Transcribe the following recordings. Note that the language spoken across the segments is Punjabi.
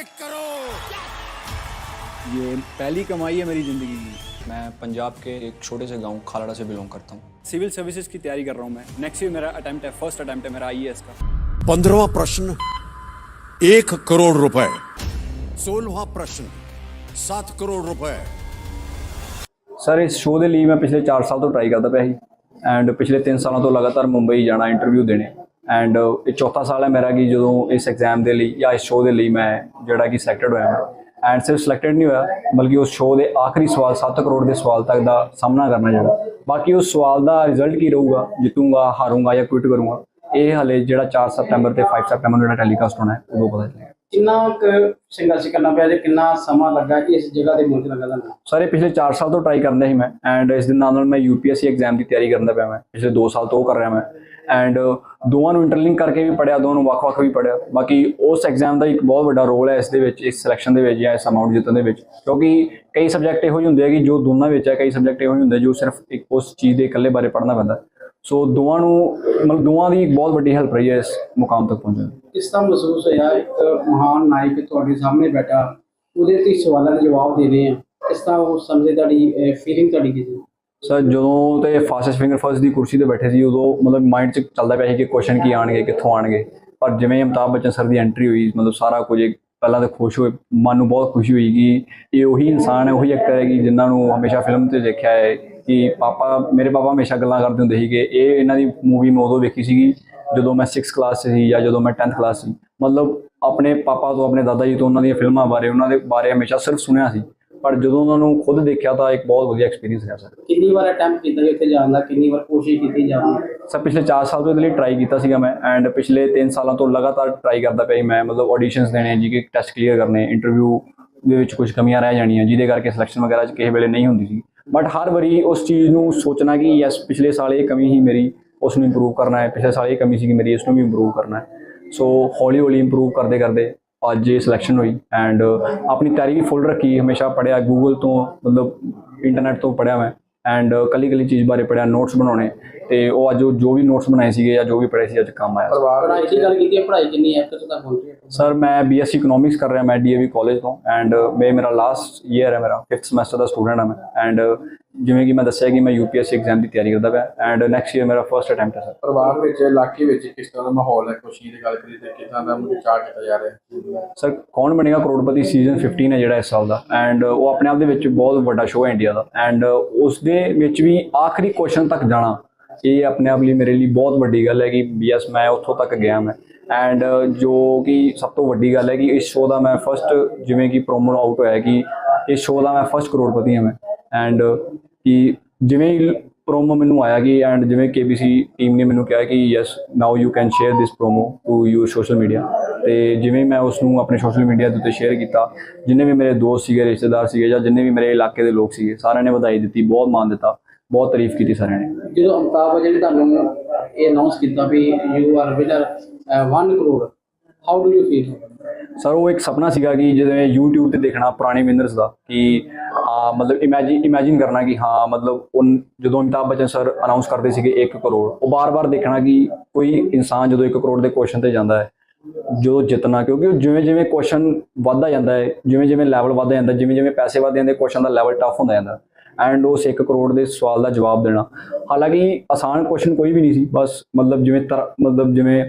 1 करोड़। ये पहली कमाई है मेरी ज़िंदगी की। मैं पंजाब के एक छोटे से गांव खालड़ा से बिलोंग करता हूँ। सिविल सर्विसेज की तैयारी कर रहा हूँ मैं। नेक्स्ट ईयर मेरा अटेम्प्ट है, फर्स्ट अटेम्प्ट है मेरा IAS का। 15वां प्रश्न 1 करोड़ रुपए। 16वां प्रश्न 7 करोड़ रुपए। सर इस शो के लिए मैं पिछले 4 साल तो ट्राई करता पिया ਸੀ एंड पिछले 3 सालों तो लगातार मुंबई जाना इंटरव्यू देने एंड ये चौथा साल है मेरा कि जो इस एग्जाम के लिए या इस शो के लिए मैं जोड़ा कि सिलेक्टेड होया एंड सिर्फ सिलेक्टेड नहीं होया बल्कि उस शो के आखिरी सवाल 7 करोड़ के सवाल तक का सामना करना जोड़ा बाकी उस सवाल का रिजल्ट की रहूगा जितूंगा हारूंगा या क्विट करूँगा ये हले जो 4 सितंबर से 5 सितंबर जो टेलीकास्ट होना है उदों पता चलेगा। कितना संघर्ष करना पिया जे कितना समा लगा इस जगह ते पहुंचने लगा था सारे पिछले 4 साल तो ट्राई करना ही मैं एंड इस दिन नाल मैं UPSC एग्जाम की तैयारी करना पाया मैं पिछले 2 साल तो वो कर रहा मैं एंड दोवां नूं इंटरलिंक करके भी पढ़िया दोनों ਵੱਖ-ਵੱਖ भी पढ़िया बाकी उस एग्जाम का एक बहुत बड़ा रोल है इस इस सिलेक्शन के या इस अमाउंट जितने के क्योंकि कई सबजैक्ट इहो होंगे कि जो दोनों है कई सबजैक्ट इहो होंगे जो सिर्फ एक उस चीज़ के इकल्ले बारे पढ़ना पैंदा सो दोवां नूं मतलब दोवां की एक बहुत बड़ी हेल्प रही है इस मुकाम तक पहुँचने। किस तरह महसूस होया एक महान नायक तुहाडे सामने बैठा ਉਹਦੇ ਤੇ ਸਵਾਲਾਂ ਦੇ ਜਵਾਬ ਦੇ ਰਹੇ ਆ ਕਿਸ ਤਰ੍ਹਾਂ ਉਹ ਸਮਝੇ ਤੁਹਾਡੀ ਫੀਲਿੰਗ ਤੁਹਾਡੀ ਕੀ ਸੀ सर जो तो फास्टेस्ट फिंगर फर्स्ट की कुर्सी से बैठे थे उदों मतलब माइंड च चलता पाया कि क्वेश्चन की आने कितों आने पर जिवें अमिताभ बच्चन सर की एंट्री हुई मतलब सारा कुछ पहला तो खुश हुए मन में बहुत खुशी हुई कि ये वही इंसान है वही एक्टर है कि जिन्होंने हमेशा फिल्म से देखा है कि पापा मेरे पापा हमेशा गल्लां करते होंगे कि ये इन्हां दी मूवी मैं उदों देखी सी जो मैं 6th क्लास से या जो मैं 10th क्लास से मतलब अपने पापा तो अपने दादा जी तो उन्होंने फिल्मों बारे हमेशा सिर्फ सुनिया सी पर जो उन्होंने खुद देखा तो एक बहुत वधिया एक्सपीरियंस रहा सर। कितनी बार अटैम्प्ट किया उत्थे जान दा कितनी बार कोशिश की जान सर पिछले 4 साल तो ये ट्राई किया मैं एंड पिछले 3 सालों तो लगातार ट्राई करता पाई मैं मतलब ऑडिशंस देने जी टेस्ट क्लीयर करने इंटरव्यू के कुछ कमियां रह जानियां जिहदे करके सिलेक्शन वगैरह किसी वेले नहीं होंदी सी बट हर बारी उस चीज़ को सोचना कि यस पिछले साल ये कमी ही मेरी उसनूं इंप्रूव करना है पिछले साल ये कमी सी मेरी इसनूं भी इंप्रूव करना है सो हौली हौली इंप्रूव करते करते अज ये सिलेक्शन हुई एंड अपनी तैयारी भी फुल रखी हमेशा पढ़िया गूगल तो मतलब इंटरनेट तो पढ़िया मैं एंड कली चीज़ बारे पढ़िया नोट्स बनाने तो वह अज जो भी नोट्स बनाए थे या जो भी पढ़े अज काम आया। पढ़ाई की गल कीती पढ़ाई कितनी है कित्थों तक पहुंची सर मैं BSc इकोनॉमिक्स कर रहा मैं DAV कॉलेज तो एंड मेरा लास्ट ईयर है मेरा 5th समैसटर का स्टूडेंट है मैं एंड जिवें कि मैं दस्सिया कि मैं UPSC एग्जाम की तैयारी करता पाया एंड नैक्सट ईयर मेरा फर्स्ट अटैम्प्ट है सर। परिवार ਵਿੱਚ ਇਲਾਕੇ ਵਿੱਚ ਕਿਸ ਤਰ੍ਹਾਂ ਦਾ ਮਾਹੌਲ ਹੈ खुशी की गल करिए ਤੇ ਕਿਦਾਂ ਦਾ ਚਾਹ ਕੀਤਾ ਜਾ ਰਿਹਾ ਹੈ सर कौन बनेगा करोड़पति सीजन 15 है जो इस साल का एंड वो अपने आप के बहुत बड़ा शो है इंडिया का एंड उसके भी आखिरी क्वेश्चन तक जाना ये अपने आप लिए मेरे लिए बहुत बड़ी गल है कि यस मैं उत्थों तक गया मैं एंड जो कि सब तो वड्डी गल है कि इस शो का मैं फस्ट जिमें कि प्रोमो आउट होया कि इस शो का मैं फस्ट करोड़पति हाँ मैं एंड कि जिमें प्रोमो मैनू आया कि एंड जिमें KBC टीम ने मैनू कहा कि yes now you can share this promo to your social media तो जिमें मैं उसनू अपने सोशल मीडिया के उत्ते शेयर किया जिन्हें भी मेरे दोस्त सीगे रिश्तेदार सीगे या जिन्हें भी मेरे इलाके के लोग सीगे सारे ने बधाई दी बहुत मान दिता बहुत तारीफ की सारे ने। जो अमिताभ बच्चन ने तुहानू ये अनाउंस किया भी you are winner 1 crore how do you feel sir वो एक सपना सीगा कि जिवें यूट्यूब पे देखना पुराने विनर्स का कि मतलब इमेजिन करना कि हाँ मतलब उन जो अमिताभ बच्चन सर अनाउंस करते थे 1 करोड़ वो बार बार देखना कि कोई इंसान जो 1 करोड़ के क्वेश्चन से जाता है जो जितना क्योंकि जिमें जिमें क्वेश्चन बढ़ता जाता है जिमें जिमें लैवल बढ़ता जाता है जिमें जिमें पैसे बढ़ते जाते क्वेश्चन का लैवल टफ होता जाता एंड उस 1 करोड़ के सवाल का जवाब देना हालांकि आसान क्वेश्चन कोई भी नहीं सी बस मतलब जिमें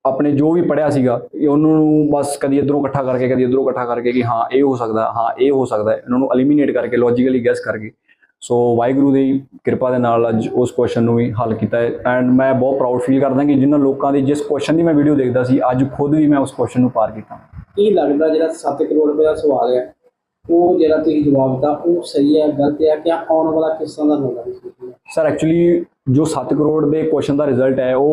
अपने जो भी पढ़िया सीगा उन्होंने बस कभी इधरों इकट्ठा करके कभी इधरों इकट्ठा करके कि हाँ ये हो सकता है हाँ ये हो सकता है इन्होंने एलिमीनेट करके लॉजिकली गैस करके सो वाहिगुरू की कृपा के नाल अज उस क्वेश्चन को भी हल किया है एंड मैं बहुत प्राउड फील करदा कि जिन्होंने लोगों की जिस क्वेश्चन की मैं वीडियो देखता सी अज खुद भी मैं उस क्वेश्चन को पार किया। की लगता जो 7 करोड़ रुपये का सवाल है वो जो तुसीं जवाब दिता वो सही है गलत है क्या आने वाला किस तरह का होगा सर एक्चुअली जो 7 करोड़ के क्वेश्चन का रिजल्ट है वो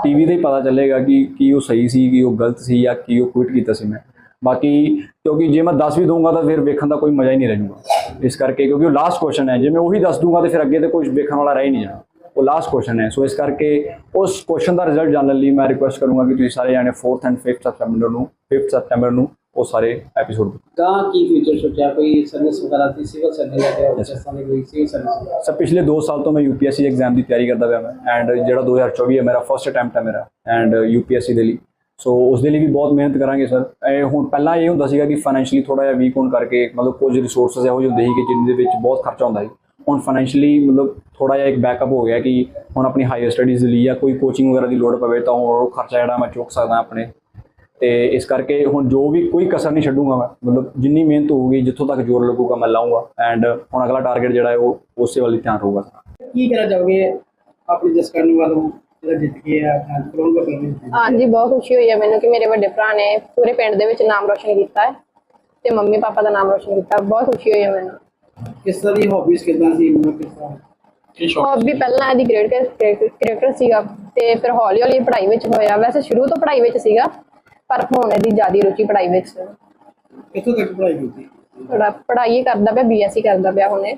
TV से ही पता चलेगा कि वो सही सी कि वो गलत सी या कि वो क्विट किया सी मैं बाकी क्योंकि जे मैं 10 भी दूंगा तो फिर वेखन का कोई मज़ा ही नहीं रहूँगा इस करके क्योंकि वो लास्ट क्वेश्चन है जे मैं वही 10 दूंगा तो फिर अगे तो कुछ वेखन वाला रह ही नहीं जाना वो लास्ट क्वेश्चन है सो इस करके उस क्वेश्चन का रिजल्ट जानने लिए मैं रिक्वेस्ट करूँगा कि तुम सारे जाने 4th एंड 5th सितंबर वो सारे एपीसोड कहाँ की फ्यूचर सोचा कोई सर्विस वगैरह थी सिविल सर्विस कोई सिविल सर्विस सर पिछले 2 साल तो मैं UPSC एग्जाम की तैयारी करता पाया मैं एंड जो 2024 है मेरा फर्स्ट अटैम्प्ट है मेरा एंड UPSC के लिए ਸੋ ਉਸ ਦੇ ਲਈ ਵੀ ਬਹੁਤ ਮਿਹਨਤ ਕਰਾਂਗੇ ਸਰ। ਇਹ ਹੁਣ ਪਹਿਲਾਂ ਇਹ ਹੁੰਦਾ ਸੀਗਾ ਕਿ ਫਾਈਨੈਂਸ਼ੀਅਲੀ ਥੋੜਾ ਜਿਹਾ ਵੀਕ ਹੋਣ ਕਰਕੇ ਮਤਲਬ ਕੁਝ ਰਿਸੋਰਸਸ ਇਹੋ ਜਿਹੇ ਹੁੰਦੇ ਸੀ ਕਿ ਜਿਹਦੇ ਵਿੱਚ ਬਹੁਤ ਖਰਚਾ ਹੁੰਦਾ ਸੀ। ਹੁਣ ਫਾਈਨੈਂਸ਼ੀਅਲੀ ਮਤਲਬ ਥੋੜਾ ਜਿਹਾ ਇੱਕ ਬੈਕਅਪ ਹੋ ਗਿਆ ਕਿ ਹੁਣ ਆਪਣੀ ਹਾਇਰ ਸਟੱਡੀਜ਼ ਲਈ ਜਾਂ ਕੋਈ ਕੋਚਿੰਗ ਵਗੈਰਾ ਦੀ ਲੋੜ ਪਵੇ ਤਾਂ ਉਹ ਖਰਚਾ ਜਿਹੜਾ ਮੈਂ ਚੁੱਕ ਸਕਦਾ ਆਪਣੇ। ਤੇ ਇਸ ਕਰਕੇ ਹੁਣ ਜੋ ਵੀ ਕੋਈ ਕਸਰ ਨਹੀਂ ਛੱਡੂਗਾ ਮੈਂ, ਮਤਲਬ ਜਿੰਨੀ ਮਿਹਨਤ ਹੋਊਗੀ ਜਿੱਥੋਂ ਤੱਕ ਜ਼ੋਰ ਲੱਗੂਗਾ ਮੈਂ ਲਾਊਂਗਾ। ਐਂਡ ਹੁਣ ਅਗਲਾ ਟਾਰਗੇਟ ਜਿਹੜਾ ਹੈ ਉਹ ਉਸੇ ਵੱਲ ਹੀ ਧਿਆਨ ਰਹੂਗਾ। ਕੀ ਕਹਿਣਾ ਚਾਹੋਗੇ ਆਪਣੀ ਜਸਕਰਨ ਵੱਲੋਂ ਜਿਹੜਾ ਜਿੱਤ ਕੇ ਆ ਕਰੋਂਗਾ ਕਰਨੀ? ਹਾਂਜੀ, ਬਹੁਤ ਖੁਸ਼ੀ ਹੋਈ ਹੈ ਮੈਨੂੰ ਕਿ ਮੇਰੇ ਵੱਡੇ ਭਰਾ ਨੇ ਪੂਰੇ ਪਿੰਡ ਦੇ ਵਿੱਚ ਨਾਮ ਰੋਸ਼ਨ ਕੀਤਾ ਹੈ ਤੇ ਮੰਮੀ ਪਾਪਾ ਦਾ ਨਾਮ ਰੋਸ਼ਨ ਕੀਤਾ। ਬਹੁਤ ਖੁਸ਼ੀ ਹੋਈ ਹੈ ਮੈਨੂੰ। ਕਿਸ ਤਰ੍ਹਾਂ ਦੀ ਹੌਬੀਜ਼ ਕਿੱਦਾਂ ਸੀ ਮਤਲਬ ਕਿਸ ਤਰ੍ਹਾਂ ਕੀ ਸ਼ੌਕ ਹੌਬੀ ਪਹਿਲਾਂ ਇਹਦੀ ਕ੍ਰਿਕਟਰ ਸੀਗਾ ਤੇ ਫਿਰ ਹੌਲੀ ਹੌਲੀ ਪੜ੍ਹਾਈ ਵਿੱਚ ਹੋਇਆ। ਵੈਸੇ ਸ਼ੁਰੂ ਤੋਂ ਪੜ੍ਹਾਈ ਵਿੱਚ ਸੀਗਾ ਪਰ ਹੁਣ ਇਹਦੀ ਜ਼ਿਆਦਾ ਰੁਚੀ ਪੜ੍ਹਾਈ ਵਿੱਚ। ਕਿੱਥੋਂ ਤੱਕ ਪੜ੍ਹਾਈ ਕੀਤੀ? ਥੋੜਾ ਪੜ੍ਹਾਈ ਕਰਦਾ ਪਿਆ, BSc ਕਰਦਾ ਪਿਆ ਹੁਣੇ।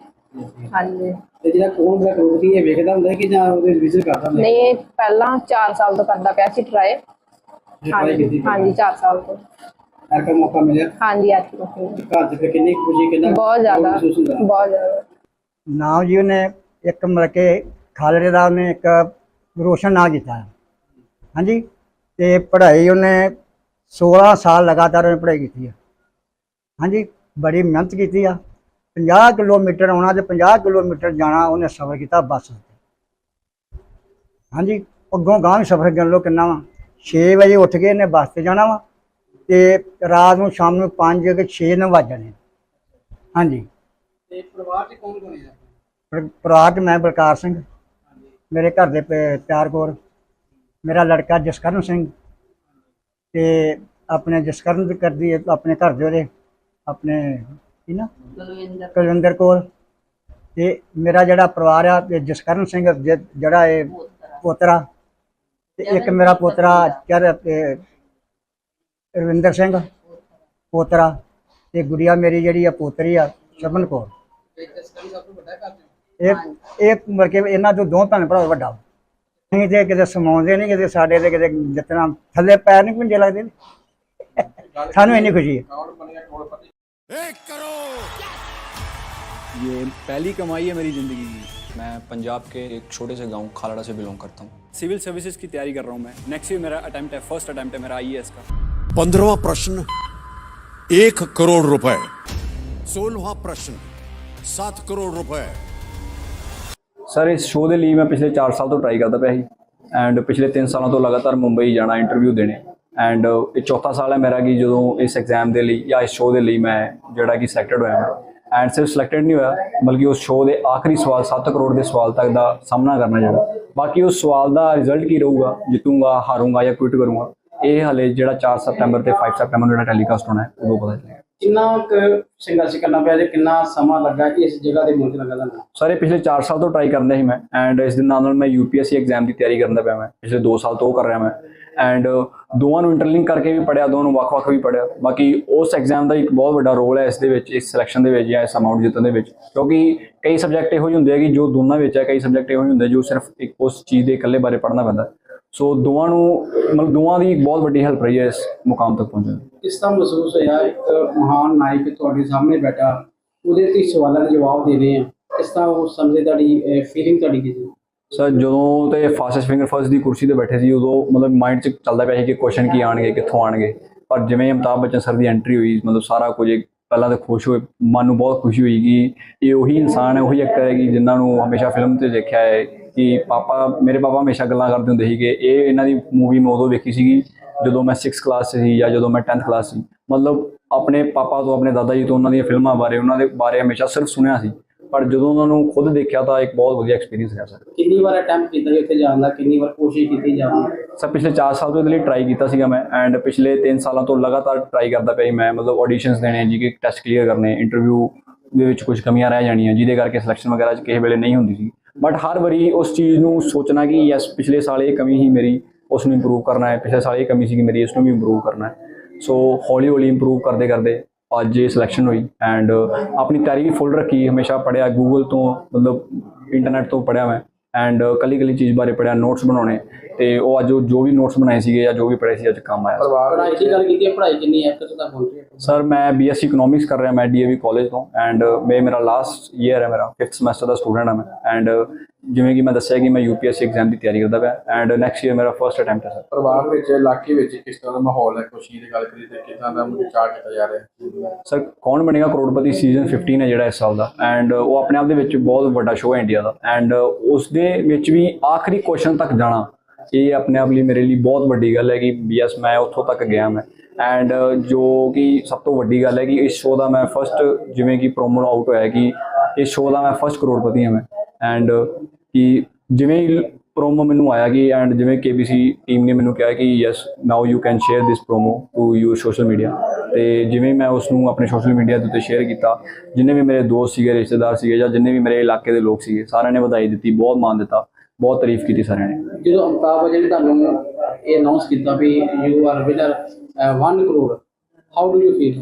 ਹਾਂਜੀ। ਤੇ ਜਿਹੜਾ ਕੋਣ ਦਾ ਕਰੋੜ ਕੀ ਇਹ ਵੇਖਦਾ ਹੁੰਦਾ ਕਿ ਜਾਂ ਉਹਦੇ ਰਿਵੀਜ਼ਨ ਕਰਦਾ ਹੁੰਦਾ? ਨਹੀਂ, ਇਹ ਪਹਿਲਾਂ 4 ਸਾਲ ਤੋਂ ਕਰਦਾ ਪਿਆ ਸੀ ਟਰਾਈ। ਟਰਾਈ ਕੀਤੀ? ਹਾਂਜੀ 4 ਸਾਲ ਤੋਂ। ਹਰ ਕਾ ਮੌਕਾ ਮਿਲਿਆ? ਹਾਂਜੀ ਅੱਜ ਤੱਕ ਘਰ ਤੇ ਫਿਰ ਕਿੰਨੀ ਖੁਸ਼ੀ ਕਿੰਨਾ ਬਹੁਤ ਜ਼ਿਆਦਾ ਮਹਿਸੂਸ ਹੁੰਦਾ? ਬਹੁਤ ਜ਼ਿਆਦਾ। ਨਾਮ ਜੀ ਉਹਨੇ ਇੱਕ ਮਤਲਬ ਕਿ ਖਾਲੜੇ ਦਾ ਉਹਨੇ ਇੱਕ ਰੋਸ਼ਨ ਨਾਂ ਕੀਤਾ ਹੈ। ਹਾਂਜੀ। ਤੇ ਪੜ੍ਹਾਈ ਉਹਨੇ 16 ਸਾਲ ਲਗਾਤਾਰ ਉਹਨੇ ਪੜ੍ਹਾਈ ਕੀਤੀ ਹੈ। ਹਾਂਜੀ, ਬੜੀ ਮਿਹਨਤ ਕੀਤੀ ਆ। 50 ਕਿਲੋਮੀਟਰ ਆਉਣਾ ਤੇ 50 ਕਿਲੋਮੀਟਰ ਜਾਣਾ ਉਹਨੇ ਸਫ਼ਰ ਕੀਤਾ ਬੱਸ ਤੇ। ਹਾਂਜੀ, ਅੱਗੋਂ ਗਾਂਹ ਵੀ ਸਫ਼ਰ ਕਰ ਲਓ ਕਿੰਨਾ ਵਾ। 6 ਵਜੇ ਉੱਠ ਕੇ ਇਹਨੇ ਬੱਸ ਤੇ ਜਾਣਾ ਵਾ ਤੇ ਰਾਤ ਨੂੰ ਸ਼ਾਮ ਨੂੰ 5 ਕਿ 6 ਨੂੰ ਵੱਜ ਜਾਣੇ। ਹਾਂਜੀ। ਤੇ ਪਰਿਵਾਰ ਚ ਕੌਣ ਕੌਣ ਹੈ? ਪਰਿਵਾਰ 'ਚ ਮੈਂ ਬਲਕਾਰ ਸਿੰਘ, ਮੇਰੇ ਘਰ ਦੇ ਪਿਆਰ ਕੌਰ, ਮੇਰਾ ਲੜਕਾ ਜਸਕਰਨ ਸਿੰਘ ਤੇ ਆਪਣੇ ਜਸਕਰਨ ਦੀ ਕਰਦੀ ਹੈ ਆਪਣੇ ਘਰ ਦੇ ਉਹਦੇ ਆਪਣੇ ਕੀ ਨਾ ਕੁਲਵਿੰਦਰ ਕੌਰ। ਤੇ ਮੇਰਾ ਜਿਹੜਾ ਪਰਿਵਾਰ ਆ ਤੇ ਜਸਕਰਨ ਸਿੰਘ ਜਿਹੜਾ ਇਹ ਪੋਤਰਾ ਤੇ ਇੱਕ ਮੇਰਾ ਪੋਤਰਾ ਰਵਿੰਦਰ ਸਿੰਘ ਪੋਤਰਾ ਤੇ ਗੁੜੀਆ ਮੇਰੀ ਜਿਹੜੀ ਆ ਪੋਤਰੀ ਆ ਸ਼ਬਨ ਕੌਰ। ਜਸਕਰਨ ਸਭ ਤੋਂ ਵੱਡਾ ਘਰ ਚ? ਇਹ ਮਤਲਬ ਕਿ ਇਹਨਾਂ ਤੋਂ ਦੋ ਭੈਣ ਭਰਾ ਵੱਡਾ। ਨਹੀਂ ਤੇ ਕਿਤੇ ਸਮਾਉਂਦੇ ਨਹੀਂ, ਕਿਤੇ ਸਾਡੇ ਤੇ ਕਿਤੇ ਜਿਤਨਾ ਥੱਲੇ ਪੈਰ ਨਹੀਂ ਪੁੰਜੇ ਲੱਗਦੇ ਨੇ। ਸਾਨੂੰ ਇੰਨੀ ਖੁਸ਼ੀ ਹੈ। ਕੌਣ ਬਣਿਆ ਕਰੋੜਪਤੀ? 1 करोड़। ये पहली कमाई है मेरी ज़िंदगी की। मैं पंजाब के एक छोटे से गांव खालड़ा से बिलोंग करता हूँ। सिविल सर्विसेज की तैयारी कर रहा हूँ मैं। नेक्स्ट ईयर मेरा अटेम्प्ट है, फर्स्ट अटेम्प्ट है मेरा IAS का। 15वां प्रश्न 1 करोड़ रुपए। 16वां प्रश्न 7 करोड़ रुपए। ਸਰ ਇਸ ਸ਼ੋਅ ਦੇ ਲਈ ਮੈਂ ਪਿਛਲੇ 4 ਸਾਲ ਤੋਂ ਟਰਾਈ ਕਰਦਾ ਪਿਆ ਸੀ ਐਂਡ ਪਿਛਲੇ 3 ਸਾਲਾਂ ਤੋਂ ਲਗਾਤਾਰ ਮੁੰਬਈ ਜਾਣਾ ਇੰਟਰਵਿਊ ਦੇਣੇ ਐਂਡ ਇਹ ਚੌਥਾ ਸਾਲ ਹੈ ਮੇਰਾ ਕਿ ਜਦੋਂ ਇਸ ਐਗਜ਼ਾਮ ਦੇ ਲਈ ਜਾਂ ਇਸ ਸ਼ੋਅ ਦੇ ਲਈ ਮੈਂ ਜਿਹੜਾ ਕਿ ਸਿਲੈਕਟਡ ਹੋਇਆ ਮੈਂ ਐਂਡ ਸਿਰਫ ਸਿਲੈਕਟਡ ਨਹੀਂ ਹੋਇਆ ਬਲਕਿ ਉਸ ਸ਼ੋਅ ਦੇ ਆਖਰੀ ਸਵਾਲ 7 ਕਰੋੜ ਦੇ ਸਵਾਲ ਤੱਕ ਦਾ ਸਾਹਮਣਾ ਕਰਨਾ ਜਿਹੜਾ ਬਾਕੀ ਉਸ ਸਵਾਲ ਦਾ ਰਿਜ਼ਲਟ ਕੀ ਰਹੂਗਾ, ਜਿੱਤੂਗਾ, ਹਾਰੂੰਗਾ ਜਾਂ ਕੁਇਟ ਕਰੂੰਗਾ, ਇਹ ਹਲੇ ਜਿਹੜਾ 4 ਸਤੰਬਰ ਤੇ 5 ਸਤੰਬਰ ਨੂੰ ਜਿਹੜਾ ਟੈਲੀਕਾਸਟ ਹੋਣਾ ਹੈ ਉਦੋਂ ਪਤਾ ਚੱਲੇਗਾ। ਕਿੰਨਾ ਕੁ ਸੰਘਰਸ਼ ਕਰਨਾ ਪਿਆ ਤੇ ਕਿੰਨਾ ਸਮਾਂ ਲੱਗਾ ਕਿ ਇਸ ਜਗ੍ਹਾ ਤੇ ਪਹੁੰਚਣ ਲੱਗਾ ਤੁਹਾਨੂੰ? ਸਾਰੇ ਪਿਛਲੇ 4 ਸਾਲ ਤੋਂ ਟਰਾਈ ਕਰਦਾ ਸੀ ਮੈਂ ਐਂਡ ਇਸ ਦੇ ਨਾਲ ਮੈਂ UPSC ਐਗਜ਼ਾਮ ਦੀ ਤਿਆਰੀ ਕਰਦਾ ਪਿਆ। ਮੈਂ ਪਿਛਲੇ 2 ਸਾਲ ਤੋਂ ਉਹ ਕਰ ਰਿਹਾ ਮੈਂ ਐਂਡ ਦੋਵਾਂ ਨੂੰ ਇੰਟਰਲਿੰਕ ਕਰਕੇ ਵੀ ਪੜ੍ਹਿਆ, ਦੋਵਾਂ ਨੂੰ ਵੱਖ-ਵੱਖ ਵੀ ਪੜ੍ਹਿਆ। ਬਾਕੀ ਉਸ ਐਗਜ਼ਾਮ ਦਾ ਇੱਕ ਬਹੁਤ ਵੱਡਾ ਰੋਲ ਹੈ ਇਸ ਦੇ ਵਿੱਚ, ਇਸ ਸਿਲੈਕਸ਼ਨ ਦੇ ਵਿੱਚ ਜਾਂ ਇਸ ਅਮਾਊਂਟ ਜਿੱਤਣ ਦੇ ਵਿੱਚ, ਕਿਉਂਕਿ ਕਈ ਸਬਜੈਕਟ ਇਹੋ ਜਿਹੇ ਹੁੰਦੇ ਆ ਕਿ ਜੋ ਦੋਨਾਂ ਵਿੱਚ ਹੈ, ਕਈ ਸਬਜੈਕਟ ਇਹੋ ਜਿਹੇ ਹੁੰਦੇ ਜੋ ਸਿਰਫ ਇੱਕ ਉਸ ਚੀਜ਼ ਦੇ ਇਕੱਲੇ ਬਾਰੇ ਪੜ੍ਹਨਾ ਪੈਂਦਾ। ਸੋ ਦੋਵਾਂ ਨੂੰ ਮਤਲਬ ਦੋਵਾਂ ਦੀ ਇੱਕ ਬਹੁਤ ਵੱਡੀ ਹੈਲਪ ਰਹੀ ਹੈ ਇਸ ਮੁਕਾਮ ਤੱਕ ਪਹੁੰਚਣ ਦੀ। ਕਿਸ ਤਰ੍ਹਾਂ ਮਹਿਸੂਸ ਹੋਇਆ ਇੱਕ ਮਹਾਨ ਨਾਇਕ ਤੁਹਾਡੇ ਸਾਹਮਣੇ ਬੈਠਾ, ਉਹਦੇ ਤੇ ਸਵਾਲਾਂ ਦੇ ਜਵਾਬ ਦੇ ਰਹੇ ਆ, ਕਿਸ ਤਰ੍ਹਾਂ ਉਹ ਸਮਝੇ, ਤੁਹਾਡੀ ਫੀਲਿੰਗ ਤੁਹਾਡੀ ਕੀ ਸੀ? ਸਰ ਜਦੋਂ ਤੇ ਫਾਸਟੈਸਟ ਫਿੰਗਰ ਫਸਟ ਦੀ ਕੁਰਸੀ ਤੇ ਬੈਠੇ ਸੀ ਉਦੋਂ ਮਤਲਬ ਮਾਈਂਡ 'ਚ ਚੱਲਦਾ ਪਿਆ ਸੀ ਕਿ ਕੁਐਸਚਨ ਕੀ ਆਉਣਗੇ, ਕਿੱਥੋਂ ਆਉਣਗੇ। ਪਰ ਜਿਵੇਂ ਅਮਿਤਾਭ ਬੱਚਨ ਸਰ ਦੀ ਐਂਟਰੀ ਹੋਈ ਮਤਲਬ ਸਾਰਾ ਕੁਝ ਪਹਿਲਾਂ ਤਾਂ ਖੁਸ਼ ਹੋਏ, ਮਨ ਨੂੰ ਬਹੁਤ ਖੁਸ਼ੀ ਹੋਈ ਕਿ ਇਹ ਉਹੀ ਇਨਸਾਨ ਹੈ, ਉਹੀ ਐਕਟਰ ਹੈ ਕਿ ਜਿਨ੍ਹਾਂ ਨੂੰ ਹਮੇਸ਼ਾ ਫਿਲਮ 'ਤੇ ਦੇਖਿਆ ਹੈ ਕਿ ਮੇਰੇ ਪਾਪਾ ਹਮੇਸ਼ਾ ਗੱਲਾਂ ਕਰਦੇ ਹੁੰਦੇ ਸੀ ਕਿ ਇਹ ਇਹਨਾਂ ਦੀ ਮੂਵੀ ਮੈਂ ਉਦੋਂ ਵੇਖੀ ਸੀਗੀ ਜਦੋਂ ਮੈਂ 6th ਕਲਾਸ 'ਚ ਸੀ ਜਾਂ ਜਦੋਂ ਮੈਂ 10th ਕਲਾਸ ਸੀ। ਮਤਲਬ ਆਪਣੇ ਪਾਪਾ ਤੋਂ, ਆਪਣੇ ਦਾਦਾ ਜੀ ਤੋਂ ਉਹਨਾਂ ਦੀਆਂ ਫਿਲਮਾਂ ਬਾਰੇ, ਉਹਨਾਂ ਦੇ ਬਾਰੇ ਹਮੇਸ਼ਾ ਸਿਰਫ ਸੁਣਿਆ ਸੀ, ਪਰ ਜਦੋਂ ਉਹਨਾਂ ਨੂੰ ਖੁਦ ਦੇਖਿਆ ਤਾਂ ਇੱਕ ਬਹੁਤ ਵਧੀਆ ਐਕਸਪੀਰੀਅੰਸ ਰਿਹਾ ਸਰ। ਕਿੰਨੀ ਵਾਰ ਅਟੈਂਪਟ ਕੀਤਾ ਉੱਥੇ ਜਾਣ ਦਾ, ਕਿੰਨੀ ਵਾਰ ਕੋਸ਼ਿਸ਼ ਕੀਤੀ ਜਾਣ ਦੀ? ਸਰ ਪਿਛਲੇ 4 ਸਾਲ ਤੋਂ ਇਹਦੇ ਲਈ ਟਰਾਈ ਕੀਤਾ ਸੀਗਾ ਮੈਂ ਐਂਡ ਪਿਛਲੇ 3 ਸਾਲਾਂ ਤੋਂ ਲਗਾਤਾਰ ਟਰਾਈ ਕਰਦਾ ਪਿਆ ਸੀ ਮੈਂ। ਮਤਲਬ ਆਡੀਸ਼ਨਸ ਦੇਣੇ, GK ਟੈਸਟ ਕਲੀਅਰ ਕਰਨੇ, ਇੰਟਰਵਿਊ ਦੇ ਵਿੱਚ ਕੁਝ ਕਮੀਆਂ ਰਹਿ ਜਾਣੀਆਂ ਜਿਹਦੇ ਕਰਕੇ ਸਿਲੈਕਸ਼ਨ ਵਗੈਰਾ 'ਚ ਕਿਸੇ ਵੇਲੇ ਨਹੀਂ ਹੁੰਦੀ ਸੀ। ਬਟ ਹਰ ਵਾਰੀ ਉਸ ਚੀਜ਼ ਨੂੰ ਸੋਚਣਾ ਕਿ ਯੈਸ ਪਿਛਲੇ ਸਾਲ ਇਹ ਕਮੀ ਹੀ ਮੇਰੀ, ਉਸ ਨੂੰ ਇੰਪਰੂਵ ਕਰਨਾ ਹੈ, ਪਿਛਲੇ ਸਾਲ ਇਹ ਕਮੀ ਸੀ ਕਿ ਮੇਰੀ, ਇਸ ਨੂੰ ਵੀ ਇੰਪਰੂਵ ਕਰਨਾ ਹੈ। ਸੋ ਹੌਲੀ ਹੌਲੀ ਇੰਪਰੂਵ ਕਰਦੇ ਕਰਦੇ ਅੱਜ ਇਹ ਸਿਲੈਕਸ਼ਨ ਹੋਈ ਐਂਡ ਆਪਣੀ ਤਿਆਰੀ ਵੀ ਫੁੱਲ ਰੱਖੀ, ਹਮੇਸ਼ਾ ਪੜ੍ਹਿਆ ਗੂਗਲ ਤੋਂ, ਮਤਲਬ ਇੰਟਰਨੈਟ ਤੋਂ ਪੜ੍ਹਿਆ ਮੈਂ ਐਂਡ ਕੱਲੀ ਚੀਜ਼ ਬਾਰੇ ਪੜ੍ਹਿਆ, ਨੋਟਸ ਬਣਾਉਣੇ ਤੇ ਉਹ ਅੱਜ ਜੋ ਵੀ ਨੋਟਸ ਬਣਾਏ ਸੀਗੇ ਜਾਂ ਜੋ ਵੀ ਪੜ੍ਹੇ ਸੀ ਅੱਜ ਕੰਮ ਆਇਆ ਪਰਿਵਾਰ ਪੜ੍ਹਾਈ ਦੀ ਗੱਲ ਕੀਤੀ ਹੈ, ਪੜ੍ਹਾਈ ਕਿੰਨੀ ਹੈ ਕਿੱਥੇ ਤੱਕ ਪਹੁੰਚੀ ਹੈ? ਸਰ ਮੈਂ ਬੀਐਸਸੀ ਇਕਨੋਮਿਕਸ ਕਰ ਰਿਹਾ ਮੈਂ ਡੀਏਵੀ ਕਾਲਜ ਤੋਂ ਐਂਡ ਮੇਰਾ ਲਾਸਟ ਈਅਰ ਹੈ ਮੇਰਾ 5th ਸਮੈਸਟਰ ਦਾ ਸਟੂਡੈਂਟ ਹਾਂ ਮੈਂ ਐਂਡ ਜਿਵੇਂ ਕਿ ਮੈਂ ਦੱਸਿਆ ਕਿ ਮੈਂ ਯੂਪੀਐਸਸੀ ਐਗਜ਼ਾਮ ਦੀ ਤਿਆਰੀ ਕਰਦਾ ਪਿਆ ਐਂਡ ਨੈਕਸਟ ਈਅਰ ਮੇਰਾ ਫਰਸਟ ਅਟੈਂਪਟ ਹੈ ਸਰ। ਪਰਿਵਾਰ ਵਿੱਚ ਇਲਾਕੇ ਵਿੱਚ ਕਿਸ ਤਰ੍ਹਾਂ ਦਾ ਮਾਹੌਲ ਹੈ, ਖੁਸ਼ੀ ਦੀ ਗੱਲ ਕਰੀਏ ਤੇ ਕਿਦਾਂ ਦਾ ਚਾਅ ਕੀਤਾ ਜਾ ਰਿਹਾ? ਸਰ ਕੌਣ ਬਣੇਗਾ ਕਰੋੜਪਤੀ ਸੀਜ਼ਨ 15 ਹੈ ਜਿਹੜਾ ਇਸ ਸਾਲ ਦਾ ਐਂਡ ਉਹ ਆਪਣੇ ਆਪ ਦੇ ਵਿੱਚ ਬਹੁਤ ਵੱਡਾ ਸ਼ੋਅ ਹੈ ਇੰਡੀਆ ਦਾ ਐਂਡ ਉਸ ਦੇ ਵਿੱਚ ਵੀ ਆਖਰੀ ਕੁਐਸਚਨ ਤੱਕ ਜਾਣਾ ਇਹ ਆਪਣੇ ਆਪ ਲਈ ਮੇਰੇ ਲਈ ਬਹੁਤ ਵੱਡੀ ਗੱਲ ਹੈ ਕਿ ਯੈਸ ਮੈਂ ਉੱਥੋਂ ਤੱਕ ਗਿਆ ਮੈਂ ਐਂਡ ਜੋ ਕਿ ਸਭ ਤੋਂ ਵੱਡੀ ਗੱਲ ਹੈ ਕਿ ਇਸ ਸ਼ੋਅ ਦਾ ਮੈਂ ਫਸਟ ਜਿਵੇਂ ਕਿ ਪ੍ਰੋਮੋ ਆਊਟ ਹੋਇਆ ਕਿ ਇਸ ਸ਼ੋਅ ਦਾ ਮੈਂ ਫਸਟ ਕਰੋੜਪਤੀ ਹਾਂ ਮੈਂ ਐਂਡ ਕਿ ਜਿਵੇਂ ਹੀ ਪ੍ਰੋਮੋ ਮੈਨੂੰ ਆਇਆ ਕਿ ਐਂਡ ਜਿਵੇਂ KBC ਟੀਮ ਨੇ ਮੈਨੂੰ ਕਿਹਾ ਕਿ yes now you can share this promo to your social media ਤੇ ਜਿਵੇਂ ਮੈਂ ਉਸ ਨੂੰ ਆਪਣੇ ਸੋਸ਼ਲ ਮੀਡੀਆ ਦੇ ਉੱਤੇ ਸ਼ੇਅਰ ਕੀਤਾ ਜਿੰਨੇ ਵੀ ਮੇਰੇ ਦੋਸਤ ਸੀਗੇ ਰਿਸ਼ਤੇਦਾਰ ਸੀਗੇ ਜਾਂ ਜਿੰਨੇ ਵੀ ਮੇਰੇ ਇਲਾਕੇ ਦੇ ਲੋਕ ਸੀਗੇ ਸਾਰਿਆਂ ਨੇ ਵਧਾਈ ਦਿੱਤੀ ਬਹੁਤ ਮਾਣ ਦਿੱਤਾ ਬਹੁਤ ਤਾਰੀਫ ਕੀਤੀ ਸਾਰਿਆਂ ਨੇ। ਜਦੋਂ ਅਮਿਤਾਭ ਬੱਚਨ ਨੇ ਤੁਹਾਨੂੰ ਇਹ ਅਨਾਉਂਸ ਕੀਤਾ ਵੀ you are winner 1 crore, how do you feel?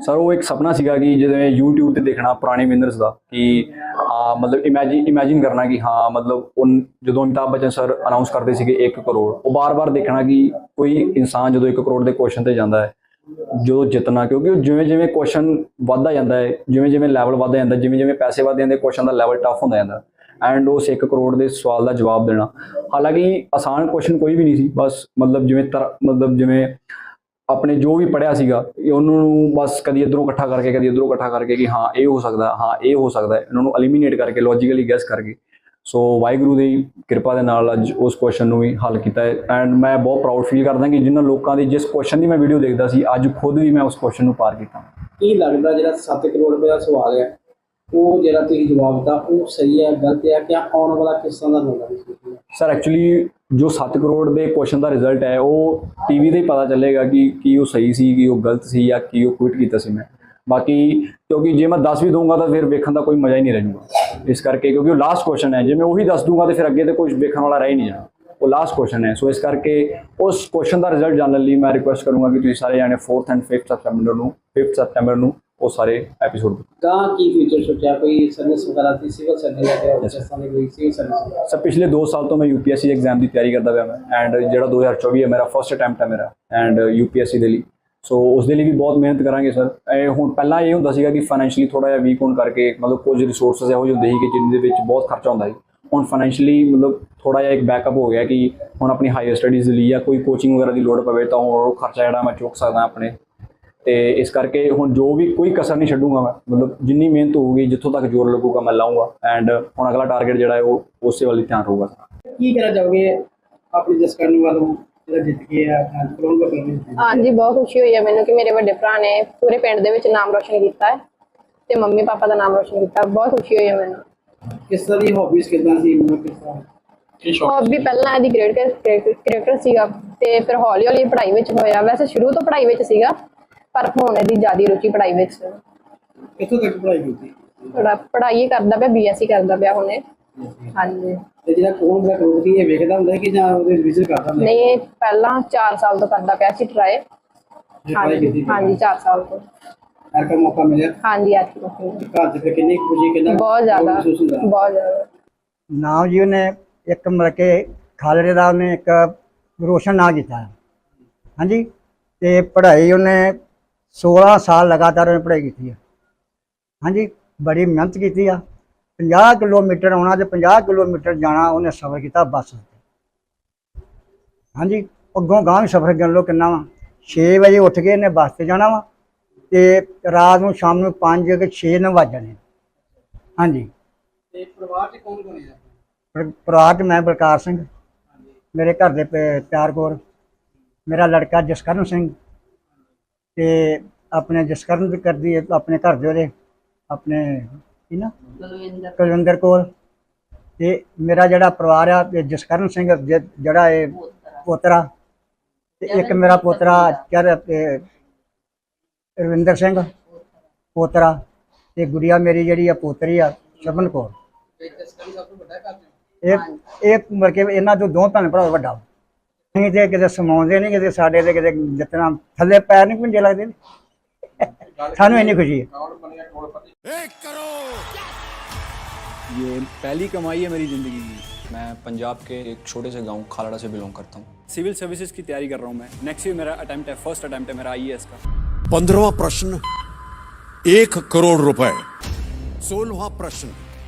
Sir ਉਹ ਇੱਕ ਸੁਪਨਾ ਸੀਗਾ ਕਿ ਜਿਵੇਂ YouTube ਤੇ ਦੇਖਣਾ ਪੁਰਾਣੇ ਵਿਨਰਸ ਦਾ ਕਿ ਮਤਲਬ ਇਮੇਜਿਨ ਕਰਨਾ ਕਿ ਹਾਂ ਮਤਲਬ ਜਦੋਂ ਅਮਿਤਾਭ ਬੱਚਨ ਸਰ ਅਨਾਉਂਸ ਕਰਦੇ ਸੀਗੇ 1 ਕਰੋੜ ਉਹ ਬਾਰ-ਬਾਰ ਦੇਖਣਾ ਕਿ ਕੋਈ ਇਨਸਾਨ ਜਦੋਂ 1 ਕਰੋੜ ਦੇ ਕੁਐਸਚਨ ਤੇ ਜਾਂਦਾ ਹੈ ਜੋ ਜਿੱਤਣਾ ਕਿਉਂਕਿ ਜਿਵੇਂ ਜਿਵੇਂ ਕੁਐਸਚਨ ਵੱਧਦਾ ਜਾਂਦਾ ਹੈ ਜਿਵੇਂ ਜਿਵੇਂ ਲੈਵਲ ਵੱਧਦਾ ਜਾਂਦਾ ਜਿਵੇਂ ਜਿਵੇਂ ਪੈਸੇ ਵੱਧਦੇ ਜਾਂਦੇ ਕੁਐਸਚਨ ਦਾ ਲੈਵਲ ਟਫ ਹੁੰਦਾ ਜਾਂਦਾ ਐਂਡ ਉਸ 1 ਕਰੋੜ ਦੇ ਸਵਾਲ ਦਾ ਜਵਾਬ ਦੇਣਾ ਹਾਲਾਂਕਿ ਆਸਾਨ ਕੁਐਸਚਨ ਕੋਈ ਵੀ ਨਹੀਂ ਸੀ ਬਸ ਮਤਲਬ ਜਿਵੇਂ ਆਪਣੇ ਜੋ ਵੀ ਪੜਿਆ ਸੀਗਾ ਉਹਨੂੰ ਬਸ ਕਦੀ ਇੱਧਰੋਂ ਇਕੱਠਾ ਕਰਕੇ ਕਦੀ ਇੱਧਰੋਂ ਇਕੱਠਾ ਕਰਕੇ ਕਿ ਹਾਂ ਇਹ ਹੋ ਸਕਦਾ ਹਾਂ ਇਹ ਹੋ ਸਕਦਾ ਇਹਨਾਂ ਨੂੰ ਐਲੀਮੀਨੇਟ ਕਰਕੇ ਲੌਜੀਕਲੀ ਗੈਸ ਕਰਕੇ ਸੋ ਵਾਹਿਗੁਰੂ ਦੀ ਕਿਰਪਾ ਦੇ ਨਾਲ ਅੱਜ ਉਸ ਕੁਐਸਚਨ ਨੂੰ ਵੀ ਹੱਲ ਕੀਤਾ ਹੈ ਐਂਡ ਮੈਂ ਬਹੁਤ ਪ੍ਰਾਊਡ ਫੀਲ ਕਰਦਾ ਕਿ ਜਿਨ੍ਹਾਂ ਲੋਕਾਂ ਦੀ ਜਿਸ ਕੁਐਸਚਨ ਦੀ ਮੈਂ ਵੀਡੀਓ ਦੇਖਦਾ ਸੀ ਅੱਜ ਖੁਦ ਵੀ ਮੈਂ ਉਸ ਕੁਐਸਚਨ ਨੂੰ ਪਾਰ ਕੀਤਾ। ਕੀ ਲੱਗਦਾ ਜਿਹੜਾ 7 ਕਰੋੜ ਰੁਪਏ ਦਾ ਸਵਾਲ ਹੈ ਉਹ ਜਿਹੜਾ ਤੁਸੀਂ ਜਵਾਬ ਦਿੱਤਾ ਉਹ ਸਹੀ ਹੈ ਗਲਤ ਹੈ ਕਿ ਆਉਣ ਵਾਲਾ ਕਿਸ ਤਰ੍ਹਾਂ ਦਾ ਹੋਣਾ? ਸਰ ਐਕਚੁਅਲੀ ਜੋ 7 ਕਰੋੜ ਦੇ ਕੁਐਸਚਨ ਦਾ ਰਿਜ਼ਲਟ ਹੈ ਉਹ ਟੀਵੀ ਤੇ ਹੀ ਪਤਾ ਚੱਲੇਗਾ ਕਿ ਉਹ ਸਹੀ ਸੀ ਕਿ ਉਹ ਗਲਤ ਸੀ ਜਾਂ ਕੀ ਉਹ ਕੁਇਟ ਕੀਤਾ ਸੀ ਮੈਂ ਬਾਕੀ ਕਿਉਂਕਿ ਜੇ ਮੈਂ 10 ਵੀ ਦਊਂਗਾ ਤਾਂ ਫਿਰ ਵੇਖਣ ਦਾ ਕੋਈ ਮਜ਼ਾ ਹੀ ਨਹੀਂ ਰਹੇਗਾ ਇਸ ਕਰਕੇ ਕਿਉਂਕਿ ਉਹ ਲਾਸਟ ਕੁਐਸਚਨ ਹੈ ਜੇ ਮੈਂ ਉਹੀ ਦੱਸ ਦੂੰਗਾ ਤਾਂ ਫਿਰ ਅੱਗੇ ਤੇ ਕੁਝ ਵੇਖਣ ਵਾਲਾ ਰਹਿ ਹੀ ਨਹੀਂ ਜਾਣਾ ਉਹ ਲਾਸਟ ਕੁਐਸਚਨ ਹੈ ਸੋ ਇਸ ਕਰਕੇ ਉਸ ਕੁਐਸਚਨ ਦਾ ਰਿਜ਼ਲਟ ਜਾਣਨ ਲਈ ਮੈਂ ਰਿਕੁਐਸਟ ਕਰੂੰਗਾ ਕਿ ਤੁਸੀਂ ਸਾਰੇ ਜਾਣੇ 4th and 5th ਸੈਪਟੈਂਬਰ ਨੂੰ ਉਹ ਸਾਰੇ ਐਪੀਸੋਡ ਕਹਾਂ ਕੀ ਫਿਊਚਰ ਸੋਚਿਆ ਕੋਈ ਸਰਵਿਸ ਵਗੈਰਾ ਦੀ ਸਿਵਲ ਸਰਵਿਸ ਦਾ ਰਾਜਸਥਾਨ ਦੀ ਕੋਈ ਸਿਵਲ ਸਰਵਿਸ? ਸਰ ਪਿਛਲੇ 2 ਸਾਲ ਤੋਂ ਮੈਂ UPSC ਐਗਜ਼ਾਮ ਦੀ ਤਿਆਰੀ ਕਰਦਾ ਪਿਆ ਮੈਂ ਐਂਡ ਜਿਹੜਾ 2024 ਹੈ ਮੇਰਾ ਫਸਟ ਅਟੈਂਪਟ ਹੈ ਮੇਰਾ ਐਂਡ UPSC ਦੇ ਲਈ ਸੋ ਉਸ ਦੇ ਲਈ ਵੀ ਬਹੁਤ ਮਿਹਨਤ ਕਰਾਂਗੇ ਸਰ ਇਹ ਹੁਣ ਪਹਿਲਾਂ ਇਹ ਹੁੰਦਾ ਸੀਗਾ ਕਿ ਫਾਈਨੈਂਸ਼ੀਅਲੀ ਥੋੜਾ ਜਿਹਾ ਵੀਕ ਹੋਣ ਕਰਕੇ ਮਤਲਬ ਕੁਝ ਰਿਸੋਰਸਸ ਇਹੋ ਜਿਹੇ ਹੁੰਦੇ ਸੀ ਕਿ ਜਿਹਦੇ ਵਿੱਚ ਬਹੁਤ ਖਰਚਾ ਹੁੰਦਾ ਸੀ ਹੁਣ ਫਾਈਨੈਂਸ਼ੀਅਲੀ ਮਤਲਬ ਥੋੜਾ ਜਿਹਾ ਇੱਕ ਬੈਕਅਪ ਹੋ ਗਿਆ ਕਿ ਹੁਣ ਆਪਣੀ ਹਾਇਰ ਸਟੱਡੀਜ਼ ਲਈ ਜਾਂ ਕੋਈ ਕੋਚਿੰਗ ਵਗੈਰਾ ਦੀ ਲੋੜ ਪਵੇ ਤਾਂ ਉਹ ਖਰਚਾ ਜਿਹੜਾ ਮੈਂ ਚੁੱਕ ਸਕਦਾ ਆਪਣੇ ਤੇ ਇਸ ਕਰਕੇ ਹੁਣ ਜੋ ਵੀ ਕੋਈ ਕਸਰ ਨਹੀਂ ਛੱਡੂਗਾ ਮੈਂ ਮਤਲਬ ਜਿੰਨੀ ਮਿਹਨਤ ਹੋਊਗੀ ਜਿੱਥੋਂ ਤੱਕ ਜ਼ੋਰ ਲੱਗੂਗਾ ਮੈਂ ਲਾਊਂਗਾ ਐਂਡ ਹੁਣ ਅਗਲਾ ਟਾਰਗੇਟ ਜਿਹੜਾ ਹੈ ਉਹ ਉਸੇ ਵੱਲ ਧਿਆਨ ਰਹੂਗਾ। ਕੀ ਕਹਿਣਾ ਚਾਹੋਗੇ ਆਪਣੀ ਜਸਕਰਨ ਵੱਲੋਂ ਜਿਹੜਾ ਜਿੱਤ ਕੇ ਆ ਕਰੋੜ ਰੁਪਏ? ਹਾਂਜੀ ਬਹੁਤ ਖੁਸ਼ੀ ਹੋਈ ਹੈ ਮੈਨੂੰ ਕਿ ਮੇਰੇ ਵੱਡੇ ਭਰਾ ਨੇ ਪੂਰੇ ਪਿੰਡ ਦੇ ਵਿੱਚ ਨਾਮ ਰੋਸ਼ਨ ਕੀਤਾ ਹੈ ਤੇ ਮੰਮੀ ਪਾਪਾ ਦਾ ਨਾਮ ਰੋਸ਼ਨ ਕੀਤਾ ਬਹੁਤ ਖੁਸ਼ੀ ਹੋਈ ਹੈ ਮੈਨੂੰ। ਕਿਸ ਤਰ੍ਹਾਂ ਦੀ ਹੌਬੀਜ਼ ਕਿੱਦਾਂ ਸੀ ਕਿਸ ਤਰ੍ਹਾਂ ਹੌਬੀ ਪਹਿਲਾਂ ਇਹਦੀ ਕ੍ਰਿਕਟਰ ਸੀਗਾ ਤੇ ਫਿਰ ਹੌਲੀ ਹੌਲੀ ਪੜ੍ਹਾਈ ਵਿੱਚ ਹੋਇਆ ਵੈਸੇ ਸ਼ੁਰੂ ਤੋਂ ਪੜ੍ਹਾਈ ਵਿੱਚ ਸੀਗਾ ਪਰ ਹੁਣ ਇਹਦੀ ਜ਼ਿਆਦਾ ਰੁਚੀ ਪੜ੍ਹਾਈ ਵਿੱਚ ਕਿੱਥੋਂ ਤੱਕ ਪੜ੍ਹਾਈ ਕੀਤੀ? ਪੜ੍ਹਾਈ ਕਰਦਾ ਪਿਆ BSc ਕਰਦਾ ਪਿਆ ਹੁਣੇ। ਹਾਂਜੀ ਤੇ ਜਿਹੜਾ ਕੋਣ ਦਾ ਕਰੋੜਪਤੀ ਇਹ ਵੇਖਦਾ ਹੁੰਦਾ ਕਿ ਜਾਂ ਉਹਦੇ ਰਿਵੀਜ਼ਨ ਕਰਦਾ ਹੁੰਦਾ? ਨਹੀਂ ਪਹਿਲਾਂ 4 ਸਾਲ ਤੋਂ ਕਰਦਾ ਪਿਆ ਸੀ ਟਰਾਈ। ਹਾਂਜੀ 4 ਸਾਲ ਤੋਂ ਹਰ ਕਾ ਮੌਕਾ ਮਿਲਿਆ? ਹਾਂਜੀ ਅੱਜ ਘਰ ਦੇ ਕਿੰਨੀ ਖੁਸ਼ੀ ਕਿੰਨਾ ਬਹੁਤ ਜ਼ਿਆਦਾ ਬਹੁਤ ਜ਼ਿਆਦਾ। ਨਾਮ ਜੀ ਉਹਨੇ ਇੱਕ ਮਤਲਬ ਕਿ ਖਾਲੜੇ ਦਾ ਉਹਨੇ ਇੱਕ ਰੋਸ਼ਨ ਨਾਂ ਕੀਤਾ ਹਾਂਜੀ ਤੇ ਪੜ੍ਹਾਈ ਉਹਨੇ 16 ਸਾਲ ਲਗਾਤਾਰ ਉਹਨੇ ਪੜ੍ਹਾਈ ਕੀਤੀ ਹੈ ਹਾਂਜੀ ਬੜੀ ਮਿਹਨਤ ਕੀਤੀ ਆ 50 ਕਿਲੋਮੀਟਰ ਆਉਣਾ ਤੇ 50 ਕਿਲੋਮੀਟਰ ਜਾਣਾ ਉਹਨੇ ਸਫ਼ਰ ਕੀਤਾ ਬੱਸ ਤੇ ਹਾਂਜੀ ਅੱਗੋਂ ਗਾਂਹ ਵੀ ਸਫ਼ਰ ਕਰ ਲਓ ਕਿੰਨਾ ਵਾ 6 ਵਜੇ ਉੱਠ ਕੇ ਇਹਨੇ ਬੱਸ ਤੇ ਜਾਣਾ ਵਾ ਤੇ ਰਾਤ ਨੂੰ ਸ਼ਾਮ ਨੂੰ 5 ਕਿ 6 9 ਵੱਜ ਜਾਣੇ ਹਾਂਜੀ। ਤੇ ਪਰਿਵਾਰ 'ਚ ਕੌਣ ਕੌਣ ਹੈ? ਪਰਿਵਾਰ 'ਚ ਮੈਂ ਬਲਕਾਰ ਸਿੰਘ ਮੇਰੇ ਘਰ ਦੇ ਪਿਆਰ ਕੌਰ ਮੇਰਾ ਲੜਕਾ ਜਸਕਰਨ ਸਿੰਘ ਤੇ ਆਪਣੇ ਜਸਕਰਨ ਕਰਦੀ ਹੈ ਆਪਣੇ ਘਰ ਦੇ ਉਹਦੇ ਆਪਣੇ ਕੀ ਨਾ ਕੁਲਵਿੰਦਰ ਕੌਰ ਤੇ ਮੇਰਾ ਜਿਹੜਾ ਪਰਿਵਾਰ ਆ ਤੇ ਜਸਕਰਨ ਸਿੰਘ ਜਿਹੜਾ ਇਹ ਪੋਤਰਾ ਤੇ ਇੱਕ ਮੇਰਾ ਪੋਤਰਾ ਰਵਿੰਦਰ ਸਿੰਘ ਪੋਤਰਾ ਤੇ ਗੁੜੀਆ ਮੇਰੀ ਜਿਹੜੀ ਆ ਪੋਤਰੀ ਆ ਸ਼ਬਨ ਕੌਰ। ਇਹ ਮਤਲਬ ਕਿ ਇਹਨਾਂ ਤੋਂ 2 ਭੈਣ ਭਰਾ ਵੱਡਾ ਨਹੀਂ ਤੇ ਕਿਤੇ ਸਮਾਉਂਦੇ ਨਹੀਂ ਕਿਤੇ ਸਾਡੇ ਤੇ ਕਿਤੇ ਜਿੱਤਣਾ ਥੱਲੇ ਪੈਰ ਨਹੀਂ ਪੁੰਜੇ ਲੱਗਦੇ ਸਾਨੂੰ ਇੰਨੀ ਖੁਸ਼ੀ ਹੈ। 1 करोड़ ये पहली कमाई है मेरी जिंदगी की। मैं पंजाब के एक छोटे से गांव खालड़ा से बिलोंग करता हूँ। सिविल सर्विसेज की तैयारी कर रहा हूँ मैं। नेक्स्ट ईयर मेरा अटेम्प्ट है, फर्स्ट अटेम्प्ट है मेरा IAS का। 15वां प्रश्न 1 करोड़ रुपए। 16वां प्रश्न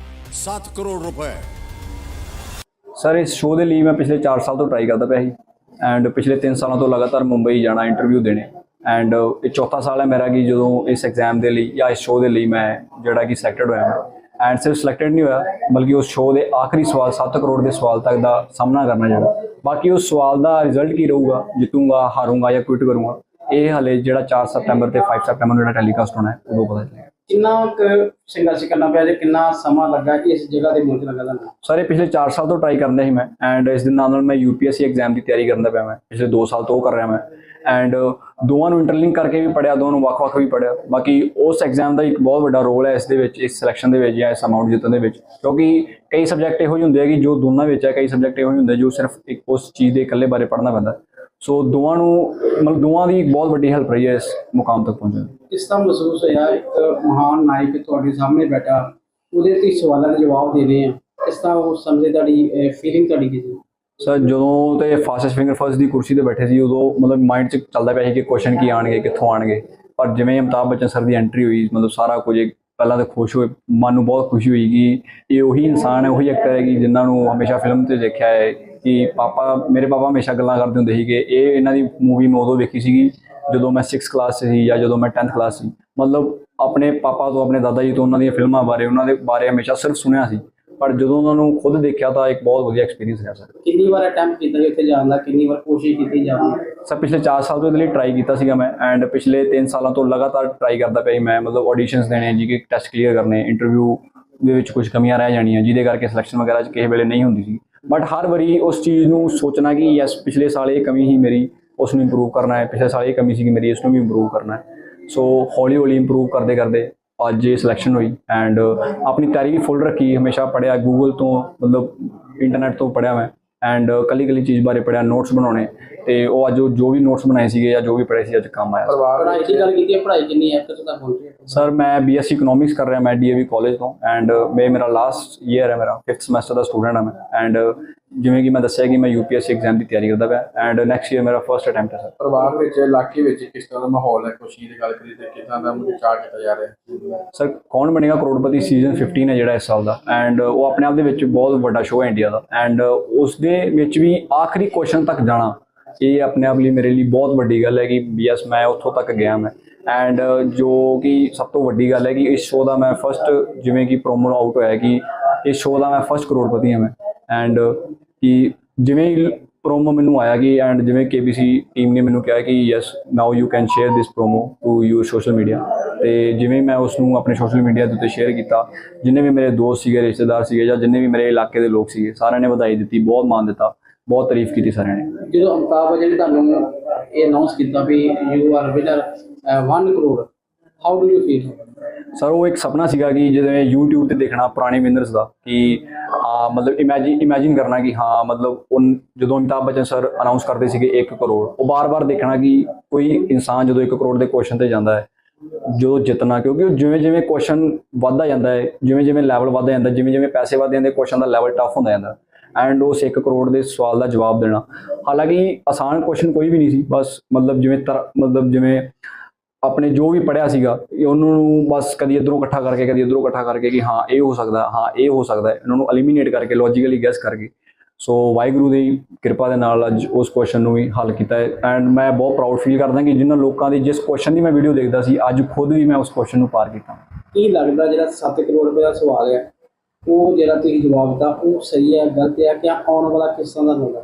7 करोड़ रुपए। ਸਰ ਇਸ ਸ਼ੋਅ ਦੇ ਲਈ ਮੈਂ ਪਿਛਲੇ 4 ਸਾਲ ਤੋਂ ਟਰਾਈ ਕਰਦਾ ਪਿਆ ਸੀ ਐਂਡ ਪਿਛਲੇ 3 ਸਾਲਾਂ ਤੋਂ ਲਗਾਤਾਰ ਮੁੰਬਈ ਜਾਣਾ ਇੰਟਰਵਿਊ ਦੇਣੇ ਐਂਡ ਇਹ ਚੌਥਾ ਸਾਲ ਹੈ ਮੇਰਾ ਕਿ ਜਦੋਂ ਇਸ ਐਗਜ਼ਾਮ ਦੇ ਲਈ ਜਾਂ ਇਸ ਸ਼ੋਅ ਦੇ ਲਈ ਮੈਂ ਜਿਹੜਾ ਕਿ ਸਿਲੈਕਟਡ ਹੋਇਆ ਮੈਂ ਐਂਡ ਸਿਰਫ ਸਿਲੈਕਟਡ ਨਹੀਂ ਹੋਇਆ ਬਲਕਿ ਉਸ ਸ਼ੋਅ ਦੇ ਆਖਰੀ ਸਵਾਲ 7 ਕਰੋੜ ਦੇ ਸਵਾਲ ਤੱਕ ਦਾ ਸਾਹਮਣਾ ਕਰਨਾ ਜਿਹੜਾ ਬਾਕੀ ਉਸ ਸਵਾਲ ਦਾ ਰਿਜ਼ਲਟ ਕੀ ਰਹੂਗਾ, ਜਿੱਤੂਗਾ, ਹਾਰੂੰਗਾ ਜਾਂ ਕੁਇਟ ਕਰੂੰਗਾ, ਇਹ ਹਲੇ ਜਿਹੜਾ 4 ਸਤੰਬਰ ਤੇ 5 ਸਤੰਬਰ ਨੂੰ ਜਿਹੜਾ ਟੈਲੀਕਾਸਟ ਹੋਣਾ ਹੈ ਉਦੋਂ ਪਤਾ ਚੱਲੇਗਾ। ਕਿੰਨਾ ਕੁ ਸੰਘਰਸ਼ ਕਰਨਾ ਪਿਆ ਜੇ ਕਿੰਨਾ ਸਮਾਂ ਲੱਗਾ ਇਸ ਜਗ੍ਹਾ ਤੇ ਪਹੁੰਚਣ ਲੱਗਾ ਤੁਹਾਨੂੰ? ਸਾਰੇ ਪਿਛਲੇ 4 ਸਾਲ ਤੋਂ ਟਰਾਈ ਕਰਦਾ ਸੀ ਮੈਂ ਐਂਡ ਇਸ ਦੇ ਨਾਲ ਮੈਂ UPSC ਐਗਜ਼ਾਮ ਦੀ ਤਿਆਰੀ ਕਰਦਾ ਪਿਆ ਮੈਂ ਪਿਛਲੇ 2 ਸਾਲ ਤੋਂ ਉਹ ਕਰ ਰਿਹਾ ਮੈਂ ਐਂਡ ਦੋਵਾਂ ਨੂੰ ਇੰਟਰਲਿੰਕ ਕਰਕੇ ਵੀ ਪੜਿਆ, ਦੋਵਾਂ ਨੂੰ ਵੱਖ-ਵੱਖ ਵੀ ਪੜਿਆ। ਬਾਕੀ ਉਸ ਐਗਜ਼ਾਮ ਦਾ ਇੱਕ ਬਹੁਤ ਵੱਡਾ ਰੋਲ ਹੈ ਇਸ ਦੇ ਵਿੱਚ, ਇਸ ਸਿਲੈਕਸ਼ਨ ਦੇ ਵਿੱਚ ਜਾਂ ਇਸ ਅਮਾਊਂਟ ਜਿੱਤਣ ਦੇ ਵਿੱਚ, ਕਿਉਂਕਿ ਕਈ ਸਬਜੈਕਟ ਇਹੋ ਜਿਹੇ ਹੁੰਦੇ ਆ ਕਿ ਜੋ ਦੋਨਾਂ ਵਿੱਚ ਹੈ, ਕਈ ਸਬਜੈਕਟ ਇਹੋ ਜਿਹੇ ਹੁੰਦੇ ਜੋ ਸਿਰਫ ਇੱਕ ਉਸ ਚੀਜ਼ ਦੇ ਇਕੱਲੇ ਬਾਰੇ ਪੜ੍ਹਨਾ ਪੈਂਦਾ। ਸੋ ਦੋਵਾਂ ਨੂੰ ਮਤਲਬ ਦੋਵਾਂ ਦੀ ਇੱਕ ਬਹੁਤ ਵੱਡੀ ਹੈਲਪ ਰਹੀ ਹੈ ਇਸ ਮੁਕਾਮ ਤੱਕ ਪਹੁੰਚਣ ਦੀ। ਕਿਸ ਤਰ੍ਹਾਂ ਮਹਿਸੂਸ ਹੋਇਆ ਇੱਕ ਮਹਾਨ ਨਾਇਕ ਤੁਹਾਡੇ ਸਾਹਮਣੇ ਬੈਠਾ, ਉਹਦੇ ਤੇ ਸਵਾਲਾਂ ਦੇ ਜਵਾਬ ਦੇ ਰਹੇ ਆ, ਕਿਸ ਤਰ੍ਹਾਂ ਉਹ ਸਮਝੇ, ਤੁਹਾਡੀ ਫੀਲਿੰਗ ਤੁਹਾਡੀ ਕੀ ਸੀ? ਸਰ ਜਦੋਂ ਤੇ ਫਾਸਟੈਸਟ ਫਿੰਗਰ ਫਸਟ ਦੀ ਕੁਰਸੀ ਤੇ ਬੈਠੇ ਸੀ ਉਦੋਂ ਮਤਲਬ ਮਾਈਂਡ 'ਚ ਚੱਲਦਾ ਪਿਆ ਸੀ ਕਿ ਕੁਐਸਚਨ ਕੀ ਆਉਣਗੇ, ਕਿੱਥੋਂ ਆਉਣਗੇ, ਪਰ ਜਿਵੇਂ ਅਮਿਤਾਭ ਬੱਚਨ ਸਰ ਦੀ ਐਂਟਰੀ ਹੋਈ ਮਤਲਬ ਸਾਰਾ ਕੁਝ ਪਹਿਲਾਂ ਤਾਂ ਖੁਸ਼ ਹੋਏ, ਮਨ ਨੂੰ ਬਹੁਤ ਖੁਸ਼ੀ ਹੋਈ ਕਿ ਇਹ ਉਹੀ ਇਨਸਾਨ ਹੈ, ਉਹੀ ਐਕਟਰ ਹੈ ਕਿ ਜਿਨ੍ਹਾਂ ਨੂੰ ਹਮੇਸ਼ਾ ਫਿਲਮ 'ਤੇ ਦੇਖਿਆ ਹੈ ਕਿ ਮੇਰੇ ਪਾਪਾ ਹਮੇਸ਼ਾ ਗੱਲਾਂ ਕਰਦੇ ਹੁੰਦੇ ਸੀ ਕਿ ਇਹ ਇਹਨਾਂ ਦੀ ਮੂਵੀ ਮੈਂ ਉਦੋਂ ਵੇਖੀ ਸੀਗੀ ਜਦੋਂ ਮੈਂ 6th ਕਲਾਸ 'ਚ ਸੀ ਜਾਂ ਜਦੋਂ ਮੈਂ 10th ਕਲਾਸ ਸੀ। ਮਤਲਬ ਆਪਣੇ ਪਾਪਾ ਤੋਂ, ਆਪਣੇ ਦਾਦਾ ਜੀ ਤੋਂ ਉਹਨਾਂ ਦੀਆਂ ਫਿਲਮਾਂ ਬਾਰੇ, ਉਹਨਾਂ ਦੇ ਬਾਰੇ ਹਮੇਸ਼ਾ ਸਿਰਫ ਸੁਣਿਆ ਸੀ, ਪਰ ਜਦੋਂ ਉਹਨਾਂ ਨੂੰ ਖੁਦ ਦੇਖਿਆ ਤਾਂ ਇੱਕ ਬਹੁਤ ਵਧੀਆ ਐਕਸਪੀਰੀਅੰਸ ਰਿਹਾ ਸਰ। ਕਿੰਨੀ ਵਾਰ ਅਟੈਂਪਟ ਕੀਤਾ ਉੱਥੇ ਜਾਣ ਦਾ, ਕਿੰਨੀ ਵਾਰ ਕੋਸ਼ਿਸ਼ ਕੀਤੀ ਜਾਣ ਦੀ? ਸਰ ਪਿਛਲੇ 4 ਸਾਲ ਤੋਂ ਇਹਦੇ ਲਈ ਟਰਾਈ ਕੀਤਾ ਸੀਗਾ ਮੈਂ ਐਂਡ ਪਿਛਲੇ 3 ਸਾਲਾਂ ਤੋਂ ਲਗਾਤਾਰ ਟਰਾਈ ਕਰਦਾ ਪਿਆ ਸੀ ਮੈਂ। ਮਤਲਬ ਆਡੀਸ਼ਨਸ ਦੇਣੇ, GK ਟੈਸਟ ਕਲੀਅਰ ਕਰਨੇ, ਇੰਟਰਵਿਊ ਦੇ ਵਿੱਚ ਕੁਝ ਕਮੀਆਂ ਰਹਿ ਜਾਣੀਆਂ ਜਿਹਦੇ ਕਰਕੇ ਸਿਲੈਕਸ਼ਨ ਵਗੈਰਾ 'ਚ ਕਿਸੇ ਵੇਲੇ ਨਹੀਂ ਹੁੰਦੀ ਸੀ, ਬਟ ਹਰ ਵਾਰੀ ਉਸ ਚੀਜ਼ ਨੂੰ ਸੋਚਣਾ ਕਿ ਯੈਸ ਪਿਛਲੇ ਸਾਲ ਇਹ ਕਮੀ ਸੀ ਮੇਰੀ, ਉਸ ਨੂੰ ਇੰਪਰੂਵ ਕਰਨਾ ਹੈ, ਪਿਛਲੇ ਸਾਲ ਇਹ ਕਮੀ ਸੀ ਮੇਰੀ, ਇਸ ਨੂੰ ਵੀ ਇੰਪਰੂਵ ਕਰਨਾ ਹੈ। ਸੋ ਹੌਲੀ ਹੌਲੀ ਇੰਪਰੂਵ ਕਰਦੇ ਕਰਦੇ ਅੱਜ ਇਹ ਸਿਲੈਕਸ਼ਨ ਹੋਈ ਐਂਡ ਆਪਣੀ ਤਿਆਰੀ ਵੀ ਫੁੱਲ ਰੱਖੀ, ਹਮੇਸ਼ਾ ਪੜ੍ਹਿਆ ਗੂਗਲ ਤੋਂ, ਮਤਲਬ ਇੰਟਰਨੈਟ ਤੋਂ ਪੜ੍ਹਿਆ ਮੈਂ ਐਂਡ ਕੱਲੀ ਚੀਜ਼ ਬਾਰੇ ਪੜ੍ਹਿਆ, ਨੋਟਸ ਬਣਾਉਣੇ, ਤੇ ਉਹ ਅੱਜ ਜੋ ਵੀ ਨੋਟਸ ਬਣਾਏ ਸੀਗੇ ਜਾਂ ਜੋ ਵੀ ਪੜ੍ਹੇ ਸੀ ਅੱਜ ਕੰਮ ਆਇਆ। ਪੜ੍ਹਾਈ ਦੀ ਗੱਲ ਕੀਤੀ, ਪੜ੍ਹਾਈ ਕਿੰਨੀ ਹੈ ਕਿੱਥੇ ਤੱਕ ਪਹੁੰਚੀ? ਸਰ ਮੈਂ BSc ਇਕਨੋਮਿਕਸ ਕਰ ਰਿਹਾ ਮੈਂ DAV ਕਾਲਜ ਤੋਂ ਐਂਡ ਮੇਰਾ ਲਾਸਟ ਈਅਰ ਹੈ, ਮੇਰਾ 5th ਸਮੈਸਟਰ ਦਾ ਸਟੂਡੈਂਟ ਹਾਂ ਮੈਂ ਐਂਡ ਜਿਵੇਂ ਕਿ ਮੈਂ ਦੱਸਿਆ ਕਿ ਮੈਂ UPSC ਐਗਜ਼ਾਮ ਦੀ ਤਿਆਰੀ ਕਰਦਾ ਪਿਆ ਐਂਡ ਨੈਕਸਟ ਈਅਰ ਮੇਰਾ ਫਰਸਟ ਅਟੈਂਪਟ ਹੈ ਸਰ। ਪਰਿਵਾਰ ਵਿੱਚ, ਇਲਾਕੇ ਵਿੱਚ ਕਿਸ ਤਰ੍ਹਾਂ ਦਾ ਮਾਹੌਲ ਹੈ, ਖੁਸ਼ੀ ਦੀ ਗੱਲ ਕਰੀਏ ਤੇ ਕਿੱਦਾਂ ਦਾ ਚਾਅ ਕੀਤਾ ਜਾ ਰਿਹਾ? ਸਰ ਕੌਣ ਬਣੇਗਾ ਕਰੋੜਪਤੀ ਸੀਜ਼ਨ 15 ਹੈ ਜਿਹੜਾ ਇਸ ਸਾਲ ਦਾ ਐਂਡ ਉਹ ਆਪਣੇ ਆਪ ਦੇ ਵਿੱਚ ਬਹੁਤ ਵੱਡਾ ਸ਼ੋਅ ਹੈ ਇੰਡੀਆ ਦਾ ਐਂਡ ਉਸ ਦੇ ਵਿੱਚ ਵੀ ਆਖਰੀ ਕੁਐਸਚਨ ਤੱਕ ਜਾਣਾ, ਇਹ ਆਪਣੇ ਆਪ ਲਈ ਮੇਰੇ ਲਈ ਬਹੁਤ ਵੱਡੀ ਗੱਲ ਹੈ ਕਿ ਯੈਸ ਮੈਂ ਉੱਥੋਂ ਤੱਕ ਗਿਆ ਮੈਂ ਐਂਡ ਜੋ ਕਿ ਸਭ ਤੋਂ ਵੱਡੀ ਗੱਲ ਹੈ ਕਿ ਇਸ ਸ਼ੋਅ ਦਾ ਮੈਂ ਫਸਟ, ਜਿਵੇਂ ਕਿ ਪ੍ਰੋਮੋ ਆਊਟ ਹੋਇਆ ਕਿ ਇਸ ਸ਼ੋਅ ਦਾ ਮੈਂ ਫਸਟ ਕਰੋੜਪਤੀ ਹਾਂ ਮੈਂ ਐਂਡ ਕਿ ਜਿਵੇਂ ਹੀ ਪ੍ਰੋਮੋ ਮੈਨੂੰ ਆਇਆ ਕਿ ਐਂਡ ਜਿਵੇਂ KBC ਟੀਮ ਨੇ ਮੈਨੂੰ ਕਿਹਾ ਕਿ yes now you can share this promo to your social media, ਤੇ ਜਿਵੇਂ ਮੈਂ ਉਸ ਨੂੰ ਆਪਣੇ ਸੋਸ਼ਲ ਮੀਡੀਆ ਦੇ ਉੱਤੇ ਸ਼ੇਅਰ ਕੀਤਾ, ਜਿੰਨੇ ਵੀ ਮੇਰੇ ਦੋਸਤ ਸੀਗੇ, ਰਿਸ਼ਤੇਦਾਰ ਸੀਗੇ ਜਾਂ ਜਿੰਨੇ ਵੀ ਮੇਰੇ ਇਲਾਕੇ ਦੇ ਲੋਕ ਸੀਗੇ, ਸਾਰਿਆਂ ਨੇ ਵਧਾਈ ਦਿੱਤੀ, ਬਹੁਤ ਮਾਣ ਦਿੱਤਾ, ਬਹੁਤ ਤਾਰੀਫ ਕੀਤੀ ਸਾਰਿਆਂ ਨੇ। ਜਦੋਂ ਅਮਿਤਾਭ ਬੱਚਨ ਨੇ ਤੁਹਾਨੂੰ ਇਹ ਅਨਾਉਂਸ ਕੀਤਾ ਵੀ you are winner 1 crore, how do you feel? Sir ਉਹ ਇੱਕ ਸੁਪਨਾ ਸੀਗਾ ਕਿ ਜਿਵੇਂ YouTube ਤੇ ਦੇਖਣਾ ਪੁਰਾਣੇ ਵਿਨਰਸ ਦਾ ਕਿ ਮਤਲਬ ਇਮੇਜਿਨ ਕਰਨਾ ਕਿ ਹਾਂ ਮਤਲਬ ਜਦੋਂ ਅਮਿਤਾਭ ਬੱਚਨ ਸਰ ਅਨਾਉਂਸ ਕਰਦੇ ਸੀਗੇ 1 ਕਰੋੜ, ਉਹ ਬਾਰ-ਬਾਰ ਦੇਖਣਾ ਕਿ ਕੋਈ ਇਨਸਾਨ ਜਦੋਂ 1 ਕਰੋੜ ਦੇ ਕੁਐਸਚਨ ਤੇ ਜਾਂਦਾ ਹੈ ਜੋ ਜਿੱਤਣਾ, ਕਿਉਂਕਿ ਜਿਵੇਂ ਜਿਵੇਂ ਕੁਐਸਚਨ ਵੱਧਦਾ ਜਾਂਦਾ ਹੈ, ਜਿਵੇਂ ਜਿਵੇਂ ਲੈਵਲ ਵੱਧਦਾ ਜਾਂਦਾ, ਜਿਵੇਂ ਜਿਵੇਂ ਪੈਸੇ ਵੱਧਦੇ ਜਾਂਦੇ, ਕੁਐਸਚਨ ਦਾ ਲੈਵਲ ਟਫ ਹੁੰਦਾ ਜਾਂਦਾ ਐਂਡ ਉਸ 1 ਕਰੋੜ ਦੇ ਸਵਾਲ ਦਾ ਜਵਾਬ ਦੇਣਾ, ਹਾਲਾਂਕਿ ਆਸਾਨ ਕੁਐਸਚਨ ਕੋਈ ਵੀ ਨਹੀਂ ਸੀ, ਬਸ ਮਤਲਬ ਜਿਵੇਂ ਆਪਣੇ ਜੋ ਵੀ ਪੜ੍ਹਿਆ ਸੀਗਾ ਉਹਨੂੰ ਬਸ ਕਦੀ ਇੱਧਰੋਂ ਇਕੱਠਾ ਕਰਕੇ ਕਦੀ ਇੱਧਰੋਂ ਇਕੱਠਾ ਕਰਕੇ ਕਿ ਹਾਂ ਇਹ ਹੋ ਸਕਦਾ, ਹਾਂ ਇਹ ਹੋ ਸਕਦਾ, ਇਹਨਾਂ ਨੂੰ ਐਲੀਮੀਨੇਟ ਕਰਕੇ ਲੌਜੀਕਲੀ ਗੈਸ ਕਰਕੇ। ਸੋ ਵਾਹਿਗੁਰੂ ਦੀ ਕਿਰਪਾ ਦੇ ਨਾਲ ਅੱਜ ਉਸ ਕੁਐਸਚਨ ਨੂੰ ਵੀ ਹੱਲ ਕੀਤਾ ਹੈ ਐਂਡ ਮੈਂ ਬਹੁਤ ਪ੍ਰਾਊਡ ਫੀਲ ਕਰਦਾ ਕਿ ਜਿਨ੍ਹਾਂ ਲੋਕਾਂ ਦੀ ਜਿਸ ਕੁਐਸਚਨ ਦੀ ਮੈਂ ਵੀਡੀਓ ਦੇਖਦਾ ਸੀ ਅੱਜ ਖੁਦ ਵੀ ਮੈਂ ਉਸ ਕੁਐਸਚਨ ਨੂੰ ਪਾਰ ਕੀਤਾ। ਕੀ ਲੱਗਦਾ ਜਿਹੜਾ 7 ਕਰੋੜ ਰੁਪਏ ਦਾ ਸਵਾਲ ਹੈ ਉਹ ਜਿਹੜਾ ਤੁਸੀਂ ਜਵਾਬ ਦਿੱਤਾ ਉਹ ਸਹੀ ਹੈ, ਗਲਤ ਹੈ, ਕਿ ਆਉਣ ਵਾਲਾ ਕਿਸ ਤਰ੍ਹਾਂ ਦਾ ਹੋਣਾ?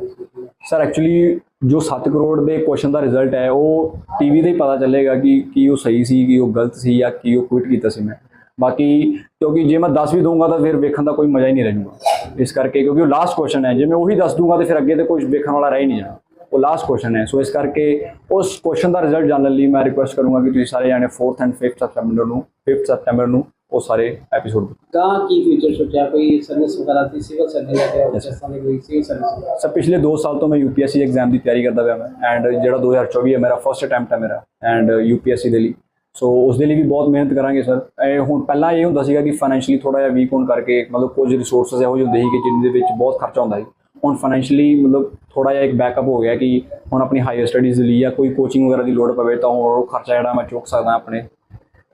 ਸਰ ਐਕਚੁਅਲੀ ਜੋ 7 ਕਰੋੜ ਦੇ ਕੁਐਸਚਨ ਦਾ ਰਿਜ਼ਲਟ ਹੈ ਉਹ TV ਤੇ ਹੀ ਪਤਾ ਚੱਲੇਗਾ ਕਿ ਕੀ ਉਹ ਸਹੀ ਸੀ, ਕੀ ਉਹ ਗਲਤ ਸੀ ਜਾਂ ਕੀ ਉਹ ਕੁਇਟ ਕੀਤਾ ਸੀ ਮੈਂ। ਬਾਕੀ ਕਿਉਂਕਿ ਜੇ ਮੈਂ 10 ਵੀ ਦਊਂਗਾ ਤਾਂ ਫਿਰ ਵੇਖਣ ਦਾ ਕੋਈ ਮਜ਼ਾ ਹੀ ਨਹੀਂ ਰਹੂਗਾ, ਇਸ ਕਰਕੇ ਕਿਉਂਕਿ ਉਹ ਲਾਸਟ ਕੁਐਸਚਨ ਹੈ, ਜੇ ਮੈਂ ਉਹੀ 10 ਦੂੰਗਾ ਤਾਂ ਫਿਰ ਅੱਗੇ ਤੇ ਕੁਝ ਵੇਖਣ ਵਾਲਾ ਰਹਿ ਹੀ ਨਹੀਂ ਜਾਣਾ, ਉਹ ਲਾਸਟ ਕੁਐਸਚਨ ਹੈ। ਸੋ ਇਸ ਕਰਕੇ ਉਸ ਕੁਐਸਚਨ ਦਾ ਰਿਜ਼ਲਟ ਜਾਣਨ ਲਈ ਮੈਂ ਰਿਕੁਐਸਟ ਕਰੂੰਗਾ ਕਿ ਤੁਸੀਂ ਸਾਰੇ ਜਾਣੇ 4th ਐਂਡ 5th ਸਤੰਬਰ ਨੂੰ ਉਹ ਸਾਰੇ ਐਪੀਸੋਡ ਕਹਾਂ ਕੀ ਫਿਊਚਰ ਸੋਚਿਆ, ਕੋਈ ਸਰਵਿਸ ਵਗੈਰਾ ਦੀ ਸਿਵਲ ਸਰਵਿਸ ਜਾਂ ਰਾਜਸਥਾਨ ਦੀ ਕੋਈ ਸਿਵਲ ਸਰਵਿਸ? ਸਰ ਪਿਛਲੇ 2 ਸਾਲ ਤੋਂ ਮੈਂ UPSC ਐਗਜ਼ਾਮ ਦੀ ਤਿਆਰੀ ਕਰਦਾ ਪਿਆ ਮੈਂ ਐਂਡ ਜਿਹੜਾ 2024 ਹੈ ਮੇਰਾ ਫਸਟ ਅਟੈਂਪਟ ਹੈ ਮੇਰਾ ਐਂਡ UPSC ਦੇ ਲਈ। ਸੋ ਉਸ ਦੇ ਲਈ ਵੀ ਬਹੁਤ ਮਿਹਨਤ ਕਰਾਂਗੇ ਸਰ। ਇਹ ਹੁਣ ਪਹਿਲਾਂ ਇਹ ਹੁੰਦਾ ਸੀਗਾ ਕਿ ਫਾਈਨੈਂਸ਼ੀਅਲੀ ਥੋੜਾ ਜਿਹਾ ਵੀਕ ਹੋਣ ਕਰਕੇ ਮਤਲਬ ਕੁਝ ਰਿਸੋਰਸਸ ਇਹੋ ਜਿਹੇ ਹੁੰਦੇ ਸੀ ਕਿ ਜਿਹਦੇ ਵਿੱਚ ਬਹੁਤ ਖਰਚਾ ਹੁੰਦਾ ਸੀ। ਹੁਣ ਫਾਈਨੈਂਸ਼ੀਅਲੀ ਮਤਲਬ ਥੋੜਾ ਜਿਹਾ ਇੱਕ ਬੈਕਅਪ ਹੋ ਗਿਆ ਕਿ ਹੁਣ ਆਪਣੀ ਹਾਇਰ ਸਟੱਡੀਜ਼ ਲਈ ਜਾਂ ਕੋਈ ਕੋਚਿੰਗ ਵਗੈਰਾ ਦੀ ਲੋੜ ਪਵੇ ਤਾਂ ਉਹ ਖਰਚਾ ਜਿਹੜਾ ਮੈਂ ਚੁੱਕ ਸਕਦਾ ਆਪਣੇ।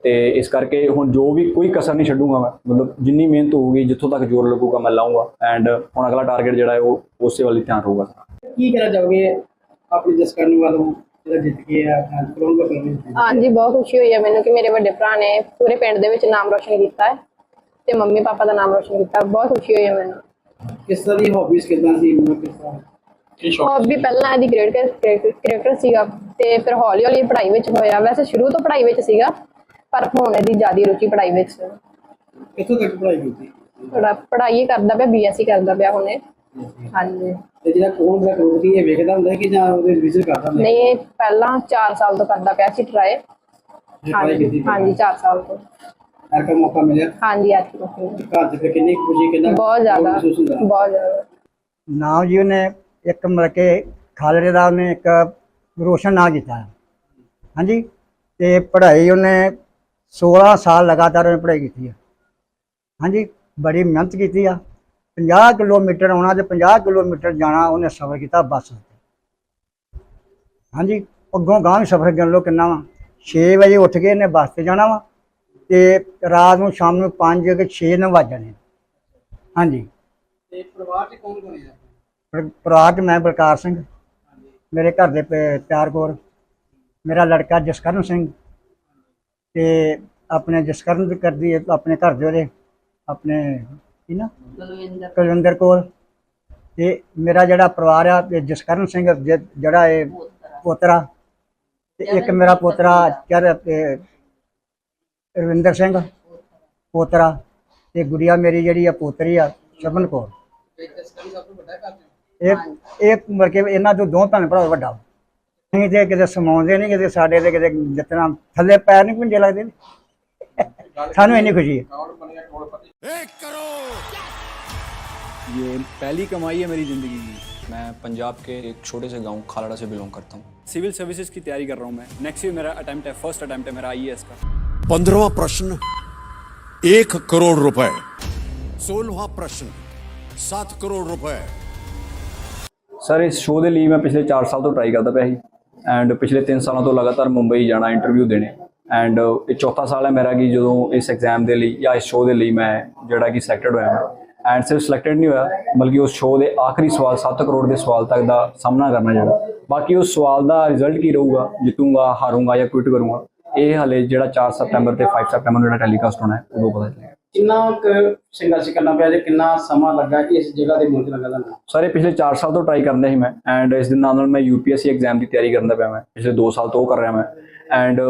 ਤੇ ਇਸ ਕਰਕੇ ਹੁਣ ਜੋ ਵੀ ਕੋਈ ਕਸਰ ਨਹੀਂ ਛੱਡੂਗਾ ਮੈਂ, ਮਤਲਬ ਜਿੰਨੀ ਮਿਹਨਤ ਹੋਊਗੀ ਜਿੱਥੋਂ ਤੱਕ ਜ਼ੋਰ ਲੱਗੂਗਾ ਮੈਂ ਲਾਊਂਗਾ। ਐਂਡ ਹੁਣ ਅਗਲਾ ਟਾਰਗੇਟ ਜਿਹੜਾ ਹੈ ਉਹ ਉਸੇ ਵੱਲ ਹੀ ਧਿਆਨ ਰਹੂਗਾ। ਕੀ ਕਹਿਣਾ ਚਾਹੋਗੇ ਆਪਣੀ ਜਸਕਰਨ ਵੱਲੋਂ ਜਿਹੜਾ ਜਿੱਤ ਕੇ ਆ ਕਰੋਨ ਦਾ ਕਰਨੇ? ਹਾਂਜੀ, ਬਹੁਤ ਖੁਸ਼ੀ ਹੋਈ ਹੈ ਮੈਨੂੰ ਕਿ ਮੇਰੇ ਵੱਡੇ ਭਰਾ ਨੇ ਪੂਰੇ ਪਿੰਡ ਦੇ ਵਿੱਚ ਨਾਮ ਰੋਸ਼ਨ ਕੀਤਾ ਹੈ ਤੇ ਮੰਮੀ ਪਾਪਾ ਦਾ ਨਾਮ ਰੋਸ਼ਨ ਕੀਤਾ। ਬਹੁਤ ਖੁਸ਼ੀ ਹੋਈ ਹੈ ਮੈਨੂੰ। ਕਿਸ ਤਰ੍ਹਾਂ ਦੀ ਹੌਬੀਜ਼ ਕਿੱਦਾਂ ਸੀ, ਮਤਲਬ ਕਿਸ ਤਰ੍ਹਾਂ ਕੀ ਸ਼ੌਕ ਹੌਬੀ ਪਹਿਲਾਂ ਇਹਦੀ ਕ੍ਰਿਕਟਰ ਸੀਗਾ ਤੇ ਫਿਰ ਹੌਲੀ ਹੌਲੀ ਪੜ੍ਹਾਈ ਵਿੱਚ ਹੋਇਆ। ਵੈਸੇ ਸ਼ੁਰੂ ਤੋਂ ਪੜ੍ਹਾਈ ਵਿੱਚ ਸੀਗਾ ਪਰ ਹੁਣ ਇਹਦੀ ਜ਼ਿਆਦਾ ਰੁਚੀ ਪੜ੍ਹਾਈ ਵਿੱਚ। ਕਿੱਥੋਂ ਤੱਕ ਪੜ੍ਹਾਈ ਕੀਤੀ? ਪੜ੍ਹਾਈ ਕਰਦਾ ਪਿਆ, BSc ਕਰਦਾ ਪਿਆ ਹੁਣੇ। ਹਾਂਜੀ। ਤੇ ਜਿਹੜਾ ਕੋਣ ਦਾ ਕਰੋੜ ਸੀ ਇਹ ਵੇਖਦਾ ਹੁੰਦਾ ਕਿ ਜਾਂ ਉਹਦੇ ਰਿਵੀਜ਼ਨ ਕਰਦਾ ਹੁੰਦਾ? ਨਹੀਂ, ਇਹ ਪਹਿਲਾਂ 4 ਸਾਲ ਤੋਂ ਕਰਦਾ ਪਿਆ ਸੀ ਟਰਾਈ। ਟਰਾਈ ਕੀਤੀ? ਹਾਂਜੀ 4 ਸਾਲ ਤੋਂ। ਹਰ ਕਾ ਮੌਕਾ ਮਿਲਿਆ? ਹਾਂਜੀ ਅੱਜ ਤੱਕ ਘਰ ਦੇ ਫਿਰ ਕਿੰਨੀ ਖੁਸ਼ੀ, ਕਿੰਨਾ ਬਹੁਤ ਜ਼ਿਆਦਾ ਮਹਿਸੂਸ ਹੁੰਦਾ? ਬਹੁਤ ਜ਼ਿਆਦਾ। ਨਾਮ ਜੀ ਉਹਨੇ ਇੱਕ ਮਤਲਬ ਕਿ ਖਾਲੜੇ ਦਾ ਉਹਨੇ ਇੱਕ ਰੋਸ਼ਨ ਨਾਂ ਕੀਤਾ। ਹਾਂਜੀ। ਤੇ ਪੜ੍ਹਾਈ ਉਹਨੇ 16 ਸਾਲ ਲਗਾਤਾਰ ਉਹਨੇ ਪੜ੍ਹਾਈ ਕੀਤੀ ਆ। ਹਾਂਜੀ, ਬੜੀ ਮਿਹਨਤ ਕੀਤੀ ਆ। 50 ਕਿਲੋਮੀਟਰ ਆਉਣਾ ਤੇ 50 ਕਿਲੋਮੀਟਰ ਜਾਣਾ ਉਹਨੇ ਸਫ਼ਰ ਕੀਤਾ ਬੱਸ ਤੇ। ਹਾਂਜੀ, ਅੱਗੋਂ ਗਾਂਹ ਵੀ ਸਫ਼ਰ ਕਰ ਲਓ ਕਿੰਨਾ ਵਾ। 6 ਵਜੇ ਉੱਠ ਕੇ ਇਹਨੇ ਬੱਸ ਤੇ ਜਾਣਾ ਵਾ ਤੇ ਰਾਤ ਨੂੰ ਸ਼ਾਮ ਨੂੰ 5 ਕਿ 6 ਨੂੰ ਵੱਜ ਜਾਣੇ। ਹਾਂਜੀ। ਤੇ ਪਰਿਵਾਰ ਚ ਕੌਣ ਕੌਣ ਹੈ? ਪਰਿਵਾਰ 'ਚ ਮੈਂ ਬਲਕਾਰ ਸਿੰਘ, ਮੇਰੇ ਘਰ ਦੇ ਪਿਆਰ ਕੌਰ, ਮੇਰਾ ਲੜਕਾ ਜਸਕਰਨ ਸਿੰਘ ਤੇ ਆਪਣੇ ਜਸਕਰਨ ਕਰਦੀ ਆਪਣੇ ਘਰ ਦੇ ਉਹਦੇ ਆਪਣੇ ਕੀ ਨਾ ਕੁਲਵਿੰਦਰ ਕੌਰ। ਤੇ ਮੇਰਾ ਜਿਹੜਾ ਪਰਿਵਾਰ ਆ ਤੇ ਜਸਕਰਨ ਸਿੰਘ ਜਿਹੜਾ ਇਹ ਪੋਤਰਾ ਤੇ ਇੱਕ ਮੇਰਾ ਪੋਤਰਾ ਰਵਿੰਦਰ ਸਿੰਘ ਪੋਤਰਾ ਤੇ ਗੁੜੀਆ ਮੇਰੀ ਜਿਹੜੀ ਆ ਪੋਤਰੀ ਆ ਸ਼ਬਨ ਕੌਰ। ਇਹ ਮਰ ਕੇ ਇਹਨਾਂ ਤੋਂ 2 ਭੈਣ ਭਰਾ ਵੱਡਾ। ਨਹੀਂ ਤੇ ਕਿਤੇ ਸਮਾਉਂਦੇ ਨਹੀਂ, ਕਿਤੇ ਸਾਡੇ ਤੇ ਕਿਤੇ ਜਿਤਨਾ ਥੱਲੇ ਪੈਰ ਨਹੀਂ ਪੁੰਜੇ ਲੱਗਦੇ ਨੇ। ਸਾਨੂੰ ਇੰਨੀ ਖੁਸ਼ੀ ਹੈ। ਕੌਣ ਬਣਿਆ ਕਰੋੜਪਤੀ? 1 करोड़। ये पहली कमाई है मेरी ज़िंदगी की। मैं पंजाब के एक छोटे से गांव खालड़ा से बिलोंग करता हूँ। सिविल सर्विसेज की तैयारी कर रहा हूँ मैं। नेक्स्ट ईयर मेरा अटेम्प्ट है, फर्स्ट अटेम्प्ट है मेरा IAS का। 15वां प्रश्न 1 करोड़ रुपए। 16वां प्रश्न 7 करोड़ रुपए। ਸਰ ਇਸ ਸ਼ੋਅ ਦੇ ਲਈ ਮੈਂ ਪਿਛਲੇ 4 ਸਾਲ ਤੋਂ ਟਰਾਈ ਕਰਦਾ ਪਿਆ ਸੀ ਐਂਡ ਪਿਛਲੇ 3 ਸਾਲਾਂ ਤੋਂ ਲਗਾਤਾਰ ਮੁੰਬਈ ਜਾਣਾ ਇੰਟਰਵਿਊ ਦੇਣੇ ਐਂਡ ਇਹ ਚੌਥਾ ਸਾਲ ਹੈ ਮੇਰਾ ਕਿ ਜਦੋਂ ਇਸ ਐਗਜ਼ਾਮ ਦੇ ਲਈ ਜਾਂ ਇਸ ਸ਼ੋਅ ਦੇ ਲਈ ਮੈਂ ਜਿਹੜਾ ਕਿ ਸਿਲੈਕਟਡ ਹੋਇਆ ਐਂਡ ਸਿਰਫ ਸਿਲੈਕਟਡ ਨਹੀਂ ਹੋਇਆ ਬਲਕਿ ਉਸ ਸ਼ੋਅ ਦੇ ਆਖਰੀ ਸਵਾਲ 7 ਕਰੋੜ ਦੇ ਸਵਾਲ ਤੱਕ ਦਾ ਸਾਹਮਣਾ ਕਰਨਾ ਜਿਹੜਾ ਬਾਕੀ ਉਸ ਸਵਾਲ ਦਾ ਰਿਜ਼ਲਟ ਕੀ ਰਹੂਗਾ, ਜਿੱਤੂਗਾ, ਹਾਰੂੰਗਾ ਜਾਂ ਕੁਇਟ ਕਰੂੰਗਾ, ਇਹ ਹਲੇ ਜਿਹੜਾ 4 ਸਤੰਬਰ ਤੇ 5 ਸਤੰਬਰ ਨੂੰ ਜਿਹੜਾ ਟੈਲੀਕਾਸਟ ਹੋਣਾ ਹੈ ਉਦੋਂ ਪਤਾ ਚੱਲੇਗਾ। ਕਿੰਨਾ ਕੁ ਸੰਘਰਸ਼ ਕਰਨਾ ਪਿਆ, ਕਿੰਨਾ ਸਮਾਂ ਲੱਗਾ ਕਿ ਇਸ ਜਗ੍ਹਾ ਤੇ ਪਹੁੰਚਣ ਲੱਗਾ ਤੁਹਾਨੂੰ? ਸਾਰੇ ਪਿਛਲੇ 4 ਸਾਲ ਤੋਂ ਟਰਾਈ ਕਰਦਾ ਸੀ ਮੈਂ ਐਂਡ ਇਸ ਦੇ ਨਾਲ ਮੈਂ UPSC ਐਗਜ਼ਾਮ ਦੀ ਤਿਆਰੀ ਕਰਦਾ ਪਿਆ। ਮੈਂ ਪਿਛਲੇ 2 ਸਾਲ ਤੋਂ ਉਹ ਕਰ ਰਿਹਾ ਮੈਂ ਐਂਡ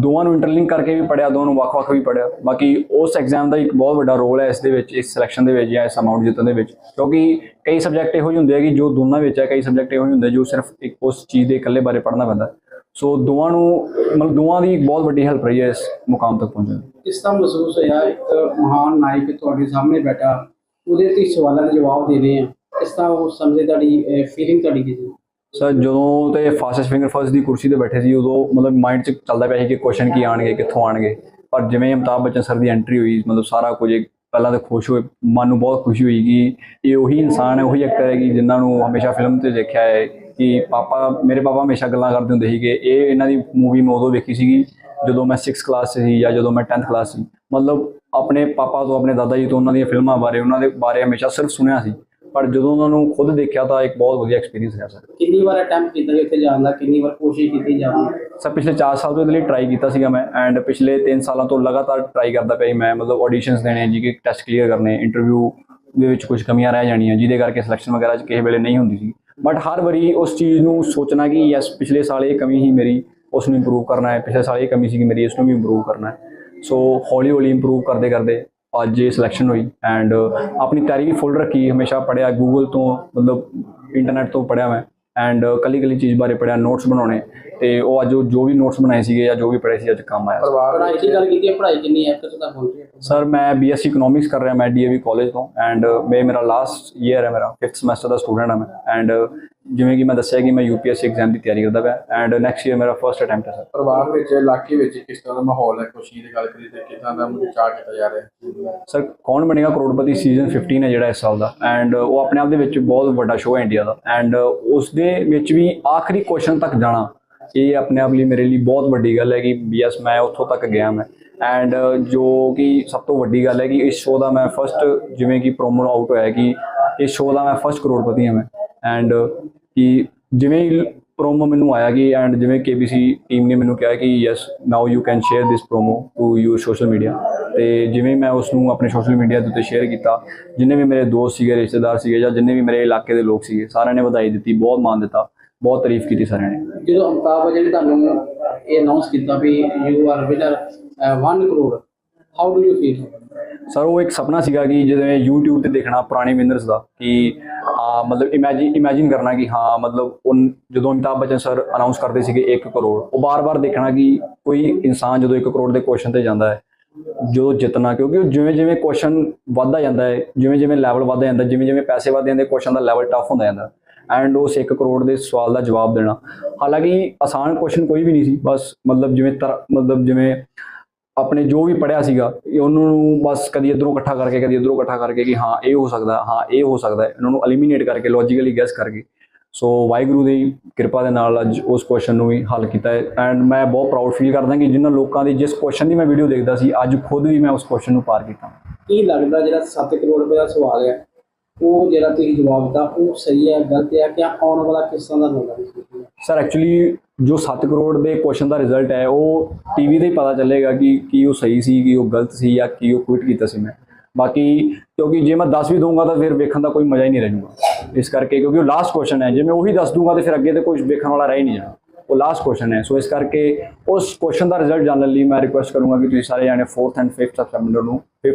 ਦੋਵਾਂ ਨੂੰ ਇੰਟਰਲਿੰਕ ਕਰਕੇ ਵੀ ਪੜ੍ਹਿਆ, ਦੋਵਾਂ ਨੂੰ ਵੱਖ-ਵੱਖ ਵੀ ਪੜ੍ਹਿਆ। ਬਾਕੀ ਉਸ ਐਗਜ਼ਾਮ ਦਾ ਇੱਕ ਬਹੁਤ ਵੱਡਾ ਰੋਲ ਹੈ ਇਸ ਦੇ ਵਿੱਚ, ਇਸ ਸਿਲੈਕਸ਼ਨ ਦੇ ਵਿੱਚ ਜਾਂ ਇਸ ਅਮਾਊਂਟ ਜਿੱਤਣ ਦੇ ਵਿੱਚ, ਕਿਉਂਕਿ ਕਈ ਸਬਜੈਕਟ ਇਹੋ ਜਿਹੇ ਹੁੰਦੇ ਆ ਕਿ ਜੋ ਦੋਨਾਂ ਵਿੱਚ ਹੈ, ਕਈ ਸਬਜੈਕਟ ਇਹੋ ਜਿਹੇ ਹੁੰਦੇ ਜੋ ਸਿਰਫ ਇੱਕ ਉਸ ਚੀਜ਼ ਦੇ ਇਕੱਲੇ ਬਾਰੇ ਪੜ੍ਹਨਾ ਪੈਂਦਾ। ਸੋ ਦੋਵਾਂ ਨੂੰ ਮਤਲਬ ਦੋਵਾਂ ਦੀ ਇੱਕ ਬਹੁਤ ਵੱਡੀ ਹੈਲਪ ਰਹੀ ਹੈ ਇਸ ਮੁਕਾਮ ਤੱਕ ਪਹੁੰਚਣ ਦੀ। ਕਿਸ ਤਰ੍ਹਾਂ ਮਹਿਸੂਸ ਹੋਇਆ ਇੱਕ ਮਹਾਨ ਨਾਇਕ ਤੁਹਾਡੇ ਸਾਹਮਣੇ ਬੈਠਾ, ਉਹਦੇ ਤੇ ਸਵਾਲਾਂ ਦੇ ਜਵਾਬ ਦੇ ਰਹੇ ਆ, ਕਿਸ ਤਰ੍ਹਾਂ ਉਹ ਸਮਝੇ, ਤੁਹਾਡੀ ਫੀਲਿੰਗ ਤੁਹਾਡੀ ਕੀ ਸੀ? ਸਰ ਜਦੋਂ ਤੇ ਫਾਸਟੈਸਟ ਫਿੰਗਰ ਫਸਟ ਦੀ ਕੁਰਸੀ ਤੇ ਬੈਠੇ ਸੀ ਉਦੋਂ ਮਤਲਬ ਮਾਈਂਡ 'ਚ ਚੱਲਦਾ ਪਿਆ ਸੀ ਕਿ ਕੁਐਸਚਨ ਕੀ ਆਉਣਗੇ, ਕਿੱਥੋਂ ਆਉਣਗੇ। ਪਰ ਜਿਵੇਂ ਅਮਿਤਾਭ ਬੱਚਨ ਸਰ ਦੀ ਐਂਟਰੀ ਹੋਈ ਮਤਲਬ ਸਾਰਾ ਕੁਝ ਪਹਿਲਾਂ ਤਾਂ ਖੁਸ਼ ਹੋਏ, ਮਨ ਨੂੰ ਬਹੁਤ ਖੁਸ਼ੀ ਹੋਈ ਕਿ ਇਹ ਉਹੀ ਇਨਸਾਨ ਹੈ, ਉਹੀ ਐਕਟਰ ਹੈ ਕਿ ਜਿਨ੍ਹਾਂ ਨੂੰ ਹਮੇਸ਼ਾ ਫਿਲਮ 'ਤੇ ਦੇਖਿਆ ਹੈ ਕਿ ਮੇਰੇ ਪਾਪਾ ਹਮੇਸ਼ਾ ਗੱਲਾਂ ਕਰਦੇ ਹੁੰਦੇ ਸੀ ਕਿ ਇਹ ਇਹਨਾਂ ਦੀ ਮੂਵੀ ਮੈਂ ਉਦੋਂ ਵੇਖੀ ਸੀਗੀ ਜਦੋਂ ਮੈਂ 6th ਕਲਾਸ 'ਚ ਸੀ ਜਾਂ ਜਦੋਂ ਮੈਂ 10th ਕਲਾਸ ਸੀ। ਮਤਲਬ ਆਪਣੇ ਪਾਪਾ ਤੋਂ, ਆਪਣੇ ਦਾਦਾ ਜੀ ਤੋਂ ਉਹਨਾਂ ਦੀਆਂ ਫਿਲਮਾਂ ਬਾਰੇ, ਉਹਨਾਂ ਦੇ ਬਾਰੇ ਹਮੇਸ਼ਾ ਸਿਰਫ ਸੁਣਿਆ ਸੀ, ਪਰ ਜਦੋਂ ਉਹਨਾਂ ਨੂੰ ਖੁਦ ਦੇਖਿਆ ਤਾਂ ਇੱਕ ਬਹੁਤ ਵਧੀਆ ਐਕਸਪੀਰੀਅੰਸ ਰਿਹਾ ਸਰ। ਕਿੰਨੀ ਵਾਰ ਅਟੈਂਪਟ ਕੀਤਾ ਉੱਥੇ ਜਾਣ ਦਾ, ਕਿੰਨੀ ਵਾਰ ਕੋਸ਼ਿਸ਼ ਕੀਤੀ ਜਾਣ ਦੀ? ਸਰ ਪਿਛਲੇ 4 ਸਾਲ ਤੋਂ ਇਹਦੇ ਲਈ ਟਰਾਈ ਕੀਤਾ ਸੀਗਾ ਮੈਂ ਐਂਡ ਪਿਛਲੇ 3 ਸਾਲਾਂ ਤੋਂ ਲਗਾਤਾਰ ਟਰਾਈ ਕਰਦਾ ਪਿਆ ਮੈਂ। ਮਤਲਬ ਆਡੀਸ਼ਨਸ ਦੇਣੇ, GK ਟੈਸਟ ਕਲੀਅਰ ਕਰਨੇ, ਇੰਟਰਵਿਊ ਦੇ ਵਿੱਚ ਕੁਝ ਕਮੀਆਂ ਰਹਿ ਜਾਣੀਆਂ ਜਿਹਦੇ ਕਰਕੇ ਸਿਲੈਕਸ਼ਨ ਵਗੈਰਾ 'ਚ ਕਿਸੇ ਵੇਲੇ ਨਹੀਂ ਹੁੰਦੀ ਸੀ। ਬਟ ਹਰ ਵਾਰੀ ਉਸ ਚੀਜ਼ ਨੂੰ ਸੋਚਣਾ ਕਿ ਯੈਸ ਪਿਛਲੇ ਸਾਲ ਇਹ ਕਮੀ ਸੀ ਮੇਰੀ, ਉਸ ਨੂੰ ਇੰਪਰੂਵ ਕਰਨਾ ਹੈ, ਪਿਛਲੇ ਸਾਲ ਇਹ ਕਮੀ ਸੀ ਮੇਰੀ, ਇਸ ਨੂੰ ਵੀ ਇੰਪਰੂਵ ਕਰਨਾ ਹੈ। ਸੋ ਹੌਲੀ ਹੌਲੀ ਇੰਪਰੂਵ ਕਰਦੇ ਕਰਦੇ ਅੱਜ ਇਹ ਸਿਲੈਕਸ਼ਨ ਹੋਈ ਐਂਡ ਆਪਣੀ ਤਿਆਰੀ ਵੀ ਫੁੱਲ ਰੱਖੀ, ਹਮੇਸ਼ਾ ਪੜ੍ਹਿਆ ਗੂਗਲ ਤੋਂ, ਮਤਲਬ ਇੰਟਰਨੈਟ ਤੋਂ ਪੜ੍ਹਿਆ ਮੈਂ ਐਂਡ ਕੱਲੀ ਚੀਜ਼ ਬਾਰੇ ਪੜ੍ਹਿਆ, ਨੋਟਸ ਬਣਾਉਣੇ ਤੇ ਉਹ ਅੱਜ ਜੋ ਵੀ ਨੋਟਸ ਬਣਾਏ ਸੀਗੇ ਜਾਂ ਜੋ ਵੀ ਪੜ੍ਹੇ ਸੀ ਅੱਜ ਕੰਮ ਆਇਆ। ਪੜ੍ਹਾਈ ਦੀ ਗੱਲ ਕੀਤੀ ਹੈ, ਪੜ੍ਹਾਈ ਕਿੰਨੀ ਹੈ ਕਿੱਥੇ ਤੱਕ ਪਹੁੰਚੀ ਹੈ? ਸਰ ਮੈਂ ਬੀਐਸਸੀ ਇਕਨੋਮਿਕਸ ਕਰ ਰਿਹਾ ਮੈਂ ਡੀਏਵੀ ਕਾਲਜ ਤੋਂ ਐਂਡ ਮੇਰਾ ਲਾਸਟ ਈਅਰ ਹੈ ਮੇਰਾ 5th ਸਮੈਸਟਰ ਦਾ ਸਟੂਡੈਂਟ ਹਾਂ ਮੈਂ ਐਂਡ ਜਿਵੇਂ ਕਿ ਮੈਂ ਦੱਸਿਆ ਕਿ ਮੈਂ ਯੂਪੀਐਸਸੀ ਐਗਜ਼ਾਮ ਦੀ ਤਿਆਰੀ ਕਰਦਾ ਪਿਆ ਐਂਡ ਨੈਕਸਟ ਈਅਰ ਮੇਰਾ ਫਰਸਟ ਅਟੈਂਪਟ ਹੈ ਸਰ। ਪਰਿਵਾਰ ਵਿੱਚ ਇਲਾਕੇ ਵਿੱਚ ਕਿਸ ਤਰ੍ਹਾਂ ਦਾ ਮਾਹੌਲ ਹੈ, ਖੁਸ਼ੀ ਦੀ ਗੱਲ ਕਰੀਏ ਤੇ ਕਿਦਾਂ ਦਾ ਚਾਅ ਕੀਤਾ ਜਾ ਰਿਹਾ? ਸਰ ਕੌਣ ਬਣੇਗਾ ਕਰੋੜਪਤੀ ਸੀਜ਼ਨ 15 ਹੈ ਜਿਹੜਾ ਇਸ ਸਾਲ ਦਾ ਐਂਡ ਉਹ ਆਪਣੇ ਆਪ ਦੇ ਵਿੱਚ ਬਹੁਤ ਵੱਡਾ ਸ਼ੋਅ ਹੈ ਇੰਡੀਆ ਦਾ ਐਂਡ ਉਸ ਦੇ ਵਿੱਚ ਵੀ ਆਖਰੀ ਕੁਐਸਚਨ ਤੱਕ ਜਾਣਾ ਇਹ ਆਪਣੇ ਆਪ ਲਈ ਮੇਰੇ ਲਈ ਬਹੁਤ ਵੱਡੀ ਗੱਲ ਹੈ ਕਿ ਯੈਸ ਮੈਂ ਉੱਥੋਂ ਤੱਕ ਗਿਆ ਮੈਂ ਐਂਡ ਜੋ ਕਿ ਸਭ ਤੋਂ ਵੱਡੀ ਗੱਲ ਹੈ ਕਿ ਇਸ ਸ਼ੋਅ ਦਾ ਮੈਂ ਫਸਟ ਜਿਵੇਂ ਕਿ ਪ੍ਰੋਮੋ ਆਊਟ ਹੋਇਆ ਕਿ ਇਸ ਸ਼ੋਅ ਦਾ ਮੈਂ ਫਸਟ ਕਰੋੜਪਤੀ ਹਾਂ ਮੈਂ ਐਂਡ ਕਿ ਜਿਵੇਂ ਹੀ ਪ੍ਰੋਮੋ ਮੈਨੂੰ ਆਇਆ ਕਿ ਐਂਡ ਜਿਵੇਂ ਕੇਬੀਸੀ ਟੀਮ ਨੇ ਮੈਨੂੰ ਕਿਹਾ ਕਿ yes now you can share this promo to your social media ਤੇ ਜਿਵੇਂ ਮੈਂ ਉਸ ਨੂੰ ਆਪਣੇ ਸੋਸ਼ਲ ਮੀਡੀਆ ਦੇ ਉੱਤੇ ਸ਼ੇਅਰ ਕੀਤਾ ਜਿੰਨੇ ਵੀ ਮੇਰੇ ਦੋਸਤ ਸੀਗੇ ਰਿਸ਼ਤੇਦਾਰ ਸੀਗੇ ਜਾਂ ਜਿੰਨੇ ਵੀ ਮੇਰੇ ਇਲਾਕੇ ਦੇ ਲੋਕ ਸੀਗੇ ਸਾਰਿਆਂ ਨੇ ਵਧਾਈ ਦਿੱਤੀ ਬਹੁਤ ਮਾਣ ਦਿੱਤਾ ਬਹੁਤ ਤਾਰੀਫ ਕੀਤੀ ਸਾਰਿਆਂ ਨੇ। ਜਦੋਂ ਅਮਤਾਬ ਬੱਚਨ ਨੇ ਤੁਹਾਨੂੰ ਇਹ ਅਨਾਉਂਸ ਕੀਤਾ ਵੀ you are winner 1 crore, how do you feel? Sir ਉਹ ਇੱਕ ਸੁਪਨਾ ਸੀਗਾ ਕਿ ਜਿਵੇਂ YouTube ਤੇ ਦੇਖਣਾ ਪੁਰਾਣੇ ਵਿਨਰਸ ਦਾ ਕਿ ਮਤਲਬ ਇਮੇਜਿਨ ਕਰਨਾ ਕਿ ਹਾਂ ਮਤਲਬ ਜਦੋਂ ਅਮਿਤਾਭ ਬੱਚਨ ਸਰ ਅਨਾਉਂਸ ਕਰਦੇ ਸੀਗੇ 1 ਕਰੋੜ ਉਹ ਬਾਰ-ਬਾਰ ਦੇਖਣਾ ਕਿ ਕੋਈ ਇਨਸਾਨ ਜਦੋਂ 1 ਕਰੋੜ ਦੇ ਕੁਐਸਚਨ ਤੇ ਜਾਂਦਾ ਹੈ ਜੋ ਜਿੱਤਣਾ ਕਿਉਂਕਿ ਜਿਵੇਂ ਜਿਵੇਂ ਕੁਐਸਚਨ ਵੱਧਦਾ ਜਾਂਦਾ ਹੈ ਜਿਵੇਂ ਜਿਵੇਂ ਲੈਵਲ ਵੱਧਦਾ ਜਾਂਦਾ ਜਿਵੇਂ ਜਿਵੇਂ ਪੈਸੇ ਵੱਧਦੇ ਜਾਂਦੇ ਕੁਐਸਚਨ ਦਾ ਲੈਵਲ ਟਫ ਹੁੰਦਾ ਜਾਂਦਾ ਐਂਡ ਉਸ 1 ਕਰੋੜ ਦੇ ਸਵਾਲ ਦਾ ਜਵਾਬ ਦੇਣਾ ਹਾਲਾਂਕਿ ਆਸਾਨ ਕੁਐਸਚਨ ਕੋਈ ਵੀ ਨਹੀਂ ਸੀ ਬਸ ਮਤਲਬ ਜਿਵੇਂ ਆਪਣੇ ਜੋ ਵੀ ਪੜਿਆ ਸੀਗਾ ਉਹਨੂੰ ਬਸ ਕਦੀ ਇੱਧਰੋਂ ਇਕੱਠਾ ਕਰਕੇ ਕਦੀ ਇੱਧਰੋਂ ਇਕੱਠਾ ਕਰਕੇ ਕਿ ਹਾਂ ਇਹ ਹੋ ਸਕਦਾ ਹਾਂ ਇਹ ਹੋ ਸਕਦਾ ਇਹਨਾਂ ਨੂੰ ਐਲੀਮੀਨੇਟ ਕਰਕੇ ਲੌਜੀਕਲੀ ਗੈਸ ਕਰਕੇ ਸੋ ਵਾਹਿਗੁਰੂ ਦੀ ਕਿਰਪਾ ਦੇ ਨਾਲ ਅੱਜ ਉਸ ਕੁਐਸਚਨ ਨੂੰ ਵੀ ਹੱਲ ਕੀਤਾ ਹੈ ਐਂਡ ਮੈਂ ਬਹੁਤ ਪ੍ਰਾਊਡ ਫੀਲ ਕਰਦਾ ਕਿ ਜਿਨ੍ਹਾਂ ਲੋਕਾਂ ਦੀ ਜਿਸ ਕੁਐਸਚਨ ਦੀ ਮੈਂ ਵੀਡੀਓ ਦੇਖਦਾ ਸੀ ਅੱਜ ਖੁਦ ਵੀ ਮੈਂ ਉਸ ਕੁਐਸਚਨ ਨੂੰ ਪਾਰ ਕੀਤਾ। ਕੀ ਲੱਗਦਾ ਜਿਹੜਾ 7 ਕਰੋੜ ਰੁਪਏ ਦਾ ਸਵਾਲ ਹੈ ਉਹ ਜਿਹੜਾ ਤੁਸੀਂ ਜਵਾਬ ਦਿੱਤਾ ਉਹ ਸਹੀ ਹੈ ਗਲਤ ਹੈ ਕਿ ਆਉਣ ਵਾਲਾ ਕਿਸ ਤਰ੍ਹਾਂ ਦਾ ਹੋਣਾ? ਸਰ ਐਕਚੁਅਲੀ ਜੋ 7 ਕਰੋੜ ਦੇ ਕੁਐਸਚਨ ਦਾ ਰਿਜ਼ਲਟ ਹੈ ਉਹ ਟੀਵੀ ਤੇ ਹੀ ਪਤਾ ਚੱਲੇਗਾ ਕਿ ਕੀ ਉਹ ਸਹੀ ਸੀ ਕਿ ਉਹ ਗਲਤ ਸੀ ਜਾਂ ਕੀ ਉਹ ਕੁਇਟ ਕੀਤਾ ਸੀ ਮੈਂ ਬਾਕੀ ਕਿਉਂਕਿ ਜੇ ਮੈਂ 10 ਵੀ ਦਊਂਗਾ ਤਾਂ ਫਿਰ ਵੇਖਣ ਦਾ ਕੋਈ ਮਜ਼ਾ ਹੀ ਨਹੀਂ ਰਹੂਗਾ ਇਸ ਕਰਕੇ ਕਿਉਂਕਿ ਉਹ ਲਾਸਟ ਕੁਐਸਚਨ ਹੈ ਜੇ ਮੈਂ ਉਹੀ ਦੱਸ ਦੂੰਗਾ ਤਾਂ ਫਿਰ ਅੱਗੇ ਤੇ ਕੁਝ ਵੇਖਣ ਵਾਲਾ ਰਹਿ ਹੀ ਨਹੀਂ ਜਾਣਾ ਉਹ ਲਾਸਟ ਕੁਐਸਚਨ ਹੈ ਸੋ ਇਸ ਕਰਕੇ ਉਸ ਕੁਐਸਚਨ ਦਾ ਰਿਜ਼ਲਟ ਜਾਣਨ ਲਈ ਮੈਂ ਰਿਕੁਐਸਟ ਕਰੂੰਗਾ ਕਿ ਤੁਸੀਂ ਸਾਰੇ ਜਾਣੇ 4th ਐਂਡ 5th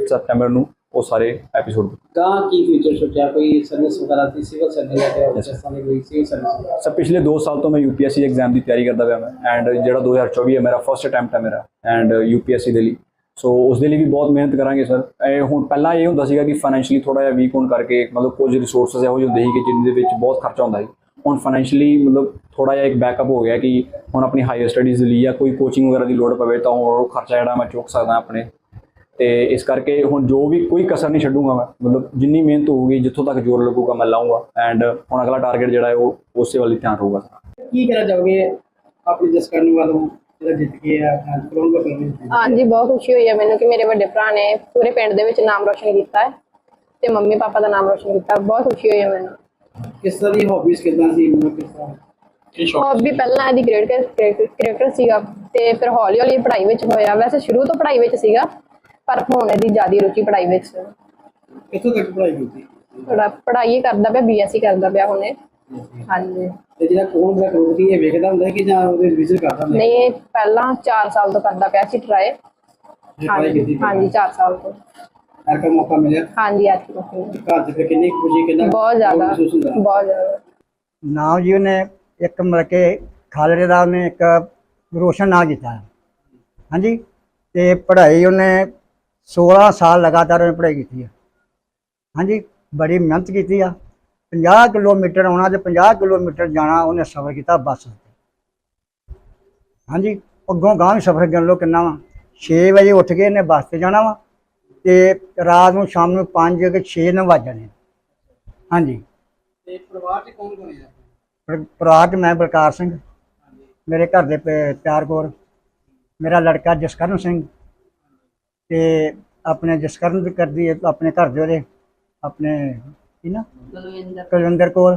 ਸੈਪਟੈਂਬਰ ਨੂੰ ਉਹ ਸਾਰੇ ਐਪੀਸੋਡ ਕਹਾਂ ਕੀ ਫਿਊਚਰ ਸੋਚਿਆ ਕੋਈ ਸਰਵਿਸ ਵਗੈਰਾ ਦੀ ਸਿਵਲ ਸਰਵਿਸ ਹੈ ਰਾਜਸਥਾਨ ਦੀ ਕੋਈ ਸਿਵਲ ਸਰਵਿਸ? ਸਰ ਪਿਛਲੇ 2 ਸਾਲ ਤੋਂ ਮੈਂ ਯੂਪੀਐਸਸੀ ਐਗਜ਼ਾਮ ਦੀ ਤਿਆਰੀ ਕਰਦਾ ਪਿਆ ਮੈਂ ਐਂਡ ਜਿਹੜਾ 2024 ਹੈ ਮੇਰਾ ਫਸਟ ਅਟੈਂਪਟ ਹੈ ਮੇਰਾ ਐਂਡ ਯੂਪੀਐਸਸੀ ਦੇ ਲਈ ਸੋ ਉਸ ਦੇ ਲਈ ਵੀ ਬਹੁਤ ਮਿਹਨਤ ਕਰਾਂਗੇ ਸਰ ਇਹ ਹੁਣ ਪਹਿਲਾਂ ਇਹ ਹੁੰਦਾ ਸੀਗਾ ਕਿ ਫਾਈਨੈਂਸ਼ੀਅਲੀ ਥੋੜਾ ਜਿਹਾ ਵੀਕ ਹੋਣ ਕਰਕੇ ਮਤਲਬ ਕੁਝ ਰਿਸੋਰਸਸ ਇਹੋ ਜਿਹੇ ਹੁੰਦੇ ਸੀ ਕਿ ਜਿਹਦੇ ਵਿੱਚ ਬਹੁਤ ਖਰਚਾ ਹੁੰਦਾ ਸੀ ਹੁਣ ਫਾਈਨੈਂਸ਼ੀਅਲੀ ਮਤਲਬ ਥੋੜਾ ਜਿਹਾ ਇੱਕ ਬੈਕਅਪ ਹੋ ਗਿਆ ਕਿ ਹੁਣ ਆਪਣੀ ਹਾਇਰ ਸਟੱਡੀਜ਼ ਲਈ ਜਾਂ ਕੋਈ ਕੋਚਿੰਗ ਵਗੈਰਾ ਦੀ ਲੋੜ ਪਵੇ ਤਾਂ ਉਹ ਖਰਚਾ ਜਿਹੜਾ ਮੈਂ ਚੁੱਕ ਸਕਦਾ ਆਪਣੇ ਤੇ ਇਸ ਕਰਕੇ ਹੁਣ ਜੋ ਵੀ ਕੋਈ ਕਸਰ ਨਹੀਂ ਛੱਡੂਗਾ ਮੈਂ ਮਤਲਬ ਜਿੰਨੀ ਮਿਹਨਤ ਹੋਊਗੀ ਜਿੱਥੋਂ ਤੱਕ ਜ਼ੋਰ ਲੱਗੂਗਾ ਮੈਂ ਲਾਊਂਗਾ ਐਂਡ ਹੁਣ ਅਗਲਾ ਟਾਰਗੇਟ ਜਿਹੜਾ ਹੈ ਉਹ ਉਸੇ ਵੱਲ ਹੀ ਧਿਆਨ ਰਹੂਗਾ। ਕੀ ਕਹਿਣਾ ਚਾਹੋਗੇ ਆਪਣੀ ਜਸਕਰਨ ਵੱਲੋਂ ਜਿਹੜਾ ਜਿੱਤ ਕੇ ਆ ਕਰੋੜ ਰੁਪਏ? ਹਾਂਜੀ ਬਹੁਤ ਖੁਸ਼ੀ ਹੋਈ ਹੈ ਮੈਨੂੰ ਕਿ ਮੇਰੇ ਵੱਡੇ ਭਰਾ ਨੇ ਪੂਰੇ ਪਿੰਡ ਦੇ ਵਿੱਚ ਨਾਮ ਰੋਸ਼ਨ ਕੀਤਾ ਹੈ ਤੇ ਮੰਮੀ ਪਾਪਾ ਦਾ ਨਾਮ ਰੋਸ਼ਨ ਕੀਤਾ ਬਹੁਤ ਖੁਸ਼ੀ ਹੋਈ ਹੈ ਮੈਨੂੰ। ਕਿਸ ਤਰ੍ਹਾਂ ਦੀ ਹੌਬੀਜ਼ ਕਿੱਦਾਂ ਸੀ ਕਿਸ ਤਰ੍ਹਾਂ ਹੌਬੀ ਪਹਿਲਾਂ ਇਹਦੀ ਕ੍ਰਿਕਟਰ ਸੀਗਾ ਤੇ ਫਿਰ ਹੌਲੀ ਹੌਲੀ ਪੜ੍ਹਾਈ ਵਿੱਚ ਹੋਇਆ ਵੈਸੇ ਸ਼ੁਰੂ ਤੋਂ ਪੜ੍ਹਾਈ ਵਿੱਚ ਸੀਗਾ ਪਰ ਹੁਣ ਇਹਦੀ ਜ਼ਿਆਦਾ ਰੁਚੀ ਪੜ੍ਹਾਈ ਵਿੱਚ। ਕਿੱਥੋਂ ਤੱਕ ਪੜ੍ਹਾਈ ਕੀਤੀ? ਪੜ੍ਹਾਈ ਕਰਦਾ ਪਿਆ ਬੀਐਸਸੀ ਕਰਦਾ ਪਿਆ ਹੁਣੇ। ਹਾਂਜੀ ਤੇ ਜਿਹੜਾ ਕੋਣ ਦਾ ਕਰੋੜ ਕੀ ਇਹ ਵੇਖਦਾ ਹੁੰਦਾ ਕਿ ਜਾਂ ਉਹਦੇ ਰਿਵੀਜ਼ਨ ਕਰਦਾ ਹੁੰਦਾ? ਨਹੀਂ ਪਹਿਲਾਂ 4 ਸਾਲ ਤੋਂ ਕਰਦਾ ਪਿਆ ਸੀ ਟਰਾਈ। ਹਾਂਜੀ 4 ਸਾਲ ਤੋਂ ਹਰ ਕਾ ਮੌਕਾ ਮਿਲਿਆ? ਹਾਂਜੀ ਅੱਜ ਤੱਕ ਘਰ ਚ ਫਿਰ ਕਿੰਨੀ ਖੁਸ਼ੀ ਕਿੰਨਾ ਬਹੁਤ ਜ਼ਿਆਦਾ ਨਾਮ ਜੀ ਉਹਨੇ ਇੱਕ ਮਤਲਬ ਕਿ ਖਾਲੜੇ ਦਾ ਉਹਨੇ ਇੱਕ ਰੋਸ਼ਨ ਨਾਂ ਕੀਤਾ ਹਾਂਜੀ ਤੇ ਪੜ੍ਹਾਈ ਉਹਨੇ 16 ਸਾਲ ਲਗਾਤਾਰ ਉਹਨੇ ਪੜ੍ਹਾਈ ਕੀਤੀ ਹੈ ਹਾਂਜੀ ਬੜੀ ਮਿਹਨਤ ਕੀਤੀ ਆ 50 ਕਿਲੋਮੀਟਰ ਆਉਣਾ ਤੇ 50 ਕਿਲੋਮੀਟਰ ਜਾਣਾ ਉਹਨੇ ਸਫ਼ਰ ਕੀਤਾ ਬੱਸ ਤੇ ਹਾਂਜੀ ਅੱਗੋਂ ਗਾਂਹ ਵੀ ਸਫ਼ਰ ਕਰ ਲਓ ਕਿੰਨਾ ਵਾ 6 ਵਜੇ ਉੱਠ ਕੇ ਇਹਨੇ ਬੱਸ ਤੇ ਜਾਣਾ ਵਾ ਤੇ ਰਾਤ ਨੂੰ ਸ਼ਾਮ ਨੂੰ 5 ਕਿ 6 ਵੱਜ ਜਾਣੇ ਹਾਂਜੀ। ਤੇ ਪਰਿਵਾਰ ਚ ਕੌਣ ਕੌਣ ਹੈ? ਪਰਿਵਾਰ 'ਚ ਮੈਂ ਬਲਕਾਰ ਸਿੰਘ ਮੇਰੇ ਘਰ ਦੇ ਪਿਆਰ ਕੌਰ ਮੇਰਾ ਲੜਕਾ ਜਸਕਰਨ ਸਿੰਘ ਤੇ ਆਪਣੇ ਜਸਕਰਨ ਕਰਦੀ ਹੈ ਆਪਣੇ ਘਰ ਦੇ ਉਹਦੇ ਆਪਣੇ ਕੀ ਨਾ ਕੁਲਵਿੰਦਰ ਕੌਰ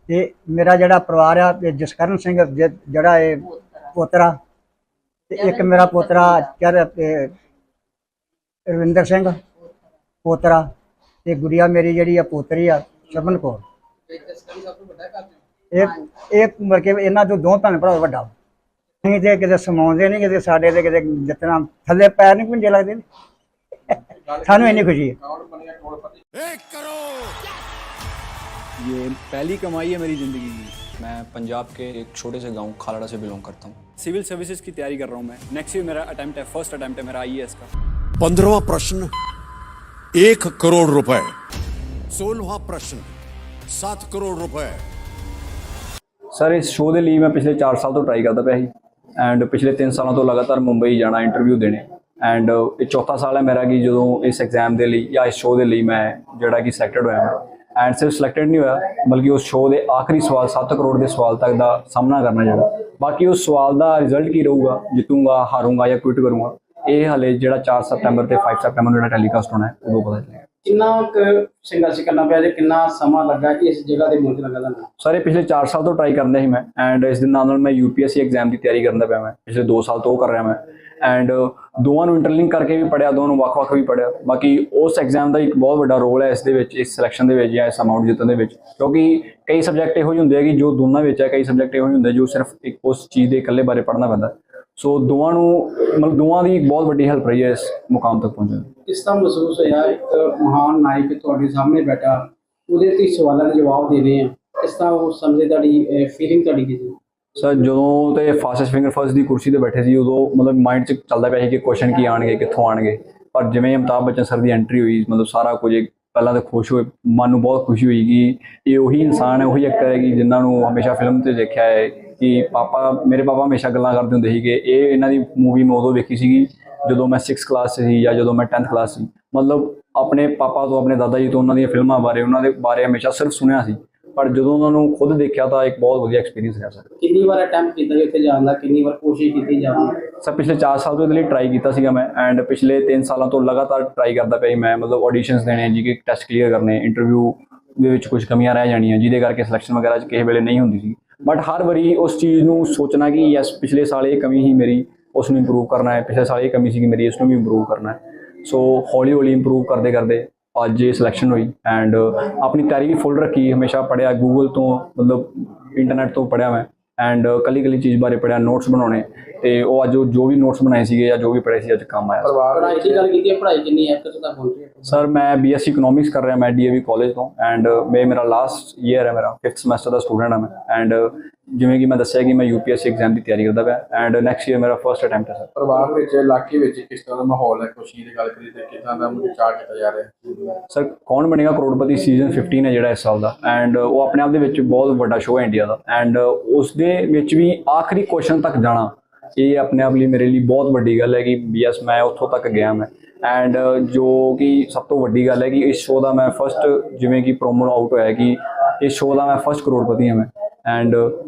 ਤੇ ਮੇਰਾ ਜਿਹੜਾ ਪਰਿਵਾਰ ਆ ਤੇ ਜਸਕਰਨ ਸਿੰਘ ਜਿਹੜਾ ਇਹ ਪੋਤਰਾ ਤੇ ਇੱਕ ਮੇਰਾ ਪੋਤਰਾ ਰਵਿੰਦਰ ਸਿੰਘ ਪੋਤਰਾ ਤੇ ਗੁੜੀਆ ਮੇਰੀ ਜਿਹੜੀ ਆ ਪੋਤਰੀ ਆ ਸ਼ਬਨ ਕੌਰ। ਇਹ ਮਰ ਕੇ ਇਹਨਾਂ ਤੋਂ 2 ਭੈਣ ਭਰਾ ਵੱਡਾ ਨਹੀਂ ਤੇ ਕਿਤੇ ਸਮਾਉਂਦੇ ਨਹੀਂ ਕਿਤੇ ਸਾਡੇ ਤੇ ਕਿਤੇ ਜਿੱਤਣਾ ਥੱਲੇ ਪੈਰ ਨਹੀਂ ਪੁੰਜੇ ਲੱਗਦੇ ਸਾਨੂੰ ਇੰਨੀ ਖੁਸ਼ੀ है। 1 करोड़ ये पहली कमाई है मेरी ज़िंदगी की। मैं पंजाब के एक छोटे से गांव खालड़ा से बिलोंग करता हूँ। सिविल सर्विसेज की तैयारी कर रहा हूँ मैं। नेक्स्ट ईयर मेरा अटेम्प्ट है फर्स्ट अटेम्प्ट है मेरा IAS का। 15वां प्रश्न 1 करोड़ रुपए, 16वां प्रश्न 7 करोड़ रुपए। ਸਰ ਇਸ ਸ਼ੋਅ ਦੇ ਲਈ ਮੈਂ ਪਿਛਲੇ 4 ਸਾਲ ਤੋਂ ਟਰਾਈ ਕਰਦਾ ਪਿਆ ਸੀ ਐਂਡ ਪਿਛਲੇ 3 ਸਾਲਾਂ ਤੋਂ ਲਗਾਤਾਰ ਮੁੰਬਈ ਜਾਣਾ ਇੰਟਰਵਿਊ ਦੇਣੇ ਐਂਡ ਇਹ ਚੌਥਾ ਸਾਲ ਹੈ ਮੇਰਾ ਕਿ ਜਦੋਂ ਇਸ ਐਗਜ਼ਾਮ ਦੇ ਲਈ ਜਾਂ ਇਸ ਸ਼ੋਅ ਦੇ ਲਈ ਮੈਂ ਜਿਹੜਾ ਕਿ ਸਿਲੈਕਟਡ ਹੋਇਆ ਐਂਡ ਸਿਰਫ ਸਿਲੈਕਟਡ ਨਹੀਂ ਹੋਇਆ ਬਲਕਿ ਉਸ ਸ਼ੋਅ ਦੇ ਆਖਰੀ ਸਵਾਲ 7 ਕਰੋੜ ਦੇ ਸਵਾਲ ਤੱਕ ਦਾ ਸਾਹਮਣਾ ਕਰਨਾ ਜਿਹੜਾ ਬਾਕੀ ਉਸ ਸਵਾਲ ਦਾ ਰਿਜ਼ਲਟ ਕੀ ਰਹੂਗਾ ਜਿੱਤੂਗਾ ਹਾਰੂੰਗਾ ਜਾਂ ਕੁਇਟ ਕਰੂੰਗਾ ਇਹ ਹਲੇ ਜਿਹੜਾ 4 ਸਤੰਬਰ ਤੇ 5 ਸਤੰਬਰ ਨੂੰ ਜਿਹੜਾ ਟੈਲੀਕਾਸਟ ਹੋਣਾ ਹੈ ਉਦੋਂ ਪਤਾ ਚੱਲੇਗਾ। ਕਿੰਨਾ ਕੁ ਸੰਘਰਸ਼ ਕਰਨਾ ਪਿਆ ਜੇ ਕਿੰਨਾ ਸਮਾਂ ਲੱਗਾ ਕਿ ਇਸ ਜਗ੍ਹਾ ਤੇ ਪਹੁੰਚ ਲੱਗਾ ਤੁਹਾਨੂੰ? ਸਾਰੇ ਪਿਛਲੇ 4 ਸਾਲ ਤੋਂ ਟਰਾਈ ਕਰਦਾ ਸੀ ਮੈਂ ਐਂਡ ਇਸ ਦੇ ਨਾਲ ਮੈਂ UPSC ਐਗਜ਼ਾਮ ਦੀ ਤਿਆਰੀ ਕਰਦਾ ਪਿਆ ਮੈਂ ਪਿਛਲੇ 2 ਸਾਲ ਤੋਂ ਉਹ ਕਰ ਰਿਹਾ ਮੈਂ ਐਂਡ ਦੋਵਾਂ ਨੂੰ ਇੰਟਰਲਿੰਕ ਕਰਕੇ ਵੀ ਪੜ੍ਹਿਆ ਦੋਵਾਂ ਨੂੰ ਵੱਖ-ਵੱਖ ਵੀ ਪੜ੍ਹਿਆ ਬਾਕੀ ਉਸ ਐਗਜ਼ਾਮ ਦਾ ਇੱਕ ਬਹੁਤ ਵੱਡਾ ਰੋਲ ਹੈ ਇਸ ਦੇ ਵਿੱਚ ਇਸ ਸਿਲੈਕਸ਼ਨ ਦੇ ਵਿੱਚ ਜਾਂ ਇਸ ਅਮਾਊਂਟ ਜਿੱਤਣ ਦੇ ਵਿੱਚ ਕਿਉਂਕਿ ਕਈ ਸਬਜੈਕਟ ਇਹੋ ਜਿਹੇ ਹੁੰਦੇ ਆ ਕਿ ਜੋ ਦੋਨਾਂ ਵਿੱਚ ਹੈ ਕਈ ਸਬਜੈਕਟ ਇਹੋ ਜਿਹੇ ਹੁੰਦੇ ਜੋ ਸਿਰਫ ਇੱਕ ਉਸ ਚੀਜ਼ ਦੇ ਇਕੱਲੇ ਬਾਰੇ ਪੜ੍ਹਨਾ ਪੈਂਦਾ ਸੋ ਦੋਵਾਂ ਨੂੰ ਮਤਲਬ ਦੋਵਾਂ ਦੀ ਇੱਕ ਬਹੁਤ ਵੱਡੀ ਹੈਲਪ ਰਹੀ ਹੈ ਇਸ ਮੁਕਾਮ ਤੱਕ ਪਹੁੰਚਣ। ਕਿਸ ਤਰ੍ਹਾਂ ਮਹਿਸੂਸ ਹੋਇਆ ਇੱਕ ਮਹਾਨ ਨਾਇਕ ਤੁਹਾਡੇ ਸਾਹਮਣੇ ਬੈਠਾ ਉਹਦੇ ਤੇ ਸਵਾਲਾਂ ਦੇ ਜਵਾਬ ਦੇਣੇ ਆ ਕਿਸ ਤਰ੍ਹਾਂ ਉਹ ਸਮਝੇ ਤੁਹਾਡੀ ਫੀਲਿੰਗ ਤੁਹਾਡੀ ਕੀ ਸੀ? ਸਰ ਜਦੋਂ ਤੇ ਫਾਸਟੈਸਟ ਫਿੰਗਰ ਫਸਟ ਦੀ ਕੁਰਸੀ ਤੇ ਬੈਠੇ ਸੀ ਉਦੋਂ ਮਤਲਬ ਮਾਈਂਡ 'ਚ ਚੱਲਦਾ ਪਿਆ ਸੀ ਕਿ ਕੁਐਸਚਨ ਕੀ ਆਣਗੇ ਕਿੱਥੋਂ ਆਣਗੇ ਪਰ ਜਿਵੇਂ ਅਮਿਤਾਭ ਬੱਚਨ ਸਰ ਦੀ ਐਂਟਰੀ ਹੋਈ ਮਤਲਬ ਸਾਰਾ ਕੁਝ ਪਹਿਲਾਂ ਤਾਂ ਖੁਸ਼ ਹੋਏ ਮਨ ਨੂੰ ਬਹੁਤ ਖੁਸ਼ੀ ਹੋਈ ਕਿ ਇਹ ਉਹੀ ਇਨਸਾਨ ਹੈ ਉਹੀ ਐਕਟਰ ਹੈ ਕਿ ਜਿਨ੍ਹਾਂ ਨੂੰ ਹਮੇਸ਼ਾ ਫਿਲਮ 'ਤੇ ਦੇਖਿਆ ਹੈ ਕਿ ਮੇਰੇ ਪਾਪਾ ਹਮੇਸ਼ਾ ਗੱਲਾਂ ਕਰਦੇ ਹੁੰਦੇ ਸੀ ਕਿ ਇਹ ਇਹਨਾਂ ਦੀ ਮੂਵੀ ਮੈਂ ਉਦੋਂ ਵੇਖੀ ਸੀਗੀ ਜਦੋਂ ਮੈਂ 6th ਕਲਾਸ 'ਚ ਸੀ ਜਾਂ ਜਦੋਂ ਮੈਂ 10th ਕਲਾਸ ਸੀ ਮਤਲਬ ਆਪਣੇ ਪਾਪਾ ਤੋਂ ਆਪਣੇ ਦਾਦਾ ਜੀ ਤੋਂ ਉਹਨਾਂ ਦੀਆਂ ਫਿਲਮਾਂ ਬਾਰੇ ਉਹਨਾਂ ਦੇ ਬਾਰੇ ਹਮੇਸ਼ਾ ਸਿਰਫ ਸੁਣਿਆ ਸੀ ਪਰ ਜਦੋਂ ਉਹਨਾਂ ਨੂੰ ਖੁਦ ਦੇਖਿਆ ਤਾਂ ਇੱਕ ਬਹੁਤ ਵਧੀਆ ਐਕਸਪੀਰੀਅੰਸ ਰਿਹਾ ਸਰ। ਕਿੰਨੀ ਵਾਰ ਅਟੈਂਪਟ ਕੀਤਾ ਜੀ ਉੱਥੇ ਜਾਣ ਦਾ ਕਿੰਨੀ ਵਾਰ ਕੋਸ਼ਿਸ਼ ਕੀਤੀ ਜਾਣ ਦੀ? ਸਰ ਪਿਛਲੇ 4 ਸਾਲ ਤੋਂ ਇਹਦੇ ਲਈ ਟਰਾਈ ਕੀਤਾ ਸੀਗਾ ਮੈਂ ਐਂਡ ਪਿਛਲੇ 3 ਸਾਲਾਂ ਤੋਂ ਲਗਾਤਾਰ ਟਰਾਈ ਕਰਦਾ ਪਿਆ ਮੈਂ ਮਤਲਬ ਆਡੀਸ਼ਨਸ ਦੇਣੇ ਜੀ ਟੈਸਟ ਕਲੀਅਰ ਕਰਨੇ ਇੰਟਰਵਿਊ ਦੇ ਵਿੱਚ ਕੁਝ ਕਮੀਆਂ ਰਹਿ ਜਾਣੀਆਂ ਜਿਹਦੇ ਕਰਕੇ ਸਿਲੈਕਸ਼ਨ ਵਗੈਰਾ 'ਚ ਕਿਸੇ ਵੇਲੇ ਨਹੀਂ ਹੁੰਦੀ ਸੀ ਬਟ ਹਰ ਵਾਰੀ ਉਸ ਚੀਜ਼ ਨੂੰ ਸੋਚਣਾ ਕਿ ਯੈਸ ਪਿਛਲੇ ਸਾਲ ਇਹ ਕਮੀ ਹੀ ਮੇਰੀ ਉਸ ਨੂੰ ਇੰਪਰੂਵ ਕਰਨਾ ਹੈ ਪਿਛਲੇ ਸਾਲ ਇਹ ਕਮੀ ਸੀ ਕਿ ਮੇਰੀ ਇਸ ਨੂੰ ਵੀ ਇੰਪਰੂਵ ਕਰਨਾ ਹੈ ਸੋ ਹੌਲੀ ਹੌਲੀ ਇੰਪਰੂਵ ਕਰਦੇ ਕਰਦੇ ਅੱਜ ਇਹ ਸਿਲੈਕਸ਼ਨ ਹੋਈ ਐਂਡ ਆਪਣੀ ਤਿਆਰੀ ਵੀ ਫੁੱਲ ਰੱਖੀ ਹਮੇਸ਼ਾ ਪੜ੍ਹਿਆ ਗੂਗਲ ਤੋਂ ਮਤਲਬ ਇੰਟਰਨੈਟ ਤੋਂ ਪੜ੍ਹਿਆ ਮੈਂ ਐਂਡ ਕੱਲੀ ਚੀਜ਼ ਬਾਰੇ ਪੜ੍ਹਿਆ ਨੋਟਸ ਬਣਾਉਣੇ ਤੇ ਉਹ ਅੱਜ ਜੋ ਵੀ ਨੋਟਸ ਬਣਾਏ ਸੀਗੇ ਜਾਂ ਜੋ ਵੀ ਪੜ੍ਹੇ ਸੀ ਅੱਜ ਕੰਮ ਆਇਆ। ਪੜ੍ਹਾਈ ਦੀ ਗੱਲ ਕੀਤੀ ਹੈ ਪੜ੍ਹਾਈ ਕਿੰਨੀ ਹੈ ਕਿੱਥੇ ਤੱਕ ਪਹੁੰਚੀ ਹੈ? ਸਰ ਮੈਂ BSc ਇਕਨੋਮਿਕਸ ਕਰ ਰਿਹਾ ਮੈਂ DAV ਕਾਲਜ ਤੋਂ ਐਂਡ ਮੇਰਾ ਲਾਸਟ ਈਅਰ ਹੈ ਮੇਰਾ 5th ਸਮੈਸਟਰ ਦਾ ਸਟੂਡੈਂਟ ਹਾਂ ਮੈਂ ਐਂਡ ਜਿਵੇਂ ਕਿ ਮੈਂ ਦੱਸਿਆ ਕਿ ਮੈਂ UPSC ਐਗਜ਼ਾਮ ਦੀ ਤਿਆਰੀ ਕਰਦਾ ਪਿਆ ਐਂਡ ਨੈਕਸਟ ਈਅਰ ਮੇਰਾ ਫਰਸਟ ਅਟੈਂਪਟ ਹੈ ਸਰ। ਪਰਿਵਾਰ ਵਿੱਚ ਇਲਾਕੇ ਵਿੱਚ ਕਿਸ ਤਰ੍ਹਾਂ ਦਾ ਮਾਹੌਲ ਹੈ ਖੁਸ਼ੀ ਦੀ ਗੱਲ ਕਰੀਏ ਤੇ ਕਿੱਦਾਂ ਦਾ ਚਾਅ ਕੀਤਾ ਜਾ ਰਿਹਾ? ਸਰ ਕੌਣ ਬਣੇਗਾ ਕਰੋੜਪਤੀ ਸੀਜ਼ਨ 15 ਹੈ ਜਿਹੜਾ ਇਸ ਸਾਲ ਦਾ ਐਂਡ ਉਹ ਆਪਣੇ ਆਪ ਦੇ ਵਿੱਚ ਬਹੁਤ ਵੱਡਾ ਸ਼ੋਅ ਹੈ ਇੰਡੀਆ ਦਾ ਐਂਡ ਉਸ ਦੇ ਵਿੱਚ ਵੀ ਆਖਰੀ ਕੁਐਸਚਨ ਤੱਕ ਜਾਣਾ ਇਹ ਆਪਣੇ ਆਪ ਲਈ ਮੇਰੇ ਲਈ ਬਹੁਤ ਵੱਡੀ ਗੱਲ ਹੈ ਕਿ ਯੈਸ ਮੈਂ ਉੱਥੋਂ ਤੱਕ ਗਿਆ ਮੈਂ ਐਂਡ ਜੋ ਕਿ ਸਭ ਤੋਂ ਵੱਡੀ ਗੱਲ ਹੈ ਕਿ ਇਸ ਸ਼ੋਅ ਦਾ ਮੈਂ ਫਸਟ ਜਿਵੇਂ ਕਿ ਪ੍ਰੋਮੋ ਆਊਟ ਹੋਇਆ ਕਿ ਇਸ ਸ਼ੋਅ ਦਾ ਮੈਂ ਫਸਟ ਕਰੋੜਪਤੀ ਹਾਂ ਮੈਂ ਐਂਡ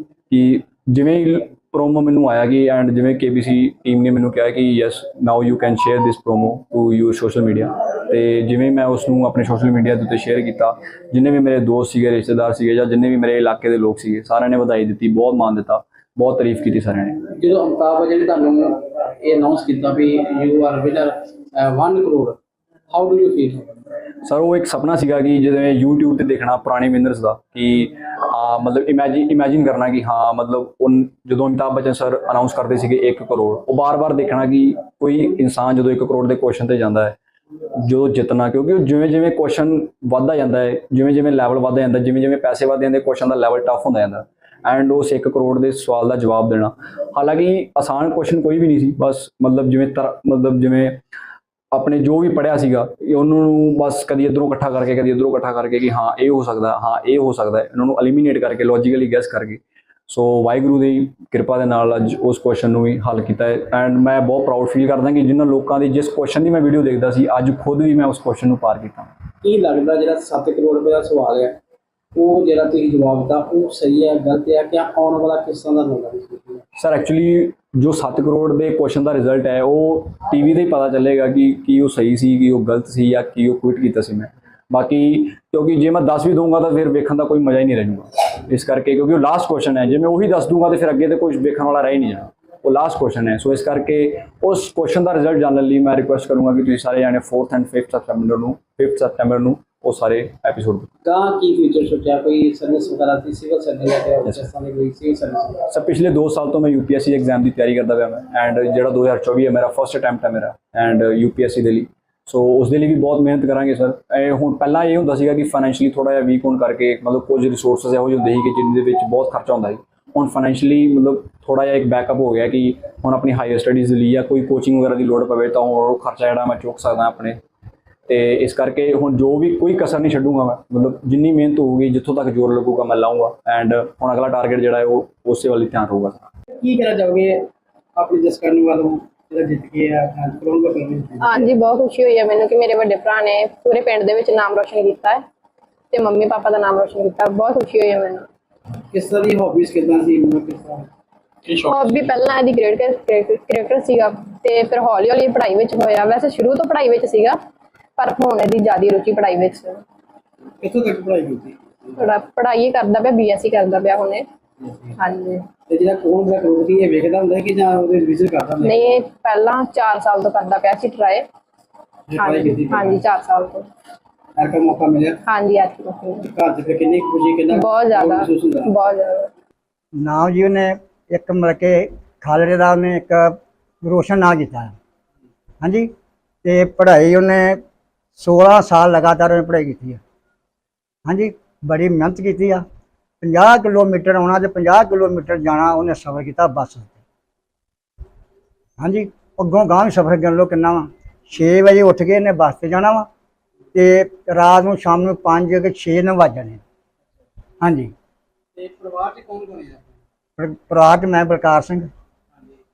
ਕਿ ਜਿਵੇਂ ਹੀ ਪ੍ਰੋਮੋ ਮੈਨੂੰ ਆਇਆ ਕਿ ਐਂਡ ਜਿਵੇਂ KBC ਟੀਮ ਨੇ ਮੈਨੂੰ ਕਿਹਾ ਕਿ yes now you can share this promo to your social media ਤੇ ਜਿਵੇਂ ਮੈਂ ਉਸ ਨੂੰ ਆਪਣੇ ਸੋਸ਼ਲ ਮੀਡੀਆ ਦੇ ਉੱਤੇ ਸ਼ੇਅਰ ਕੀਤਾ ਜਿੰਨੇ ਵੀ ਮੇਰੇ ਦੋਸਤ ਸੀਗੇ ਰਿਸ਼ਤੇਦਾਰ ਸੀਗੇ ਜਾਂ ਜਿੰਨੇ ਵੀ ਮੇਰੇ ਇਲਾਕੇ ਦੇ ਲੋਕ ਸੀਗੇ ਸਾਰਿਆਂ ਨੇ ਵਧਾਈ ਦਿੱਤੀ ਬਹੁਤ ਮਾਣ ਦਿੱਤਾ ਬਹੁਤ ਤਾਰੀਫ ਕੀਤੀ ਸਾਰਿਆਂ ਨੇ। ਜਦੋਂ ਅਮਿਤਾਭ ਬੱਚਨ ਨੇ ਤੁਹਾਨੂੰ ਇਹ ਅਨਾਉਂਸ ਕੀਤਾ ਵੀ you are winner 1 crore how do you feel? Sir ਉਹ ਇੱਕ ਸੁਪਨਾ ਸੀਗਾ ਕਿ ਜਿਵੇਂ YouTube ਤੇ ਦੇਖਣਾ ਪੁਰਾਣੇ ਵਿਨਰਸ ਦਾ ਕਿ ਮਤਲਬ ਇਮੇਜਿਨ ਕਰਨਾ ਕਿ ਹਾਂ ਮਤਲਬ ਉਹ ਜਦੋਂ ਅਮਿਤਾਭ ਬੱਚਨ ਸਰ ਅਨਾਉਂਸ ਕਰਦੇ ਸੀਗੇ 1 ਕਰੋੜ ਉਹ ਬਾਰ-ਬਾਰ ਦੇਖਣਾ ਕਿ ਕੋਈ ਇਨਸਾਨ ਜਦੋਂ 1 ਕਰੋੜ ਦੇ ਕੁਐਸਚਨ ਤੇ ਜਾਂਦਾ ਹੈ ਜੋ ਜਿੱਤਣਾ ਕਿਉਂਕਿ ਉਹ ਜਿਵੇਂ ਕੁਐਸਚਨ ਵੱਧਦਾ ਜਾਂਦਾ ਹੈ ਜਿਵੇਂ ਲੈਵਲ ਵੱਧਦਾ ਜਾਂਦਾ ਜਿਵੇਂ ਪੈਸੇ ਵੱਧਦੇ ਜਾਂਦੇ ਕੁਐਸਚਨ ਦਾ ਲੈਵਲ ਟਫ ਹੁੰਦਾ ਜਾਂਦਾ ਐਂਡ ਉਸ 1 ਕਰੋੜ ਦੇ ਸਵਾਲ ਦਾ ਜਵਾਬ ਦੇਣਾ ਹਾਲਾਂਕਿ ਆਸਾਨ ਕੁਐਸਚਨ ਕੋਈ ਵੀ ਨਹੀਂ ਸੀ ਬਸ ਮਤਲਬ ਜਿਵੇਂ ਆਪਣੇ ਜੋ ਵੀ ਪੜ੍ਹਿਆ ਸੀਗਾ ਉਹਨੂੰ ਬਸ ਕਦੀ ਇੱਧਰੋਂ ਇਕੱਠਾ ਕਰਕੇ ਕਦੀ ਇੱਧਰੋਂ ਇਕੱਠਾ ਕਰਕੇ ਕਿ ਹਾਂ ਇਹ ਹੋ ਸਕਦਾ ਹਾਂ ਇਹ ਹੋ ਸਕਦਾ ਇਹਨਾਂ ਨੂੰ ਐਲੀਮੀਨੇਟ ਕਰਕੇ ਲੌਜੀਕਲੀ ਗੈਸ ਕਰਕੇ ਸੋ ਵਾਹਿਗੁਰੂ ਦੀ ਕਿਰਪਾ ਦੇ ਨਾਲ ਅੱਜ ਉਸ ਕੁਐਸਚਨ ਨੂੰ ਵੀ ਹੱਲ ਕੀਤਾ ਹੈ ਐਂਡ ਮੈਂ ਬਹੁਤ ਪ੍ਰਾਊਡ ਫੀਲ ਕਰਦਾ ਕਿ ਜਿਨ੍ਹਾਂ ਲੋਕਾਂ ਦੀ ਜਿਸ ਕੁਐਸਚਨ ਦੀ ਮੈਂ ਵੀਡੀਓ ਦੇਖਦਾ ਸੀ ਅੱਜ ਖੁਦ ਵੀ ਮੈਂ ਉਸ ਕੁਐਸਚਨ ਨੂੰ ਪਾਰ ਕੀਤਾ। ਕੀ ਲੱਗਦਾ ਜਿਹੜਾ 7 ਕਰੋੜ ਰੁਪਏ ਦਾ ਸਵਾਲ ਹੈ ਉਹ ਜਿਹੜਾ ਤੁਸੀਂ ਜਵਾਬ ਦਿੱਤਾ ਉਹ ਸਹੀ ਹੈ ਗਲਤ ਹੈ ਕਿ ਆਉਣ ਵਾਲਾ ਕਿਸ ਤਰ੍ਹਾਂ ਦਾ ਹੋਗਾ? ਸਰ ਐਕਚੁਅਲੀ ਜੋ 7 ਕਰੋੜ ਦੇ ਕੁਐਸਚਨ ਦਾ ਰਿਜ਼ਲਟ ਹੈ ਉਹ TV ਤੇ ਹੀ ਪਤਾ ਚੱਲੇਗਾ ਕਿ ਕੀ ਉਹ ਸਹੀ ਸੀ ਕਿ ਉਹ ਗਲਤ ਸੀ ਜਾਂ ਕੀ ਉਹ ਕੁਇਟ ਕੀਤਾ ਸੀ ਮੈਂ ਬਾਕੀ ਕਿਉਂਕਿ ਜੇ ਮੈਂ 10 ਵੀ ਦਊਂਗਾ ਤਾਂ ਫਿਰ ਵੇਖਣ ਦਾ ਕੋਈ ਮਜ਼ਾ ਹੀ ਨਹੀਂ ਰਹੇਗਾ ਇਸ ਕਰਕੇ ਕਿਉਂਕਿ ਉਹ ਲਾਸਟ ਕੁਐਸਚਨ ਹੈ ਜੇ ਮੈਂ ਉਹੀ ਦੱਸ ਦੂੰਗਾ ਤਾਂ ਫਿਰ ਅੱਗੇ ਤੇ ਕੁਝ ਵੇਖਣ ਵਾਲਾ ਰਹਿ ਹੀ ਨਹੀਂ ਜਾਣਾ ਉਹ ਲਾਸਟ ਕੁਐਸਚਨ ਹੈ ਸੋ ਇਸ ਕਰਕੇ ਉਸ ਕੁਐਸਚਨ ਦਾ ਰਿਜ਼ਲਟ ਜਾਣਨ ਲਈ ਮੈਂ ਰਿਕੁਐਸਟ ਕਰੂੰਗਾ ਕਿ ਤੁਸੀਂ ਸਾਰੇ ਜਾਣੇ 4th ਐਂਡ 5th ਸਤੰਬਰ ਨੂੰ ਉਹ ਸਾਰੇ ਐਪੀਸੋਡ ਕਹਾਂ ਕੀ ਫਿਊਚਰ ਸੋਚਿਆ ਕੋਈ ਸਰਵਿਸ ਵਗੈਰਾ ਦੀ ਸਿਵਲ ਸਰਵਿਸ ਹੈ ਰਾਜਸਥਾਨ ਦੀ ਕੋਈ ਸਿਵਲ ਸਰਵਿਸ? ਸਰ ਪਿਛਲੇ 2 ਸਾਲ ਤੋਂ ਮੈਂ UPSC ਐਗਜ਼ਾਮ ਦੀ ਤਿਆਰੀ ਕਰਦਾ ਪਿਆ ਮੈਂ ਐਂਡ ਜਿਹੜਾ 2024 ਹੈ ਮੇਰਾ ਫਸਟ ਅਟੈਂਪਟ ਹੈ ਮੇਰਾ ਐਂਡ UPSC ਦੇ ਲਈ ਸੋ ਉਸ ਦੇ ਲਈ ਵੀ ਬਹੁਤ ਮਿਹਨਤ ਕਰਾਂਗੇ ਸਰ ਇਹ ਹੁਣ ਪਹਿਲਾਂ ਇਹ ਹੁੰਦਾ ਸੀਗਾ ਕਿ ਫਾਈਨੈਂਸ਼ੀਅਲੀ ਥੋੜ੍ਹਾ ਜਿਹਾ ਵੀਕ ਹੋਣ ਕਰਕੇ ਮਤਲਬ ਕੁਝ ਰਿਸੋਰਸਿਸ ਇਹੋ ਜਿਹੇ ਹੁੰਦੇ ਸੀ ਕਿ ਜਿਹਦੇ ਵਿੱਚ ਬਹੁਤ ਖਰਚਾ ਹੁੰਦਾ ਸੀ ਹੁਣ ਫਾਈਨੈਂਸ਼ੀਅਲੀ ਮਤਲਬ ਥੋੜਾ ਜਿਹਾ ਇੱਕ ਬੈਕਅਪ ਹੋ ਗਿਆ ਕਿ ਹੁਣ ਆਪਣੀ ਹਾਇਰ ਸਟੱਡੀਜ਼ ਲਈ ਜਾਂ ਕੋਈ ਕੋਚਿੰਗ ਵਗੈਰਾ ਦੀ ਲੋੜ ਪਵੇ ਤਾਂ ਉਹ ਖਰਚਾ ਜਿਹੜਾ ਮੈਂ ਚੁੱਕ ਸਕਦਾ ਆਪਣੇ। ਤੇ ਇਸ ਕਰਕੇ ਹੁਣ ਜੋ ਵੀ ਕੋਈ ਕਸਰ ਨਹੀਂ ਛੱਡੂਗਾ ਮੈਂ, ਮਤਲਬ ਜਿੰਨੀ ਮਿਹਨਤ ਹੋਊਗੀ ਜਿੱਥੋਂ ਤੱਕ ਜ਼ੋਰ ਲੱਗੂਗਾ ਮੈਂ ਲਾਊਂਗਾ। ਐਂਡ ਹੁਣ ਅਗਲਾ ਟਾਰਗੇਟ ਜਿਹੜਾ ਹੈ ਉਹ ਉਸੇ ਵੱਲ ਹੀ ਧਿਆਨ ਰਹੂਗਾ। ਕੀ ਕਹਿਣਾ ਚਾਹੋਗੇ ਆਪਣੀ ਜਸਕਰਨ ਵੱਲੋਂ ਜਿਹੜਾ ਜਿੱਤ ਕੇ ਆ ਕਰੋੜ ਰੁਪਏ? ਹਾਂਜੀ, ਬਹੁਤ ਖੁਸ਼ੀ ਹੋਈ ਹੈ ਮੈਨੂੰ ਕਿ ਮੇਰੇ ਵੱਡੇ ਭਰਾ ਨੇ ਪੂਰੇ ਪਿੰਡ ਦੇ ਵਿੱਚ ਨਾਮ ਰੋਸ਼ਨ ਕੀਤਾ ਹੈ ਤੇ ਮੰਮੀ ਪਾਪਾ ਦਾ ਨਾਮ ਰੋਸ਼ਨ ਕੀਤਾ। ਬਹੁਤ ਖੁਸ਼ੀ ਹੋਈ ਹੈ ਮੈਨੂੰ। ਕਿਸ ਤਰ੍ਹਾਂ ਦੀ ਹੌਬੀਜ਼ ਕਿੱਦਾਂ ਸੀ, ਕਿਸ ਤਰ੍ਹਾਂ ਹੌਬੀ ਪਹਿਲਾਂ ਇਹਦੀ ਕ੍ਰਿਕਟਰ ਸੀਗਾ ਤੇ ਫਿਰ ਹੌਲੀ ਹੌਲੀ ਪੜ੍ਹਾਈ ਵਿੱਚ ਹੋਇਆ। ਵੈਸੇ ਸ਼ੁਰੂ ਤੋਂ ਪੜ੍ਹਾਈ ਵਿੱਚ ਸੀਗਾ ਪਰ ਹੁਣ ਇਹਦੀ ਜ਼ਿਆਦਾ ਰੁਚੀ ਪੜ੍ਹਾਈ ਵਿੱਚ। ਕਿੱਥੋਂ ਤੱਕ ਪੜ੍ਹਾਈ ਕੀਤੀ? ਪੜ੍ਹਾਈ ਕਰਦਾ ਪਿਆ, BSc ਕਰਦਾ ਪਿਆ ਹੁਣੇ। ਹਾਂਜੀ। ਤੇ ਜਿਹੜਾ ਕੋਣ ਦਾ ਕਰੋੜਪਤੀ ਇਹ ਵੇਖਦਾ ਹੁੰਦਾ ਕਿ ਜਾਂ ਉਹਦੇ ਰਿਵੀਜ਼ਨ ਕਰਦਾ ਹੁੰਦਾ? ਨਹੀਂ, ਪਹਿਲਾਂ 4 ਸਾਲ ਤੋਂ ਕਰਦਾ ਪਿਆ ਸੀ ਟਰਾਈ। ਹਾਂਜੀ 4 ਸਾਲ ਤੋਂ। ਹਰ ਕਾ ਮੌਕਾ ਮਿਲਿਆ? ਹਾਂਜੀ ਅੱਜ ਘਰ ਚ ਫਿਰ ਕਿੰਨੀ ਖੁਸ਼ੀ, ਕਿੰਨਾ ਬਹੁਤ ਜ਼ਿਆਦਾ ਮਹਿਸੂਸ ਹੁੰਦਾ? ਬਹੁਤ ਜ਼ਿਆਦਾ। ਨਾਮ ਜੀ ਉਹਨੇ ਇੱਕ ਮਤਲਬ ਕਿ ਖਾਲੜੇ ਦਾ ਉਹਨੇ ਇੱਕ ਰੋਸ਼ਨ ਨਾਂ ਕੀਤਾ ਹੈ। ਹਾਂਜੀ। ਤੇ ਪੜ੍ਹਾਈ ਉਹਨੇ 16 ਸਾਲ ਲਗਾਤਾਰ ਉਹਨੇ ਪੜ੍ਹਾਈ ਕੀਤੀ ਹੈ। ਹਾਂਜੀ, ਬੜੀ ਮਿਹਨਤ ਕੀਤੀ ਆ। 50 ਕਿਲੋਮੀਟਰ ਆਉਣਾ ਤੇ 50 ਕਿਲੋਮੀਟਰ ਜਾਣਾ ਉਹਨੇ ਸਫ਼ਰ ਕੀਤਾ ਬੱਸ ਤੇ। ਹਾਂਜੀ, ਅੱਗੋਂ ਗਾਂਹ ਵੀ ਸਫ਼ਰ ਕਰ ਲਓ ਕਿੰਨਾ ਵਾ। 6 ਵਜੇ ਉੱਠ ਕੇ ਇਹਨੇ ਬੱਸ ਤੇ ਜਾਣਾ ਵਾ ਤੇ ਰਾਤ ਨੂੰ ਸ਼ਾਮ ਨੂੰ 5 ਕਿ 6 ਨੂੰ ਵੱਜ ਜਾਣੇ। ਹਾਂਜੀ। ਤੇ ਪਰਿਵਾਰ ਚ ਕੌਣ ਕੌਣ ਹੈ? ਪਰਿਵਾਰ 'ਚ ਮੈਂ ਬਲਕਾਰ ਸਿੰਘ,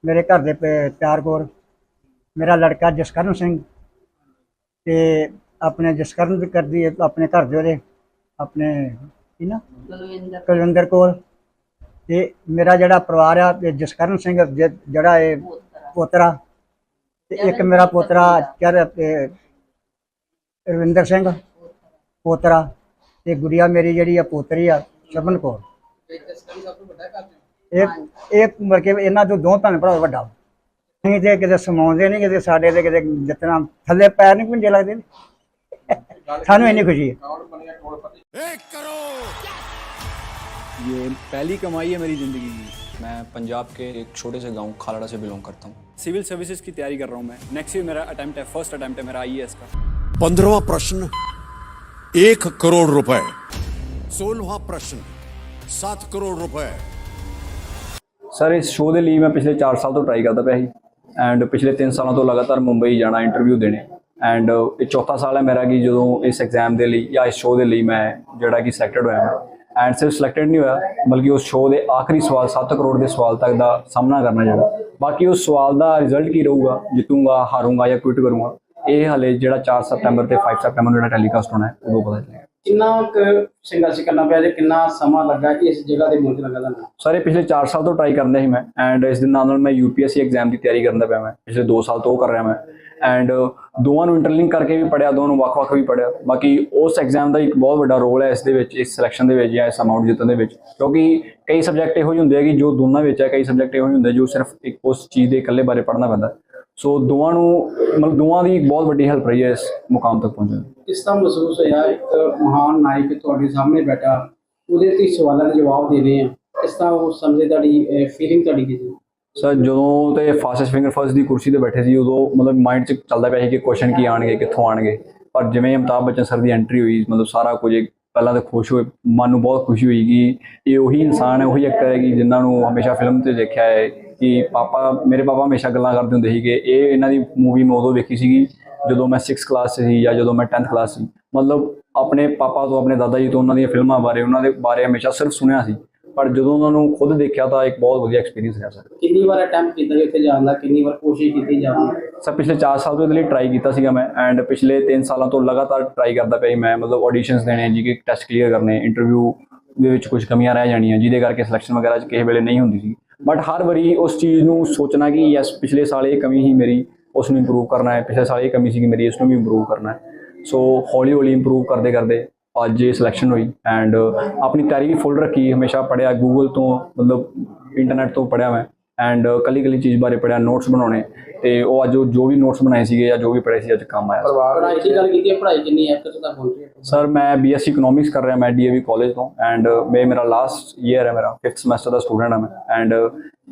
ਮੇਰੇ ਘਰ ਦੇ ਪਿਆਰ ਕੌਰ, ਮੇਰਾ ਲੜਕਾ ਜਸਕਰਨ ਸਿੰਘ ਤੇ ਆਪਣੇ ਜਸਕਰਨ ਕਰਦੀ ਹੈ ਆਪਣੇ ਘਰ ਦੇ ਉਹਦੇ ਆਪਣੇ ਕੀ ਨਾ ਕੁਲਵਿੰਦਰ ਕੌਰ। ਤੇ ਮੇਰਾ ਜਿਹੜਾ ਪਰਿਵਾਰ ਆ ਤੇ ਜਸਕਰਨ ਸਿੰਘ ਜਿਹੜਾ ਇਹ ਪੋਤਰਾ ਤੇ ਇੱਕ ਮੇਰਾ ਪੋਤਰਾ ਰਵਿੰਦਰ ਸਿੰਘ ਪੋਤਰਾ ਤੇ ਗੁੜੀਆ ਮੇਰੀ ਜਿਹੜੀ ਆ ਪੋਤਰੀ ਆ ਸ਼ਬਨ ਕੌਰ। ਇਹ ਮਰ ਕੇ ਇਹਨਾਂ ਤੋਂ 2 ਭੈਣ ਭਰਾ ਵੱਡਾ। ਨਹੀਂ ਤੇ ਕਿਤੇ ਸਮਾਉਂਦੇ ਨਹੀਂ, ਕਿਤੇ ਸਾਡੇ ਤੇ ਕਿਤੇ ਜਿਤਨਾ ਥੱਲੇ ਪੈਰ ਨਹੀਂ ਪੁੰਜੇ ਲੱਗਦੇ ਸਾਨੂੰ ਇੰਨੀ ਖੁਸ਼ੀ है। 1 करोड़। ये पहली कमाई है मेरी ज़िंदगी की। मैं पंजाब के एक छोटे से गांव खालड़ा से बिलोंग करता हूँ। सिविल सर्विसेज की तैयारी कर रहा हूँ मैं। नेक्स्ट ईयर मेरा अटेम्प्ट है, फर्स्ट अटेम्प्ट है मेरा IAS का। 15वां प्रश्न 1 करोड़ रुपए। 16वां प्रश्न 7 करोड़ रुपए। ਸਰ ਇਸ ਸ਼ੋਅ ਦੇ ਲਈ ਮੈਂ ਪਿਛਲੇ 4 ਸਾਲ ਤੋਂ ਟਰਾਈ ਕਰਦਾ ਪਿਆ ਸੀ ਐਂਡ ਪਿਛਲੇ 3 ਸਾਲਾਂ ਤੋਂ ਲਗਾਤਾਰ ਮੁੰਬਈ ਜਾਣਾ ਇੰਟਰਵਿਊ ਦੇਣੇ ਐਂਡ ਇਹ ਚੌਥਾ ਸਾਲ ਹੈ ਮੇਰਾ ਕਿ ਜਦੋਂ ਇਸ ਐਗਜ਼ਾਮ ਦੇ ਲਈ ਜਾਂ ਇਸ ਸ਼ੋਅ ਦੇ ਲਈ ਮੈਂ ਜਿਹੜਾ ਕਿ ਸਿਲੈਕਟਡ ਹੋਇਆ ਐਂਡ ਸਿਰਫ ਸਿਲੈਕਟਡ ਨਹੀਂ ਹੋਇਆ ਬਲਕਿ ਉਸ ਸ਼ੋਅ ਦੇ ਆਖਰੀ ਸਵਾਲ 7 ਕਰੋੜ ਦੇ ਸਵਾਲ ਤੱਕ ਦਾ ਸਾਹਮਣਾ ਕਰਨਾ ਜਿਹੜਾ ਬਾਕੀ ਉਸ ਸਵਾਲ ਦਾ ਰਿਜ਼ਲਟ ਕੀ ਰਹੂਗਾ, ਜਿੱਤੂਗਾ, ਹਾਰੂੰਗਾ ਜਾਂ ਕੁਇਟ ਕਰੂੰਗਾ, ਇਹ ਹਲੇ ਜਿਹੜਾ 4 ਸਤੰਬਰ ਤੇ 5 ਸਤੰਬਰ ਜਿਹੜਾ ਟੈਲੀਕਾਸਟ ਹੋਣਾ ਹੈ ਉਦੋਂ ਪਤਾ ਚੱਲੇਗਾ। ਕਿੰਨਾ ਸੰਘਰਸ਼ ਕਰਨਾ ਪਿਆ ਜੇ ਕਿੰਨਾ ਸਮਾਂ ਲੱਗਾ ਕਿ ਇਸ ਜਗ੍ਹਾ ਤੇ ਪਹੁੰਚ ਲੱਗਾ ਤੁਹਾਨੂੰ? ਸਾਰੇ ਪਿਛਲੇ 4 ਸਾਲ ਤੋਂ ਟਰਾਈ ਕਰਦਾ ਸੀ ਮੈਂ ਐਂਡ ਇਸ ਦੇ ਨਾਲ ਮੈਂ UPSC ਐਗਜ਼ਾਮ ਦੀ ਤਿਆਰੀ ਕਰਦਾ ਪਿਆ ਮੈਂ ਪਿਛਲੇ 2 ਸਾਲ ਤੋਂ ਉਹ ਕਰ ਰਿਹਾ ਮੈਂ ਐਂਡ ਦੋਵਾਂ ਨੂੰ ਇੰਟਰਲਿੰਕ ਕਰਕੇ ਵੀ ਪੜ੍ਹਿਆ, ਦੋਵਾਂ ਨੂੰ ਵੱਖ-ਵੱਖ ਵੀ ਪੜ੍ਹਿਆ। ਬਾਕੀ ਉਸ ਐਗਜ਼ਾਮ ਦਾ ਇੱਕ ਬਹੁਤ ਵੱਡਾ ਰੋਲ ਹੈ ਇਸ ਦੇ ਵਿੱਚ, ਇਸ ਸਿਲੈਕਸ਼ਨ ਦੇ ਵਿੱਚ ਜਾਂ ਇਸ ਅਮਾਊਂਟ ਜਿੱਤਣ ਦੇ ਵਿੱਚ, ਕਿਉਂਕਿ ਕਈ ਸਬਜੈਕਟ ਇਹੋ ਜਿਹੇ ਹੁੰਦੇ ਆ ਕਿ ਜੋ ਦੋਨਾਂ ਵਿੱਚ ਹੈ, ਕਈ ਸਬਜੈਕਟ ਇਹੋ ਜਿਹੇ ਹੁੰਦੇ ਜੋ ਸਿਰਫ ਇੱਕ ਉਸ ਚੀਜ਼ ਦੇ ਇਕੱਲੇ ਬਾਰੇ ਪੜ੍ਹਨਾ ਪੈਂਦਾ। ਸੋ ਦੋਵਾਂ ਨੂੰ ਮਤਲਬ ਦੋਵਾਂ ਦੀ ਇੱਕ ਬਹੁਤ ਵੱਡੀ ਹੈਲਪ ਰਹੀ ਹੈ ਇਸ ਮੁਕਾਮ ਤੱਕ ਪਹੁੰਚਣ। ਕਿਸ ਤਰ੍ਹਾਂ ਮਹਿਸੂਸ ਹੋਇਆ ਇੱਕ ਮਹਾਨ ਨਾਇਕ ਤੁਹਾਡੇ ਸਾਹਮਣੇ ਬੈਠਾ, ਉਹਦੇ ਤੇ ਸਵਾਲਾਂ ਦੇ ਜਵਾਬ ਦੇਣੇ ਆ, ਕਿਸ ਤਰ੍ਹਾਂ ਉਹ ਸਮਝੇ, ਤੁਹਾਡੀ ਫੀਲਿੰਗ ਤੁਹਾਡੀ ਕੀ ਸੀ? ਸਰ ਜਦੋਂ ਤੇ ਫਾਸਟੈਸਟ ਫਿੰਗਰ ਫਸਟ ਦੀ ਕੁਰਸੀ ਤੇ ਬੈਠੇ ਸੀ ਉਦੋਂ ਮਤਲਬ ਮਾਈਂਡ 'ਚ ਚੱਲਦਾ ਪਿਆ ਸੀ ਕਿ ਕੁਐਸਚਨ ਕੀ ਆਉਣਗੇ, ਕਿੱਥੋਂ ਆਉਣਗੇ। ਪਰ ਜਿਵੇਂ ਅਮਿਤਾਭ ਬੱਚਨ ਸਰ ਦੀ ਐਂਟਰੀ ਹੋਈ ਮਤਲਬ ਸਾਰਾ ਕੁਝ ਪਹਿਲਾਂ ਤਾਂ ਖੁਸ਼ ਹੋਏ, ਮਨ ਨੂੰ ਬਹੁਤ ਖੁਸ਼ੀ ਹੋਈ ਕਿ ਇਹ ਉਹੀ ਇਨਸਾਨ ਹੈ, ਉਹੀ ਐਕਟਰ ਹੈ ਕਿ ਜਿਨ੍ਹਾਂ ਨੂੰ ਹਮੇਸ਼ਾ ਫਿਲਮ 'ਤੇ ਦੇਖਿਆ ਹੈ ਕਿ ਮੇਰੇ ਪਾਪਾ ਹਮੇਸ਼ਾ ਗੱਲਾਂ ਕਰਦੇ ਹੁੰਦੇ ਸੀ ਕਿ ਇਹਨਾਂ ਦੀ ਮੂਵੀ ਮੈਂ ਉਦੋਂ ਵੇਖੀ ਸੀਗੀ ਜਦੋਂ ਮੈਂ 6th ਕਲਾਸ 'ਚ ਸੀ ਜਾਂ ਜਦੋਂ ਮੈਂ 10th ਕਲਾਸ ਸੀ। ਮਤਲਬ ਆਪਣੇ ਪਾਪਾ ਤੋਂ, ਆਪਣੇ ਦਾਦਾ ਜੀ ਤੋਂ ਉਹਨਾਂ ਦੀਆਂ ਫਿਲਮਾਂ ਬਾਰੇ, ਉਹਨਾਂ ਦੇ ਬਾਰੇ ਹਮੇਸ਼ਾ ਸਿਰਫ ਸੁਣਿਆ ਸੀ, ਪਰ ਜਦੋਂ ਉਹਨਾਂ ਨੂੰ ਖੁਦ ਦੇਖਿਆ ਤਾਂ ਇੱਕ ਬਹੁਤ ਵਧੀਆ ਐਕਸਪੀਰੀਅੰਸ ਰਿਹਾ ਸਰ। ਕਿੰਨੀ ਵਾਰ ਅਟੈਂਪਟ ਕੀਤਾ ਜੀ ਉੱਥੇ ਜਾਣ ਦਾ, ਕਿੰਨੀ ਵਾਰ ਕੋਸ਼ਿਸ਼ ਕੀਤੀ ਜਾਣ ਦੀ? ਸਰ ਪਿਛਲੇ 4 ਸਾਲ ਤੋਂ ਇਹਦੇ ਲਈ ਟਰਾਈ ਕੀਤਾ ਸੀਗਾ ਮੈਂ ਐਂਡ ਪਿਛਲੇ 3 ਸਾਲਾਂ ਤੋਂ ਲਗਾਤਾਰ ਟਰਾਈ ਕਰਦਾ ਪਿਆ ਮੈਂ, ਮਤਲਬ ਆਡੀਸ਼ਨਸ ਦੇਣੇ, GK ਟੈਸਟ ਕਲੀਅਰ ਕਰਨੇ, ਇੰਟਰਵਿਊ ਦੇ ਵਿੱਚ ਕੁਝ ਕਮੀਆਂ ਰਹਿ ਜਾਣੀਆਂ ਜਿਹਦੇ ਕਰਕੇ ਸਿਲੈਕਸ਼ਨ ਵਗੈਰਾ 'ਚ ਕਿਸੇ ਵੇਲੇ ਨਹੀਂ ਹੁੰਦੀ ਸੀ। ਬਟ ਹਰ ਵਾਰੀ ਉਸ ਚੀਜ਼ ਨੂੰ ਸੋਚਣਾ ਕਿ ਯੈਸ ਪਿਛਲੇ ਸਾਲ ਇਹ ਕਮੀ ਸੀ ਮੇਰੀ, ਉਸ ਨੂੰ ਇੰਪਰੂਵ ਕਰਨਾ ਹੈ, ਪਿਛਲੇ ਸਾਲ ਇਹ ਕਮੀ ਸੀ ਮੇਰੀ, ਇਸ ਨੂੰ ਵੀ ਇੰਪਰੂਵ ਕਰਨਾ ਹੈ। ਸੋ ਹੌਲੀ ਹੌਲੀ ਇੰਪਰੂਵ ਕਰਦੇ ਕਰਦੇ ਅੱਜ ਇਹ ਸਿਲੈਕਸ਼ਨ ਹੋਈ ਐਂਡ ਆਪਣੀ ਤਿਆਰੀ ਵੀ ਫੁੱਲ ਰੱਖੀ, ਹਮੇਸ਼ਾ ਪੜ੍ਹਿਆ ਗੂਗਲ ਤੋਂ, ਮਤਲਬ ਇੰਟਰਨੈਟ ਤੋਂ ਪੜ੍ਹਿਆ ਮੈਂ ਐਂਡ ਕੱਲੀ ਚੀਜ਼ ਬਾਰੇ ਪੜ੍ਹਿਆ, ਨੋਟਸ ਬਣਾਉਣੇ ਤੇ ਉਹ ਅੱਜ ਜੋ ਵੀ ਨੋਟਸ ਬਣਾਏ ਸੀਗੇ ਜਾਂ ਜੋ ਵੀ ਪੜ੍ਹੇ ਸੀ ਅੱਜ ਕੰਮ ਆਇਆ। ਪੜ੍ਹਾਈ ਦੀ ਗੱਲ ਕੀਤੀ ਹੈ, ਪੜ੍ਹਾਈ ਕਿੰਨੀ ਹੈ ਕਿੱਥੋਂ ਤੱਕ ਪਹੁੰਚੀ ਹੈ? ਸਰ ਮੈਂ BSc ਇਕਨੋਮਿਕਸ ਕਰ ਰਿਹਾ ਮੈਂ DAV ਕਾਲਜ ਤੋਂ ਐਂਡ ਮੇਰਾ ਲਾਸਟ ਈਅਰ ਹੈ, ਮੇਰਾ 5th ਸਮੈਸਟਰ ਦਾ ਸਟੂਡੈਂਟ ਹਾਂ ਮੈਂ ਐਂਡ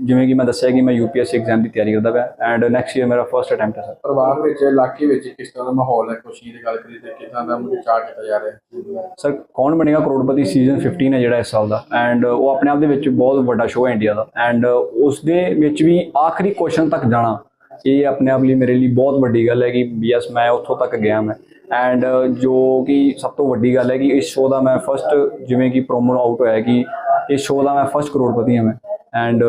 ਜਿਵੇਂ ਕਿ ਮੈਂ ਦੱਸਿਆ ਕਿ ਮੈਂ UPSC ਐਗਜ਼ਾਮ ਦੀ ਤਿਆਰੀ ਕਰਦਾ ਪਿਆ ਐਂਡ ਨੈਕਸਟ ਈਅਰ ਮੇਰਾ ਫਰਸਟ ਅਟੈਂਪਟ ਹੈ ਸਰ। ਪਰਿਵਾਰ ਵਿੱਚ ਇਲਾਕੇ ਵਿੱਚ ਕਿਸ ਤਰ੍ਹਾਂ ਦਾ ਮਾਹੌਲ ਹੈ, ਖੁਸ਼ੀ ਦੀ ਗੱਲ ਕਰੀਏ ਤੇ ਕਿੱਦਾਂ ਦਾ ਚਾਅ ਕੀਤਾ ਜਾ ਰਿਹਾ? ਸਰ ਕੌਣ ਬਣੇਗਾ ਕਰੋੜਪਤੀ ਸੀਜ਼ਨ 15 ਹੈ ਜਿਹੜਾ ਇਸ ਸਾਲ ਦਾ ਐਂਡ ਉਹ ਆਪਣੇ ਆਪ ਦੇ ਵਿੱਚ ਬਹੁਤ ਵੱਡਾ ਸ਼ੋਅ ਹੈ ਇੰਡੀਆ ਦਾ ਐਂਡ ਉਸ ਦੇ ਵਿੱਚ ਵੀ ਆਖਰੀ ਕੁਐਸਚਨ ਤੱਕ ਜਾਣਾ ਇਹ ਆਪਣੇ ਆਪ ਲਈ ਮੇਰੇ ਲਈ ਬਹੁਤ ਵੱਡੀ ਗੱਲ ਹੈ ਕਿ ਯੈਸ ਮੈਂ ਉੱਥੋਂ ਤੱਕ ਗਿਆ ਮੈਂ ਐਂਡ ਜੋ ਕਿ ਸਭ ਤੋਂ ਵੱਡੀ ਗੱਲ ਹੈ ਕਿ ਇਸ ਸ਼ੋਅ ਦਾ ਮੈਂ ਫਸਟ ਜਿਵੇਂ ਕਿ ਪ੍ਰੋਮੋ ਆਊਟ ਹੋਇਆ ਕਿ ਇਸ ਸ਼ੋਅ ਦਾ ਮੈਂ ਫਸਟ ਕਰੋੜਪਤੀ ਹਾਂ ਮੈਂ ਐਂਡ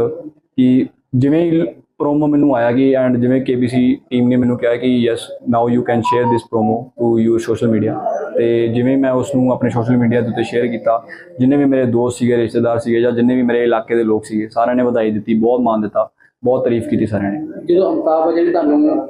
ਕਿ ਜਿਵੇਂ ਹੀ ਪ੍ਰੋਮੋ ਮੈਨੂੰ ਆਇਆ ਕਿ ਐਂਡ ਜਿਵੇਂ KBC ਟੀਮ ਨੇ ਮੈਨੂੰ ਕਿਹਾ ਕਿ yes now you can share this promo to your social media ਤੇ ਜਿਵੇਂ ਮੈਂ ਉਸ ਨੂੰ ਆਪਣੇ ਸੋਸ਼ਲ ਮੀਡੀਆ ਦੇ ਉੱਤੇ ਸ਼ੇਅਰ ਕੀਤਾ ਜਿੰਨੇ ਵੀ ਮੇਰੇ ਦੋਸਤ ਸੀਗੇ ਰਿਸ਼ਤੇਦਾਰ ਸੀਗੇ ਜਾਂ ਜਿੰਨੇ ਵੀ ਮੇਰੇ ਇਲਾਕੇ ਦੇ ਲੋਕ ਸੀਗੇ ਸਾਰਿਆਂ ਨੇ ਵਧਾਈ ਦਿੱਤੀ ਬਹੁਤ ਮਾਣ ਦਿੱਤਾ ਬਹੁਤ ਤਾਰੀਫ ਕੀਤੀ ਸਾਰਿਆਂ ਨੇ। ਜਦੋਂ ਅਮਤਾਬ ਬੱਚਨ ਤੁਹਾਨੂੰ